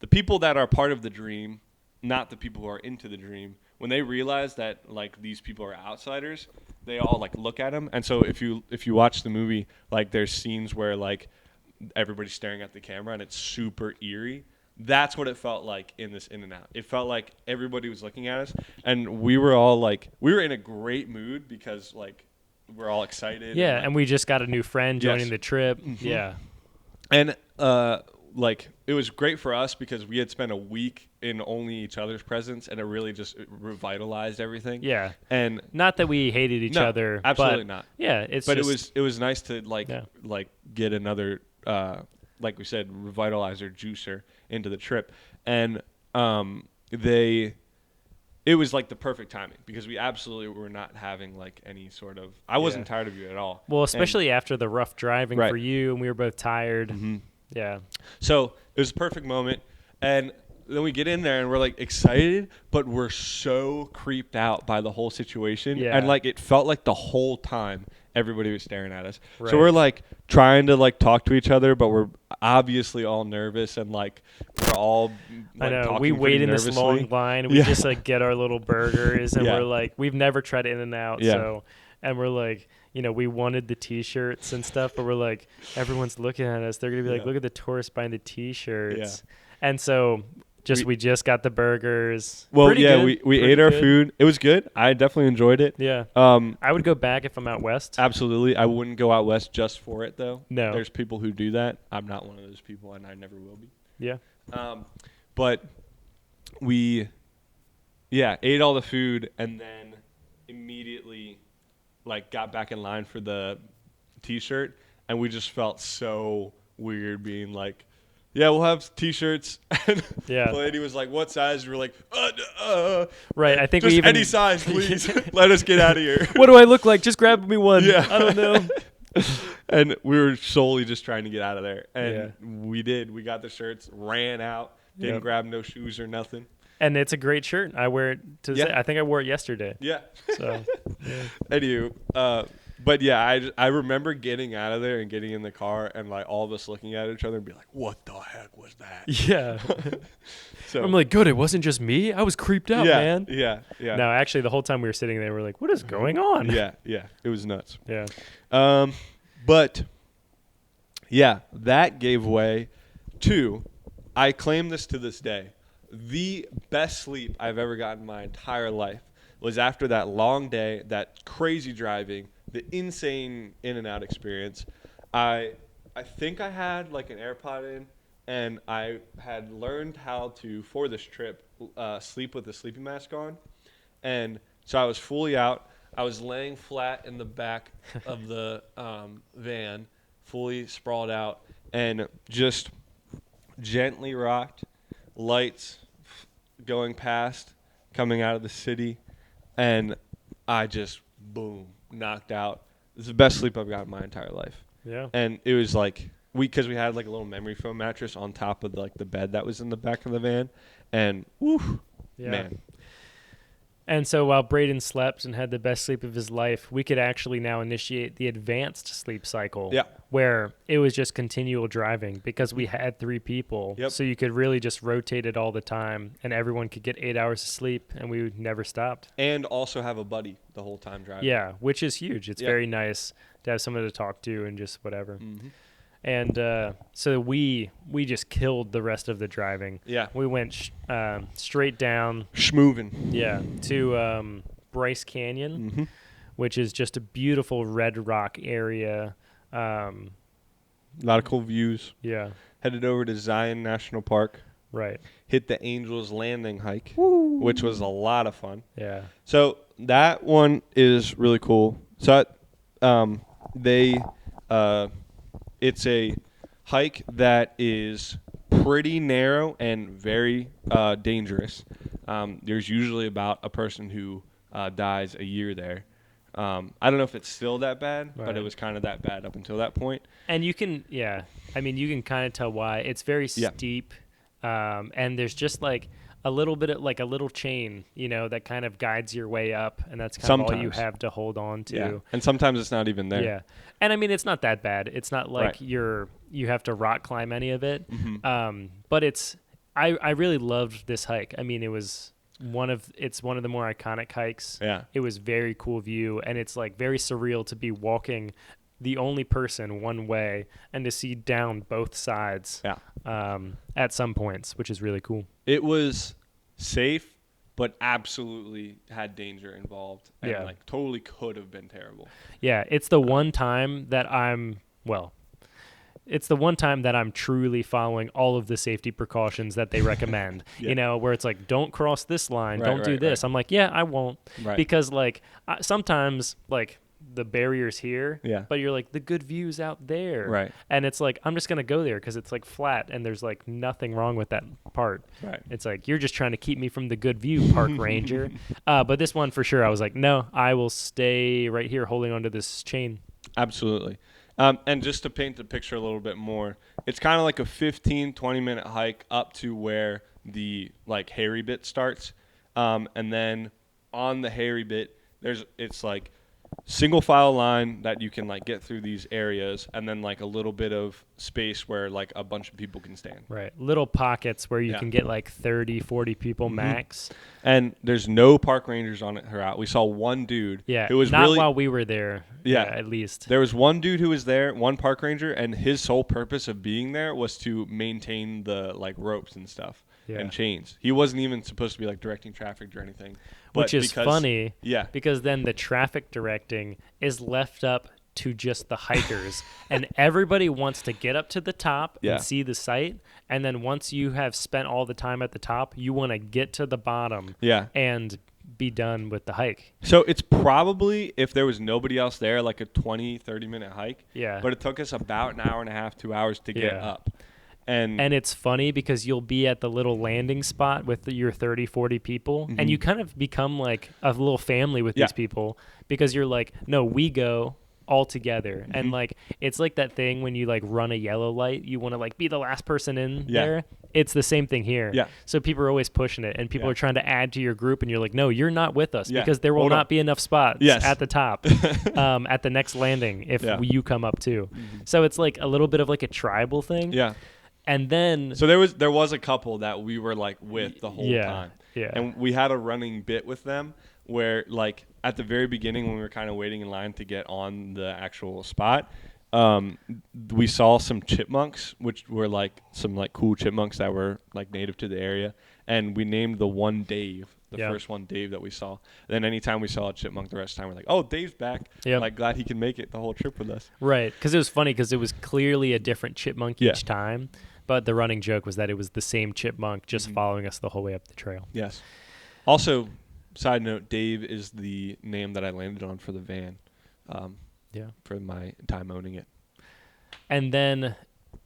S1: people that are part of the dream, not the people who are into the dream, when they realize that like these people are outsiders, they all like look at them. And so if you watch the movie, like there's scenes where like everybody's staring at the camera and it's super eerie. That's what it felt like in this In-N-Out. It felt like everybody was looking at us, and we were all like, we were in a great mood because like we're all excited.
S2: Yeah, and we just got a new friend joining
S1: Yes.
S2: the trip.
S1: Mm-hmm.
S2: Yeah.
S1: And like it was great for us because we had spent a week in only each other's presence, and it really just revitalized everything.
S2: Yeah.
S1: And
S2: Not that we hated each
S1: no,
S2: other.
S1: absolutely
S2: but
S1: not.
S2: Yeah,
S1: But it was nice to like
S2: Yeah.
S1: like get another like we said, revitalizer juicer into the trip. And it was like the perfect timing because we absolutely were not having like any sort of, I wasn't tired of you at all.
S2: Well, especially after the rough driving
S1: Right.
S2: for you, and we were both tired.
S1: Mm-hmm.
S2: Yeah.
S1: So it was a perfect moment. And then we get in there and we're like excited, but we're so creeped out by the whole situation.
S2: Yeah.
S1: And like it felt like the whole time everybody was staring at us.
S2: Right.
S1: So we're like trying to like talk to each other, but we're obviously all nervous, and like we're all like,
S2: I know.
S1: talking
S2: We
S1: pretty
S2: wait in this
S1: nervously.
S2: long line. We
S1: Yeah.
S2: just like get our little burgers, and
S1: Yeah.
S2: we're like, we've never tried In-N-Out.
S1: Yeah.
S2: So, and we're like, you know, we wanted the T-shirts and stuff, but we're like, everyone's looking at us. They're gonna be like,
S1: Yeah.
S2: look at the tourists buying the T-shirts.
S1: Yeah.
S2: And so, we just got the burgers.
S1: Well,
S2: Pretty
S1: yeah,
S2: good.
S1: we
S2: Pretty
S1: ate our
S2: good.
S1: food. It was good. I definitely enjoyed it.
S2: Yeah. I would go back if I'm out west.
S1: Absolutely. I wouldn't go out west just for it, though.
S2: No.
S1: There's people who do that. I'm not one of those people, and I never will be.
S2: Yeah.
S1: But we, ate all the food, and then immediately, like, got back in line for the T-shirt, and we just felt so weird being like, yeah, we'll have T-shirts. And
S2: Yeah.
S1: the lady was like, what size? We were like,
S2: Right. I think
S1: just
S2: we even
S1: any size, please. Let us get out of here.
S2: What do I look like? Just grab me one.
S1: Yeah.
S2: I don't know.
S1: And we were solely just trying to get out of there. And
S2: Yeah.
S1: we did. We got the shirts, ran out. Didn't
S2: Yep.
S1: grab no shoes or nothing.
S2: And it's a great shirt. I wear it to
S1: Yeah.
S2: say, I think I wore it yesterday.
S1: Yeah.
S2: So, yeah.
S1: Anywho, but yeah, I remember getting out of there and getting in the car and like all of us looking at each other and be like, "What the heck was that?"
S2: Yeah.
S1: So
S2: I'm like, good. It wasn't just me. I was creeped out,
S1: yeah,
S2: man.
S1: yeah, yeah,
S2: No, actually, the whole time we were sitting there, we are like, what is going on?
S1: yeah, yeah. It was nuts.
S2: Yeah.
S1: But yeah, that gave way to, I claim this to this day, the best sleep I've ever gotten in my entire life was after that long day, that crazy driving, the insane in and out experience. I think I had like an AirPod in, and I had learned how to, for this trip, sleep with a sleeping mask on. And so I was fully out. I was laying flat in the back of the van, fully sprawled out, and just gently rocked, lights going past, coming out of the city, and I just, boom, knocked out. This is the best sleep I've got in my entire life.
S2: Yeah.
S1: And it was like, because we had like a little memory foam mattress on top of like the bed that was in the back of the van, and woo,
S2: Yeah.
S1: man.
S2: And so while Braden slept and had the best sleep of his life, we could actually now initiate the advanced sleep cycle.
S1: Yeah.
S2: Where it was just continual driving because we had 3 people.
S1: Yep.
S2: So you could really just rotate it all the time and everyone could get 8 hours of sleep and we never stopped.
S1: And also have a buddy the whole time driving.
S2: Yeah, which is huge. It's
S1: Yeah.
S2: very nice to have someone to talk to and just whatever.
S1: Mm-hmm.
S2: And so we just killed the rest of the driving.
S1: Yeah.
S2: We went straight down,
S1: Schmoovin'.
S2: to Bryce Canyon,
S1: Mm-hmm.
S2: which is just a beautiful red rock area.
S1: A lot of cool views.
S2: Yeah,
S1: Headed over to Zion National Park.
S2: right.
S1: Hit the Angels Landing hike, which was a lot of fun.
S2: Yeah,
S1: So that one is really cool. So it's a hike that is pretty narrow and very dangerous. There's usually about a person who dies a year there. I don't know if it's still that bad, but it
S2: Right.
S1: was kind of that bad up until that point.
S2: and you can you can kind of tell why. It's very
S1: Yeah.
S2: steep, and there's just like a little bit of like a little chain, that kind of guides your way up, and that's kind of all you
S1: Sometimes.
S2: have to hold on to.
S1: Yeah. And sometimes it's not even there.
S2: Yeah. And I mean, it's not that bad. It's not like
S1: Right.
S2: you have to rock climb any of it.
S1: Mhm.
S2: But I really loved this hike. I mean, it's one of the more iconic hikes.
S1: Yeah.
S2: It was very cool view, and it's like very surreal to be walking the only person one way and to see down both sides.
S1: Yeah.
S2: At some points, which is really cool.
S1: It was safe, but absolutely had danger involved. And
S2: Yeah.
S1: like totally could have been terrible.
S2: Yeah, it's the one time that it's the one time that I'm truly following all of the safety precautions that they recommend.
S1: Yeah.
S2: Where it's like, don't cross this line,
S1: Right,
S2: don't do
S1: right,
S2: this.
S1: right.
S2: I'm like, yeah, I won't,
S1: Right.
S2: because like sometimes like the barrier's here,
S1: Yeah.
S2: but you're like the good view's out there,
S1: Right.
S2: And it's like I'm just gonna go there because it's like flat and there's like nothing wrong with that part.
S1: Right.
S2: It's like you're just trying to keep me from the good view, park ranger. But this one for sure, I was like, no, I will stay right here holding onto this chain.
S1: Absolutely. And just to paint the picture a little bit more, it's kind of like a 15-20 minute hike up to where the like hairy bit starts. And then on the hairy bit, it's like single file line that you can like get through these areas, and then like a little bit of space where like a bunch of people can stand.
S2: Right. Little pockets where you
S1: Yeah.
S2: can get like 30, 40 people
S1: Mhm.
S2: max.
S1: And there's no park rangers on it throughout. We saw one dude
S2: Yeah.
S1: who was
S2: not
S1: really
S2: while we were there.
S1: Yeah.
S2: At least.
S1: There was one dude who was there, one park ranger, and his sole purpose of being there was to maintain the like ropes and stuff
S2: Yeah.
S1: and chains. He wasn't even supposed to be like directing traffic or anything. But
S2: Which is
S1: because-
S2: funny
S1: Yeah.
S2: because then the traffic directing is left up to just the hikers. And everybody wants to get up to the top
S1: Yeah.
S2: and see the site. And then once you have spent all the time at the top, you want to get to the bottom
S1: Yeah.
S2: and be done with the hike.
S1: So it's probably, if there was nobody else there, like a 20-30 minute hike.
S2: Yeah.
S1: But it took us about an hour and a half, 2 hours to get
S2: Yeah.
S1: up. And
S2: And it's funny because you'll be at the little landing spot with your 30, 40 people, and you kind of become like a little family with
S1: Yeah.
S2: these people because you're like, no, we go, all together. And like it's like that thing when you like run a yellow light, you want to like be the last person in there. It's the same thing here.
S1: Yeah.
S2: So people are always pushing it, and people are trying to add to your group, and you're like, no, you're not with us because there will
S1: Hold
S2: not
S1: on.
S2: be enough spots
S1: Yes.
S2: at the top at the next landing if you come up too. So it's like a little bit of like a tribal thing.
S1: Yeah.
S2: And then
S1: So there was a couple that we were like with the whole time.
S2: Yeah.
S1: And we had a running bit with them where like at the very beginning when we were kind of waiting in line to get on the actual spot, we saw some chipmunks, which were like some like cool chipmunks that were like native to the area, and we named the one Dave, the first one Dave that we saw. Then anytime we saw a chipmunk, the rest of the time we're like, oh, Dave's back. Like glad he can make it the whole trip with us.
S2: Right, because it was funny because it was clearly a different chipmunk each time, but the running joke was that it was the same chipmunk just following us the whole way up the trail.
S1: Yes. Also, side note, Dave is the name that I landed on for the van. For my time owning it.
S2: And then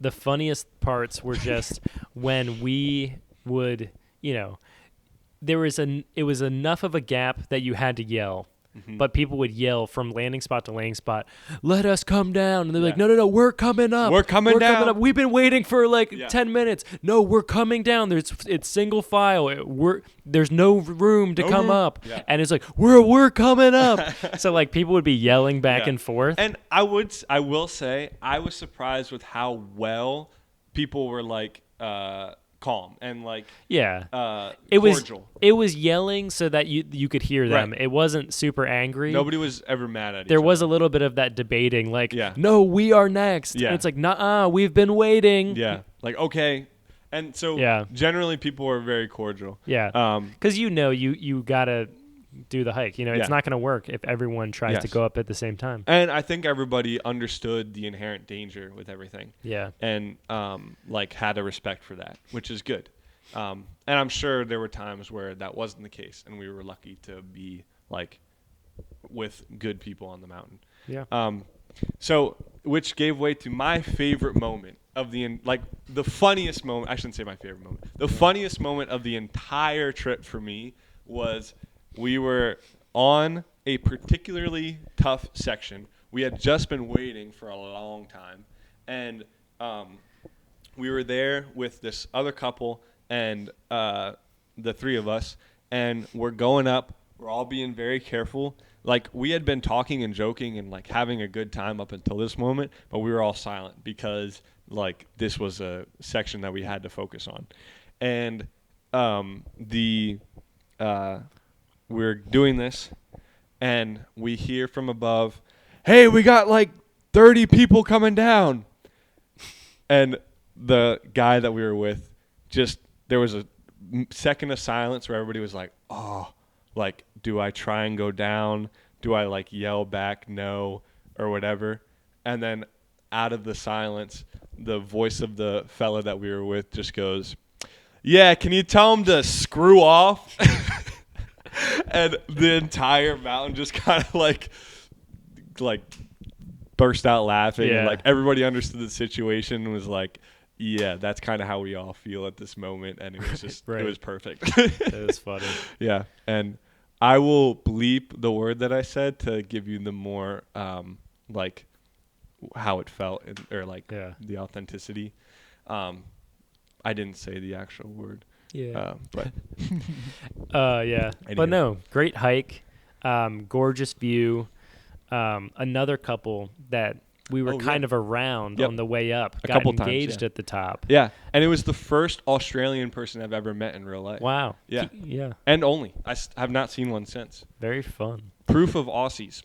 S2: the funniest parts were just when we would, it was enough of a gap that you had to yell. But people would yell from landing spot to landing spot, let us come down. And they're like, no, we're coming up.
S1: We're coming down.
S2: We've been waiting for like 10 minutes. No, we're coming down. It's single file. There's no room to come up. Yeah. And it's like, we're coming up. So like people would be yelling back and forth.
S1: And I will say, I was surprised with how well people were like calm and like cordial.
S2: It was yelling so that you could hear them. Right. It wasn't super angry.
S1: Nobody was ever mad at each other.
S2: There was a little bit of that debating, like, no, we are next. Yeah. And it's like, nuh-uh, we've been waiting.
S1: Yeah. Like, okay. And so generally people were very cordial.
S2: Yeah. Because you gotta do the hike. It's not going to work if everyone tries to go up at the same time.
S1: And I think everybody understood the inherent danger with everything.
S2: Yeah.
S1: And like had a respect for that, which is good. And I'm sure there were times where that wasn't the case, and we were lucky to be like with good people on the mountain.
S2: Yeah.
S1: So which gave way to my favorite moment of the funniest moment. I shouldn't say my favorite moment. The funniest moment of the entire trip for me was we were on a particularly tough section. We had just been waiting for a long time, and we were there with this other couple and the three of us, and we're going up. We're all being very careful. Like, we had been talking and joking and like having a good time up until this moment, but we were all silent because like this was a section that we had to focus on. And we're doing this, and we hear from above, hey, we got like 30 people coming down. And the guy that we were with, there was a second of silence where everybody was like, oh, like, do I try and go down? Do I like yell back no or whatever? And then out of the silence, the voice of the fella that we were with just goes, yeah, can you tell him to screw off? And the entire mountain just kind of like burst out laughing.
S2: Yeah.
S1: And like everybody understood the situation and was like, yeah, that's kind of how we all feel at this moment. And it was just, It was perfect.
S2: It was funny.
S1: Yeah. And I will bleep the word that I said to give you the more like how it felt or like the authenticity. I didn't say the actual word.
S2: Yeah.
S1: But
S2: yeah.
S1: Anyway.
S2: But no, great hike. Gorgeous view. Another couple that we were kind of around on the way up got
S1: couple
S2: engaged
S1: times,
S2: at the top.
S1: Yeah. And it was the first Australian person I've ever met in real life.
S2: Wow.
S1: Yeah.
S2: Yeah.
S1: And only. I have not seen one since.
S2: Very fun.
S1: Proof of Aussies.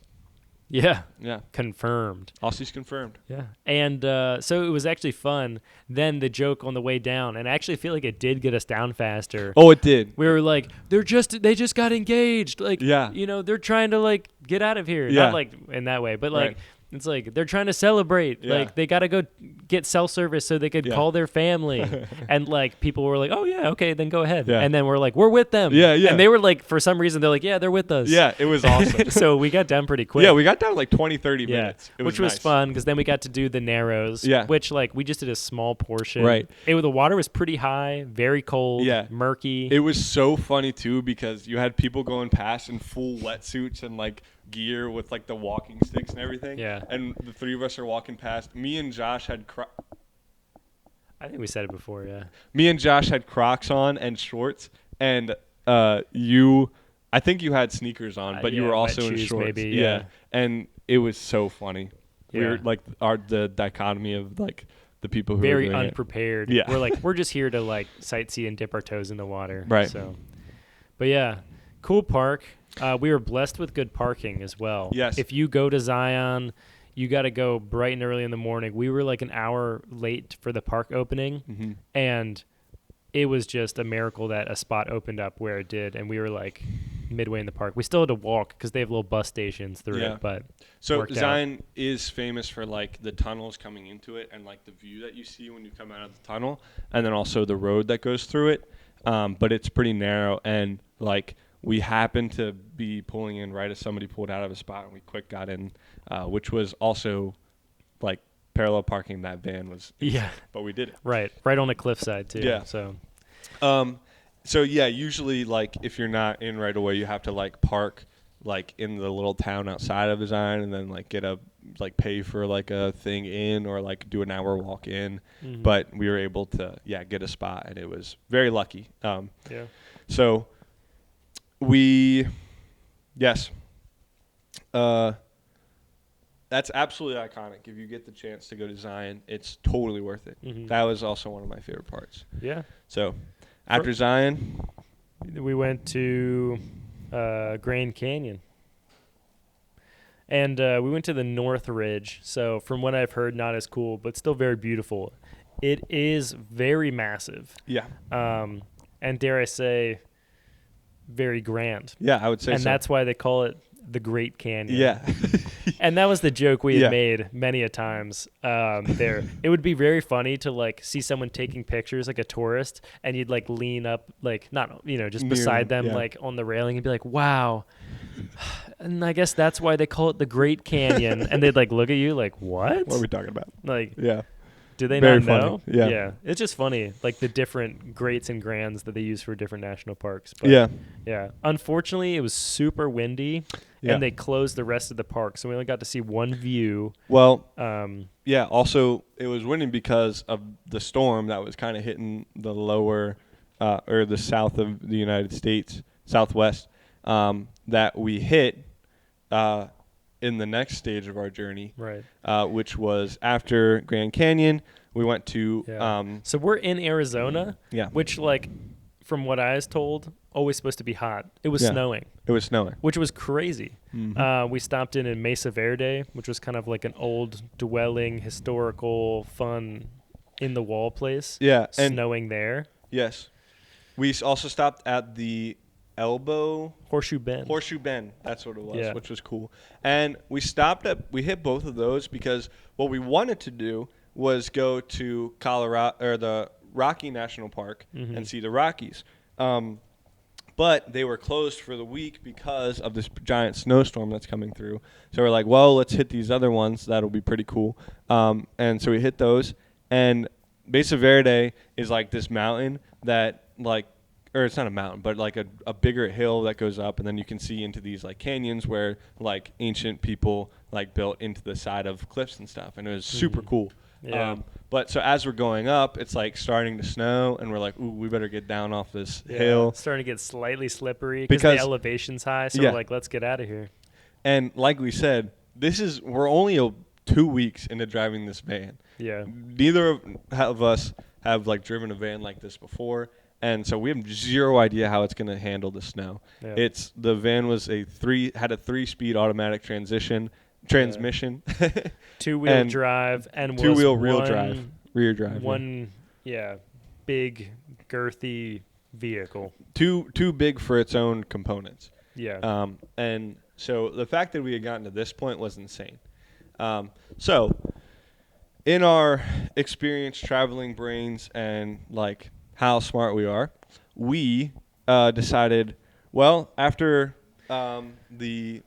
S2: Yeah.
S1: Yeah.
S2: Confirmed.
S1: Aussies confirmed.
S2: Yeah. And so it was actually fun. Then the joke on the way down, and I actually feel like it did get us down faster.
S1: Oh, it did.
S2: We were like, they just got engaged. Like, they're trying to like get out of here.
S1: Yeah.
S2: Not like in that way, but like it's like they're trying to celebrate.
S1: Yeah.
S2: Like they got to go get cell service so they could call their family. And like people were like, oh yeah, okay, then go ahead.
S1: Yeah.
S2: And then we're like, we're with them.
S1: Yeah, yeah.
S2: And they were like, for some reason, they're like, yeah, they're with us.
S1: Yeah, it was awesome.
S2: So we got down pretty quick.
S1: Yeah, we got down like 20, 30 minutes. It
S2: which was
S1: nice.
S2: fun because then we got to do the Narrows.
S1: Yeah.
S2: Which like we just did a small portion.
S1: Right.
S2: The water was pretty high, very cold, murky.
S1: It was so funny too because you had people going past in full wetsuits and like gear with like the walking sticks and everything.
S2: Yeah.
S1: And the three of us are walking past. Me and Josh had
S2: I think we said it before, yeah.
S1: Me and Josh had Crocs on and shorts, and I think you had sneakers on, but you
S2: yeah,
S1: were
S2: wet
S1: also in
S2: shoes
S1: shorts.
S2: maybe, yeah.
S1: And it was so funny. We
S2: Yeah.
S1: were like the dichotomy of like the people who
S2: Very
S1: were doing
S2: unprepared.
S1: Yeah.
S2: We're just here to like sightsee and dip our toes in the water.
S1: Right.
S2: So, but yeah, cool park. We were blessed with good parking as well.
S1: Yes.
S2: If you go to Zion, you got to go bright and early in the morning. We were like an hour late for the park opening,
S1: Mm-hmm.
S2: and it was just a miracle that a spot opened up where it did, and we were like midway in the park. We still had to walk because they have little bus stations through
S1: Yeah.
S2: it, but
S1: So
S2: worked out.
S1: Zion is famous for like the tunnels coming into it and like the view that you see when you come out of the tunnel, and then also the road that goes through it. But it's pretty narrow, and like we happened to be pulling in right as somebody pulled out of a spot, and we quick got in, which was also like parallel parking. That van was
S2: Yeah.
S1: but we did it.
S2: right on the cliffside too.
S1: Yeah. So yeah, usually like if you're not in right away, you have to like park like in the little town outside of Zion, and then like pay for like a thing in, or like do an hour walk in.
S2: Mhm.
S1: But we were able to get a spot, and it was very lucky.
S2: Yeah.
S1: So yes, that's absolutely iconic. If you get the chance to go to Zion, it's totally worth it.
S2: Mhm.
S1: That was also one of my favorite parts.
S2: Yeah.
S1: So after Zion,
S2: We went to Grand Canyon. And we went to the North Ridge. So from what I've heard, not as cool, but still very beautiful. It is very massive.
S1: yeah,
S2: And dare I say, very grand.
S1: I would say
S2: And
S1: so.
S2: that's why they call it the Great Canyon.
S1: Yeah.
S2: And that was the joke we had
S1: Yeah.
S2: made many a times there. It would be very funny to like see someone taking pictures like a tourist, and you'd like lean up, like not, just
S1: Near
S2: beside
S1: them,
S2: them,
S1: yeah.
S2: like on the railing, and be like, wow. And I guess that's why they call it the Great Canyon. And they'd like look at you like, what?
S1: What are we talking about?
S2: Like,
S1: Yeah.
S2: do they
S1: Very
S2: not
S1: funny.
S2: know?
S1: Yeah.
S2: It's just funny, like the different greats and grands that they use for different national parks. But
S1: Yeah.
S2: yeah. Unfortunately, it was super windy,
S1: Yeah.
S2: and they closed the rest of the park, so we only got to see one view.
S1: Well,
S2: Um,
S1: yeah. Also, it was winning because of the storm that was kind of hitting the lower or the south of the United States, southwest, that we hit in the next stage of our journey,
S2: right.
S1: which was after Grand Canyon. We went to
S2: Yeah. So we're in Arizona,
S1: yeah.
S2: which, like, from what I was told, always supposed to be hot. It was
S1: Yeah.
S2: snowing,
S1: It was snowing.
S2: which was crazy.
S1: Mhm.
S2: We stopped in Mesa Verde, which was kind of like an old dwelling, historical, fun, in-the-wall place.
S1: Yeah, and
S2: Snowing there.
S1: yes, we also stopped at the
S2: Horseshoe Bend.
S1: Horseshoe Bend, that's what it was,
S2: Yeah.
S1: which was cool. And we hit both of those because what we wanted to do was go to Colorado or the Rocky National Park
S2: Mhm.
S1: and see the Rockies. But they were closed for the week because of this giant snowstorm that's coming through. So we're like, well, let's hit these other ones. That'll be pretty cool. And so we hit those. And Mesa Verde is like this mountain that or it's not a mountain, but like a bigger hill that goes up, and then you can see into these like canyons where like ancient people like built into the side of cliffs and stuff, and it was super cool.
S2: Yeah.
S1: But so as we're going up, it's like starting to snow, and we're like, ooh, we better get down off this
S2: Yeah,
S1: hill.
S2: it's starting to get slightly slippery because
S1: Because-
S2: the elevation's high. So
S1: Yeah.
S2: we're like, let's get out of here.
S1: And like we said, we're only 2 weeks into driving this van.
S2: Yeah.
S1: Neither of us have like driven a van like this before, and so we have zero idea how it's going to handle the snow.
S2: Yeah.
S1: The van was had a 3-speed automatic transmission,
S2: Two-wheel
S1: and
S2: drive and was
S1: two-wheel rear drive.
S2: One, big, girthy vehicle.
S1: Too big for its own components.
S2: Yeah.
S1: And so the fact that we had gotten to this point was insane. So in our experience traveling brains and like how smart we are, we decided, well, after the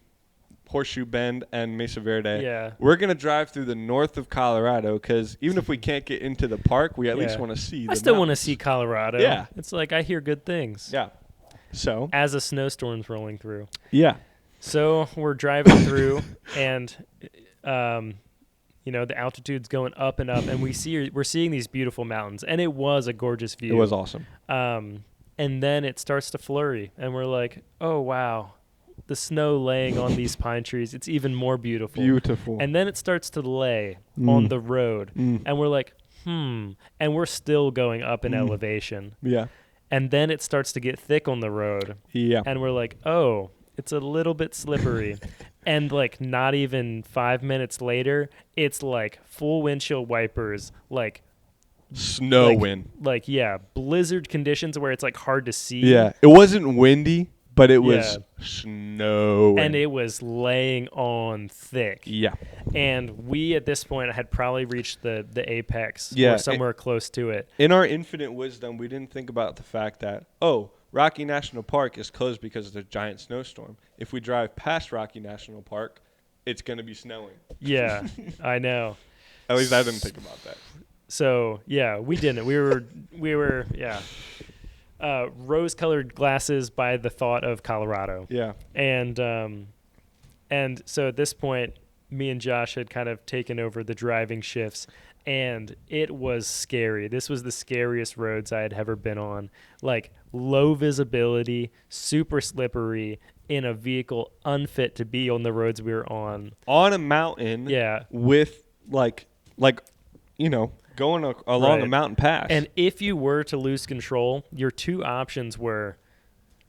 S1: Horseshoe Bend and Mesa Verde,
S2: Yeah.
S1: we're going to drive through the north of Colorado because even if we can't get into the park, we at least
S2: Yeah.
S1: want to see
S2: I
S1: the
S2: still want to
S1: mountains.
S2: see Colorado.
S1: Yeah.
S2: It's like I hear good things.
S1: Yeah. So,
S2: As a snowstorm's rolling through.
S1: yeah.
S2: So we're driving through, and the altitude's going up and up, and we're seeing these beautiful mountains, and it was a gorgeous view.
S1: It was awesome.
S2: And then it starts to flurry, and we're like, oh wow, the snow laying on these pine trees, it's even more beautiful.
S1: Beautiful.
S2: And then it starts to lay on the road, and we're like, and we're still going up in elevation.
S1: Yeah.
S2: And then it starts to get thick on the road.
S1: Yeah.
S2: And we're like, oh, it's a little bit slippery. And like not even 5 minutes later, it's like full windshield wipers, like
S1: snow wind.
S2: Like, yeah, blizzard conditions where it's like hard to see.
S1: Yeah. It wasn't windy, but it was snowing.
S2: And it was laying on thick.
S1: Yeah.
S2: And we, at this point, had probably reached the apex or somewhere close to it.
S1: In our infinite wisdom, we didn't think about the fact that, Rocky National Park is closed because of the giant snowstorm. If we drive past Rocky National Park, it's going to be snowing.
S2: Yeah, I know.
S1: At least I didn't think about that.
S2: So, yeah, we didn't. We were rose-colored glasses by the thought of Colorado.
S1: Yeah.
S2: And so at this point, me and Josh had kind of taken over the driving shifts, and it was scary. This was the scariest roads I had ever been on. Like, low visibility, super slippery, in a vehicle unfit to be on the roads we were on.
S1: On a mountain.
S2: Yeah.
S1: With, going along a mountain pass.
S2: And if you were to lose control, your two options were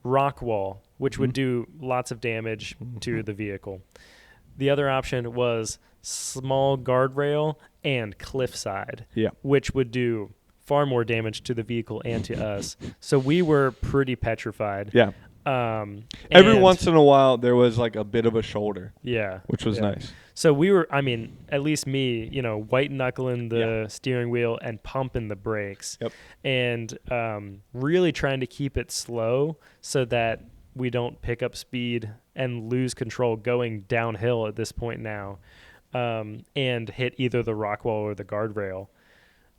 S2: rock wall, which would do lots of damage to the vehicle. The other option was small guardrail and cliffside, which would do far more damage to the vehicle and to us. So we were pretty petrified.
S1: Yeah. Every once in a while, there was like a bit of a shoulder.
S2: Yeah.
S1: Which was nice.
S2: So we were, at least me, white knuckling the steering wheel and pumping the brakes.
S1: Yep.
S2: And really trying to keep it slow so that we don't pick up speed and lose control going downhill at this point now, and hit either the rock wall or the guardrail.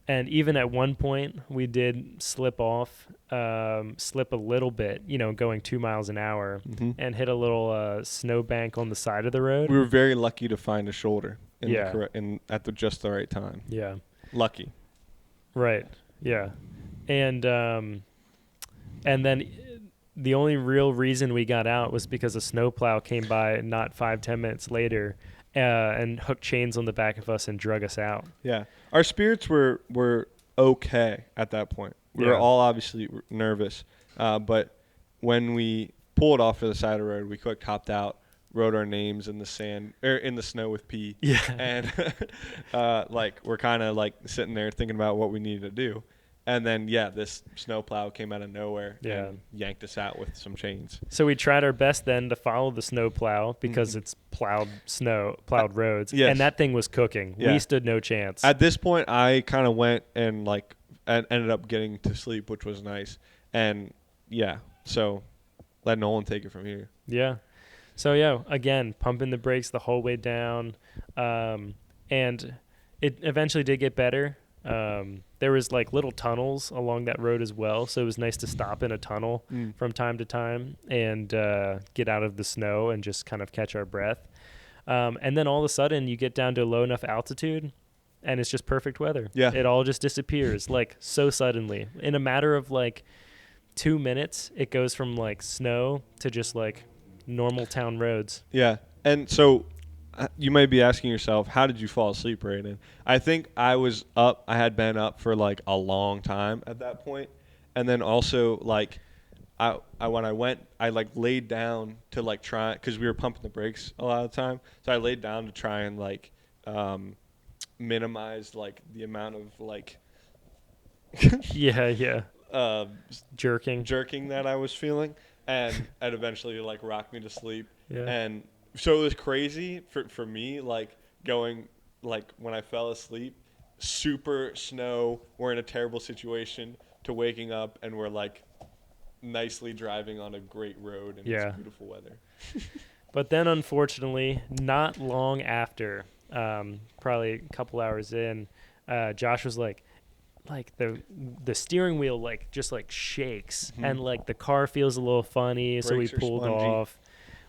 S2: And even at one point, we did slip a little bit, going 2 miles an hour, and hit a little snowbank on the side of the road.
S1: We were very lucky to find a shoulder at just the right time.
S2: Yeah.
S1: Lucky.
S2: Right. Yeah. And then the only real reason we got out was because a snowplow came by not 5-10 minutes later and hooked chains on the back of us and drug us out.
S1: Yeah. Our spirits were okay at that point. We were all obviously nervous. But when we pulled off to the side of the road, we quick hopped out, wrote our names in the sand or in the snow with P.
S2: Yeah.
S1: And we're kind of sitting there thinking about what we needed to do. And then, this snowplow came out of nowhere and yanked us out with some chains.
S2: So we tried our best then to follow the snowplow because it's plowed roads.
S1: Yes.
S2: And that thing was cooking.
S1: Yeah.
S2: We stood no chance.
S1: At this point, I kind of went and ended up getting to sleep, which was nice. And, so let Nolan take it from here.
S2: Yeah. So, again, pumping the brakes the whole way down. And it eventually did get better. There was little tunnels along that road as well, so it was nice to stop in a tunnel from time to time and get out of the snow and just kind of catch our breath. And then all of a sudden you get down to a low enough altitude and it's just perfect weather.
S1: Yeah.
S2: It all just disappears so suddenly. In a matter of 2 minutes, it goes from snow to just normal town roads.
S1: Yeah. And so you might be asking yourself, how did you fall asleep, Braden? I think I was up. I had been up for a long time at that point, and then also when I went, I laid down to try because we were pumping the brakes a lot of the time. So I laid down to try and minimize the amount of jerking that I was feeling, and it eventually rocked me to sleep.
S2: Yeah.
S1: And so it was crazy for me, going, when I fell asleep, super snow, we're in a terrible situation, to waking up and we're, nicely driving on a great road and it's beautiful weather.
S2: But then, unfortunately, not long after, probably a couple hours in, Josh was the steering wheel, just shakes, and, the car feels a little funny, so we
S1: Brakes are
S2: pulled
S1: spongy.
S2: off.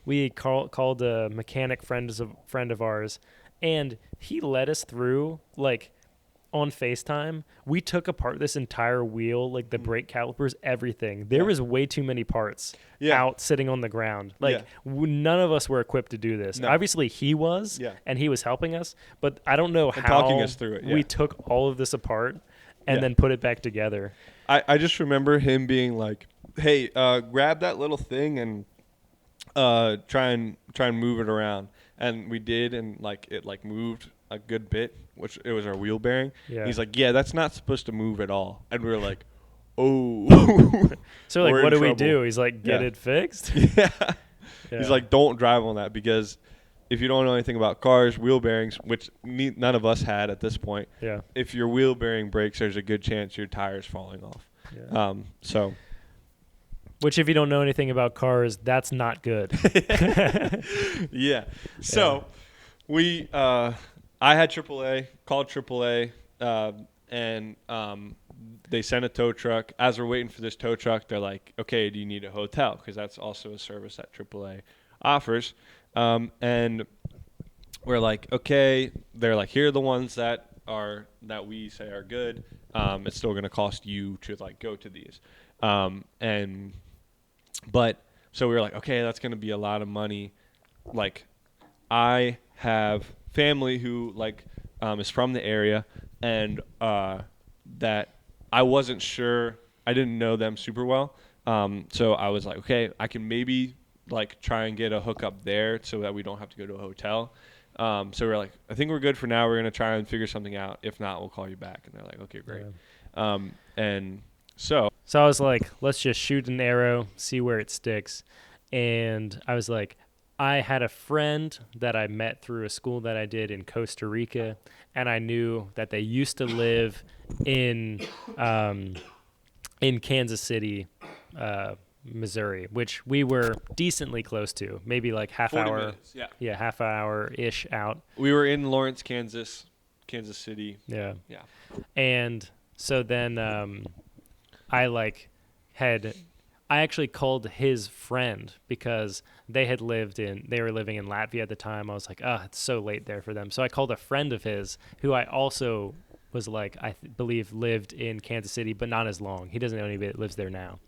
S2: we called a mechanic friend of ours, and he led us through like on FaceTime. We took apart this entire wheel, like the brake calipers, everything. There was way too many parts out sitting on the ground. Like none of us were equipped to do this.
S1: No.
S2: Obviously he was, and he was helping us, but I don't know how
S1: talking us through it,
S2: we took all of this apart and then put it back together.
S1: I just remember him being like, hey, grab that little thing and try and move it around. And we did, and like it like moved a good bit, which it was our wheel bearing.
S2: Yeah.
S1: He's like, yeah, that's not supposed to move at all. And we were like, oh.
S2: So like,
S1: We're
S2: what
S1: in
S2: do we
S1: trouble.
S2: do? He's like, get it fixed?
S1: Yeah. He's like, don't drive on that, because if you don't know anything about cars, wheel bearings, which none of us had at this point, if your wheel bearing breaks, there's a good chance your tire's falling off. So...
S2: Which, if you don't know anything about cars, that's not good.
S1: Yeah. So we, I had AAA, called AAA, and they sent a tow truck. As we're waiting for this tow truck, they're like, okay, do you need a hotel? Because that's also a service that AAA offers. And we're like, okay. They're like, here are the ones that we say are good. It's still going to cost you to like go to these. But so we were like, okay, that's going to be a lot of money. Like, I have family who like is from the area, and that I wasn't sure. I didn't know them super well. So I was like, okay, I can maybe like try and get a hookup there so that we don't have to go to a hotel. So we're like, I think we're good for now. We're going to try and figure something out. If not, we'll call you back. And they're like, okay, great. And so
S2: I was like, let's just shoot an arrow, see where it sticks. And I was like, I had a friend that I met through a school that I did in Costa Rica, and I knew that they used to live in Kansas City, Missouri, which we were decently close to, maybe like half hour ish out.
S1: We were in Lawrence, Kansas City.
S2: Yeah. And so then I actually called his friend because they were living in Latvia at the time. I was like, it's so late there for them. So I called a friend of his who I also was like, I believe lived in Kansas City, but not as long. He doesn't know anybody that lives there now.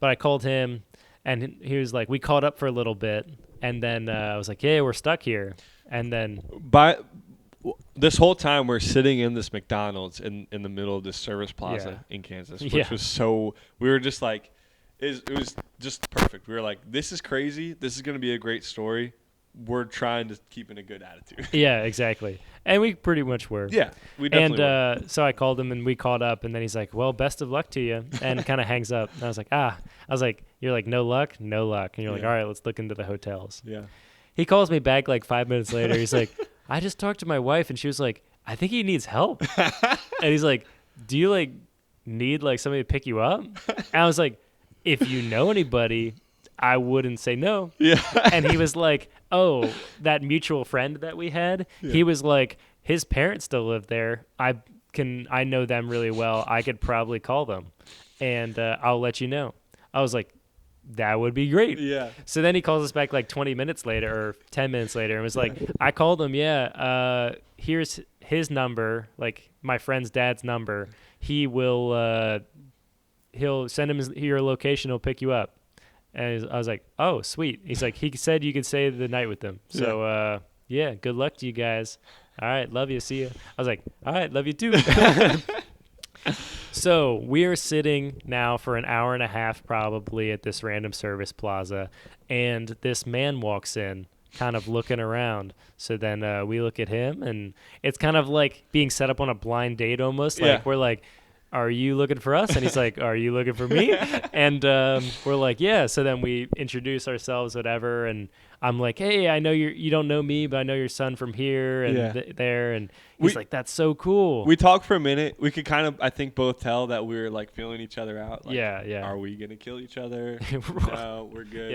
S2: But I called him, and he was like, we caught up for a little bit. And then I was like, yeah, we're stuck here. And then
S1: this whole time we're sitting in this McDonald's in the middle of this service plaza in Kansas, which was we were just like, it was just perfect. We were like, this is crazy. This is going to be a great story. We're trying to keep in a good attitude. Yeah,
S2: exactly. And we pretty much were.
S1: Yeah, we definitely were.
S2: So I called him and we caught up, and then he's like, well, best of luck to you, and kind of hangs up. And I was like, you're like, no luck? No luck. And you're like, all right, let's look into the hotels.
S1: Yeah.
S2: He calls me back like 5 minutes later. He's like, I just talked to my wife, and she was like, I think he needs help. And he's like, do you like need like somebody to pick you up? And I was like, if you know anybody, I wouldn't say no.
S1: Yeah.
S2: And he was like, oh, that mutual friend that we had, he was like, his parents still live there. I know them really well. I could probably call them, and I'll let you know. I was like, that would be great.
S1: Yeah.
S2: So then he calls us back like 20 minutes later or 10 minutes later and was like, I called him. Here's his number, like my friend's dad's number. He will, he'll send him your location. He'll pick you up. And I was like, oh, sweet. He's like, he said you could stay the night with them. So, good luck to you guys. All right. Love you. See you. I was like, all right. Love you too. So we are sitting now for an hour and a half probably at this random service plaza, and this man walks in kind of looking around. So then we look at him, and it's kind of like being set up on a blind date almost. Like we're like, are you looking for us? And he's like, are you looking for me? And we're like, yeah. So then we introduce ourselves, whatever. And I'm like, hey, I know you don't know me, but I know your son from here and there. And he's like, that's so cool.
S1: We talked for a minute. We could kind of, I think, both tell that we were like feeling each other out. Like,
S2: yeah.
S1: Are we going to kill each other? No, we're good.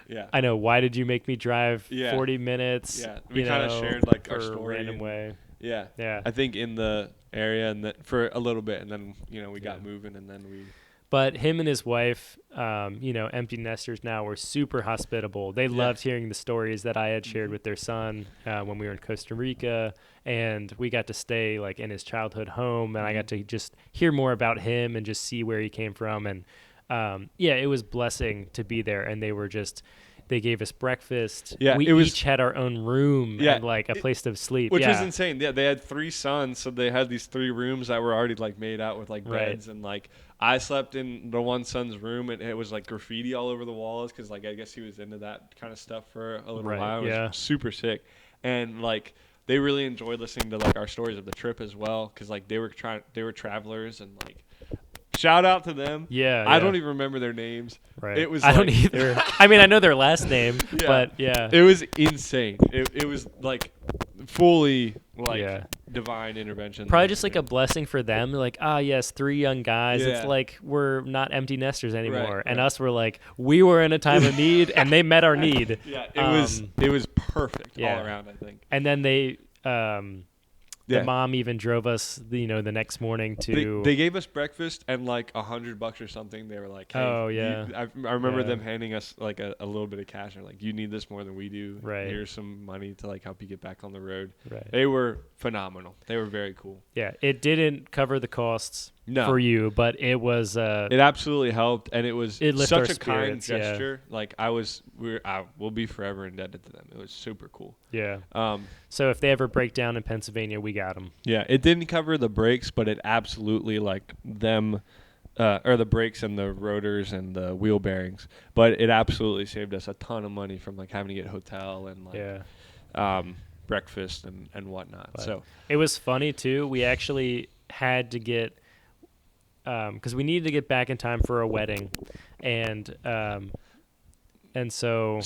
S1: Yeah.
S2: I know. Why did you make me drive 40 minutes?
S1: Yeah. We kind of shared like our story.
S2: Random way.
S1: Yeah. I think in the area and for a little bit, and then we got moving, and then we.
S2: But him and his wife, empty nesters now, were super hospitable. They loved hearing the stories that I had shared with their son when we were in Costa Rica, and we got to stay like in his childhood home, and I got to just hear more about him and just see where he came from. And it was blessing to be there, and they gave us breakfast.
S1: Yeah,
S2: we each had our own room and like a place to sleep.
S1: Which was insane. Yeah, they had 3 sons, so they had these 3 rooms that were already like made out with like beds, and like I slept in the one son's room, and it was like graffiti all over the walls because like I guess he was into that kind of stuff for a little while. It was super sick, and like they really enjoyed listening to like our stories of the trip as well because like they were travelers and like. Shout out to them.
S2: Yeah.
S1: I don't even remember their names.
S2: Right.
S1: It was
S2: I don't either. I mean, I know their last name, but yeah.
S1: It was insane. It was like fully like divine intervention.
S2: Probably just like a blessing for them. Like, yes, 3 young guys. It's like we're not empty nesters anymore.
S1: Right,
S2: and us were like, we were in a time of need and they met our need.
S1: Yeah, it was perfect all around, I think.
S2: And then they the mom even drove us, the next morning to.
S1: They gave us breakfast and like $100 or something. They were like, "Hey, I remember them handing us like a little bit of cash. They're like, you need this more than we do.
S2: Right.
S1: Here's some money to like help you get back on the road."
S2: Right.
S1: They were phenomenal. They were very cool.
S2: Yeah, it didn't cover the costs for you, but it was. It
S1: absolutely helped, and it was such a kind gesture.
S2: Yeah.
S1: Like we'll be forever indebted to them. It was super cool.
S2: Yeah. So if they ever break down in Pennsylvania, we got them.
S1: Yeah, it didn't cover the brakes, but it absolutely like them, or the brakes and the rotors and the wheel bearings. But it absolutely saved us a ton of money from like having to get hotel and like breakfast and whatnot. But so
S2: it was funny too. We actually had to get because we needed to get back in time for a wedding, and so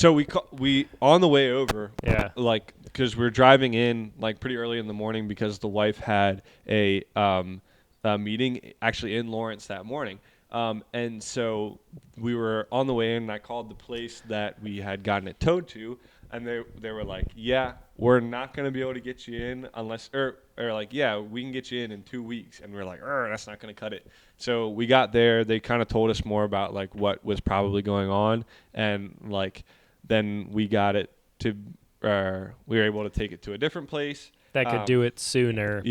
S1: we on the way over, like because we're driving in like pretty early in the morning because the wife had a meeting actually in Lawrence that morning, and so we were on the way in, and I called the place that we had gotten it towed to, and they were like, yeah, we're not going to be able to get you in unless or like, yeah, we can get you in 2 weeks. And we're like, that's not going to cut it. So we got there. They kind of told us more about like what was probably going on. And like, then we got it to, we were able to take it to a different place.
S2: That could do it sooner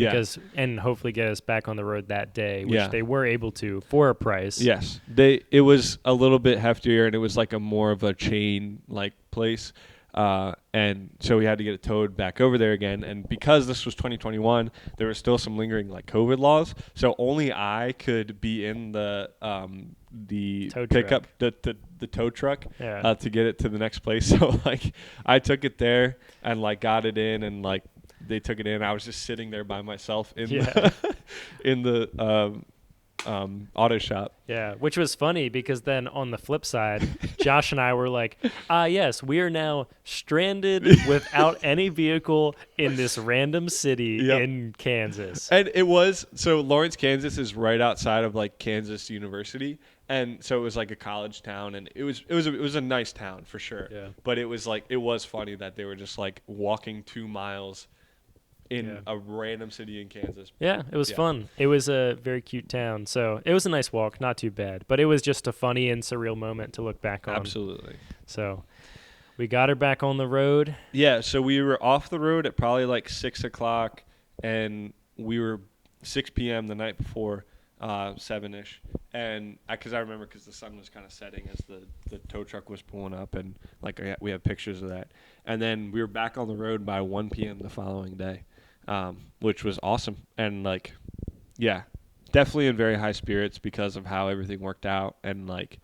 S2: and hopefully get us back on the road that day, which they were able to for a price.
S1: Yes. It was a little bit heftier, and it was like a more of a chain like place. And so we had to get it towed back over there again. And because this was 2021, there was still some lingering like COVID laws. So only I could be in the
S2: tow
S1: pickup, the tow truck to get it to the next place. So like I took it there and like got it in, and like they took it in. I was just sitting there by myself in the auto shop.
S2: Yeah, which was funny because then on the flip side, Josh and I were like, yes, we are now stranded without any vehicle in this random city in Kansas.
S1: And so Lawrence, Kansas is right outside of like Kansas University. And so it was like a college town, and it was a nice town for sure.
S2: Yeah.
S1: But it was funny that they were just like walking 2 miles in a random city in Kansas.
S2: Yeah, it was fun. It was a very cute town. So it was a nice walk, not too bad. But it was just a funny and surreal moment to look back on.
S1: Absolutely.
S2: So we got her back on the road.
S1: Yeah, so we were off the road at probably like 6 o'clock, and we were 6 p.m. the night before, 7-ish. And because I remember because the sun was kind of setting as the tow truck was pulling up, and like we have pictures of that. And then we were back on the road by 1 p.m. the following day. Which was awesome. And like, definitely in very high spirits because of how everything worked out. And like,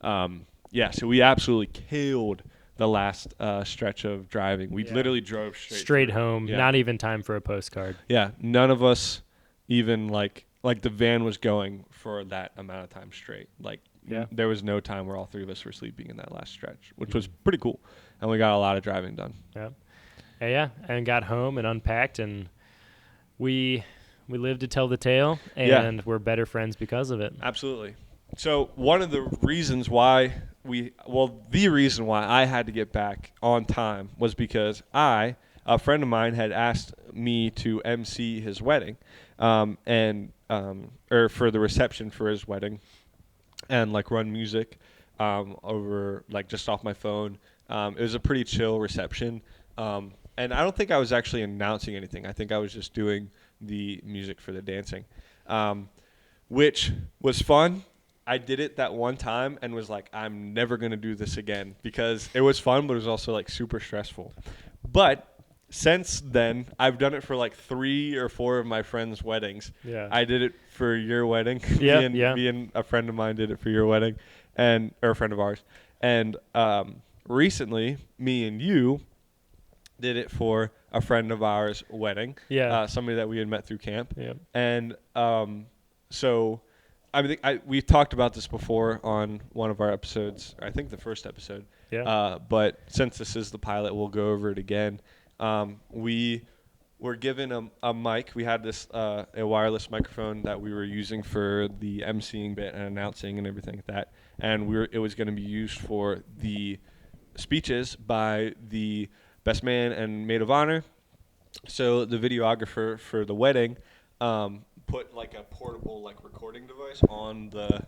S1: so we absolutely killed the last stretch of driving. We literally drove straight
S2: home.
S1: Yeah.
S2: Not even time for a postcard.
S1: Yeah. None of us even like the van was going for that amount of time straight. Like there was no time where all 3 of us were sleeping in that last stretch, which was pretty cool. And we got a lot of driving done.
S2: Yeah. Yeah, and got home and unpacked, and we lived to tell the tale, and we're better friends because of it.
S1: Absolutely. So one of the reasons why the reason why I had to get back on time was because a friend of mine had asked me to MC his wedding, or for the reception for his wedding. and like run music over like just off my phone. It was a pretty chill reception. And I don't think I was actually announcing anything. I think I was just doing the music for the dancing, which was fun. I did it that one time and was like, I'm never going to do this again because it was fun, but it was also like super stressful. But since then, I've done it for like 3 or 4 of my friends' weddings.
S2: Yeah.
S1: I did it for your wedding.
S2: Yeah,
S1: Me and a friend of mine did it for your wedding, or a friend of ours. And recently, me and you did it for a friend of ours' wedding.
S2: Yeah.
S1: Somebody that we had met through camp.
S2: Yeah.
S1: And so we talked about this before on one of our episodes. I think the first episode.
S2: Yeah.
S1: But since this is the pilot, we'll go over it again. We were given a mic. We had this a wireless microphone that we were using for the emceeing bit and announcing and everything like that. And it was going to be used for the speeches by the best man and maid of honor. So the videographer for the wedding put like a portable like recording device on the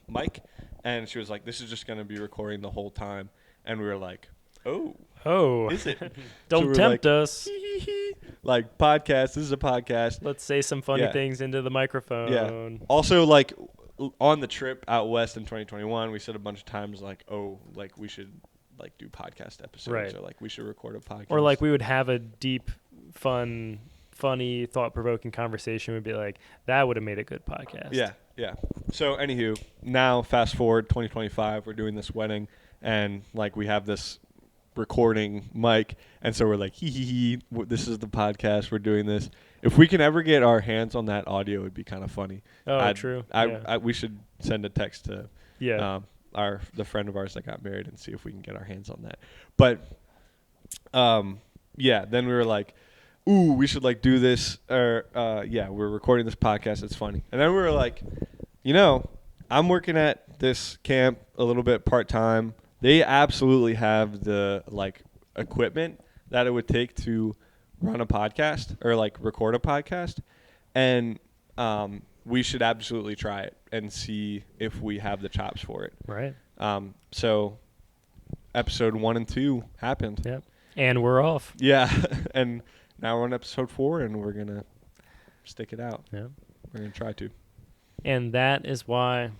S1: mic, and she was like, "This is just going to be recording the whole time." And we were like, "Oh,
S2: Oh.
S1: is it?"
S2: Don't
S1: we're
S2: tempt
S1: like,
S2: us.
S1: Like podcast. This is a podcast.
S2: Let's say some funny
S1: Yeah.
S2: things into the microphone.
S1: Yeah. Also, like on the trip out west in 2021, we said a bunch of times like, "Oh, like we should like do podcast episodes,
S2: Right.
S1: or like we should record a podcast."
S2: Or like we would have a deep, funny, thought-provoking conversation. We'd be like, that would have made a good podcast.
S1: Yeah, yeah. So, anywho, now fast forward 2025, we're doing this wedding, and like we have this recording mic, and so we're like, hee, this is the podcast. We're doing this. If we can ever get our hands on that audio, it'd be kind of funny.
S2: Oh, true.
S1: We should send a text to the friend of ours that got married and see if we can get our hands on that. But then we were like, ooh, we should like do this, or we're recording this podcast. It's funny. And then we were like, I'm working at this camp a little bit part-time. They absolutely have the like equipment that it would take to run a podcast or like record a podcast. And we should absolutely try it and see if we have the chops for it.
S2: Right.
S1: So episode 1 and 2 happened.
S2: Yep. And we're off.
S1: Yeah. And now we're on episode 4 and we're going to stick it out.
S2: Yeah.
S1: We're going to try to.
S2: And that is why,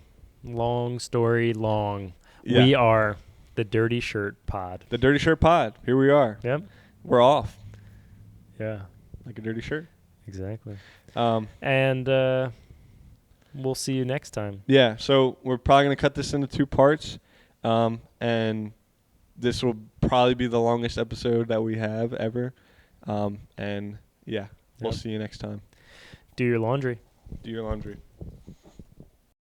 S2: long story long,
S1: Yeah.
S2: we are the Dirty Shirt Pod.
S1: The Dirty Shirt Pod. Here we are.
S2: Yep.
S1: We're off.
S2: Yeah.
S1: Like a dirty shirt.
S2: Exactly.
S1: Um,
S2: And we'll see you next time.
S1: Yeah, so we're probably going to cut this into 2 parts, and this will probably be the longest episode that we have ever. We'll see you next time.
S2: Do your laundry.
S1: Do your laundry.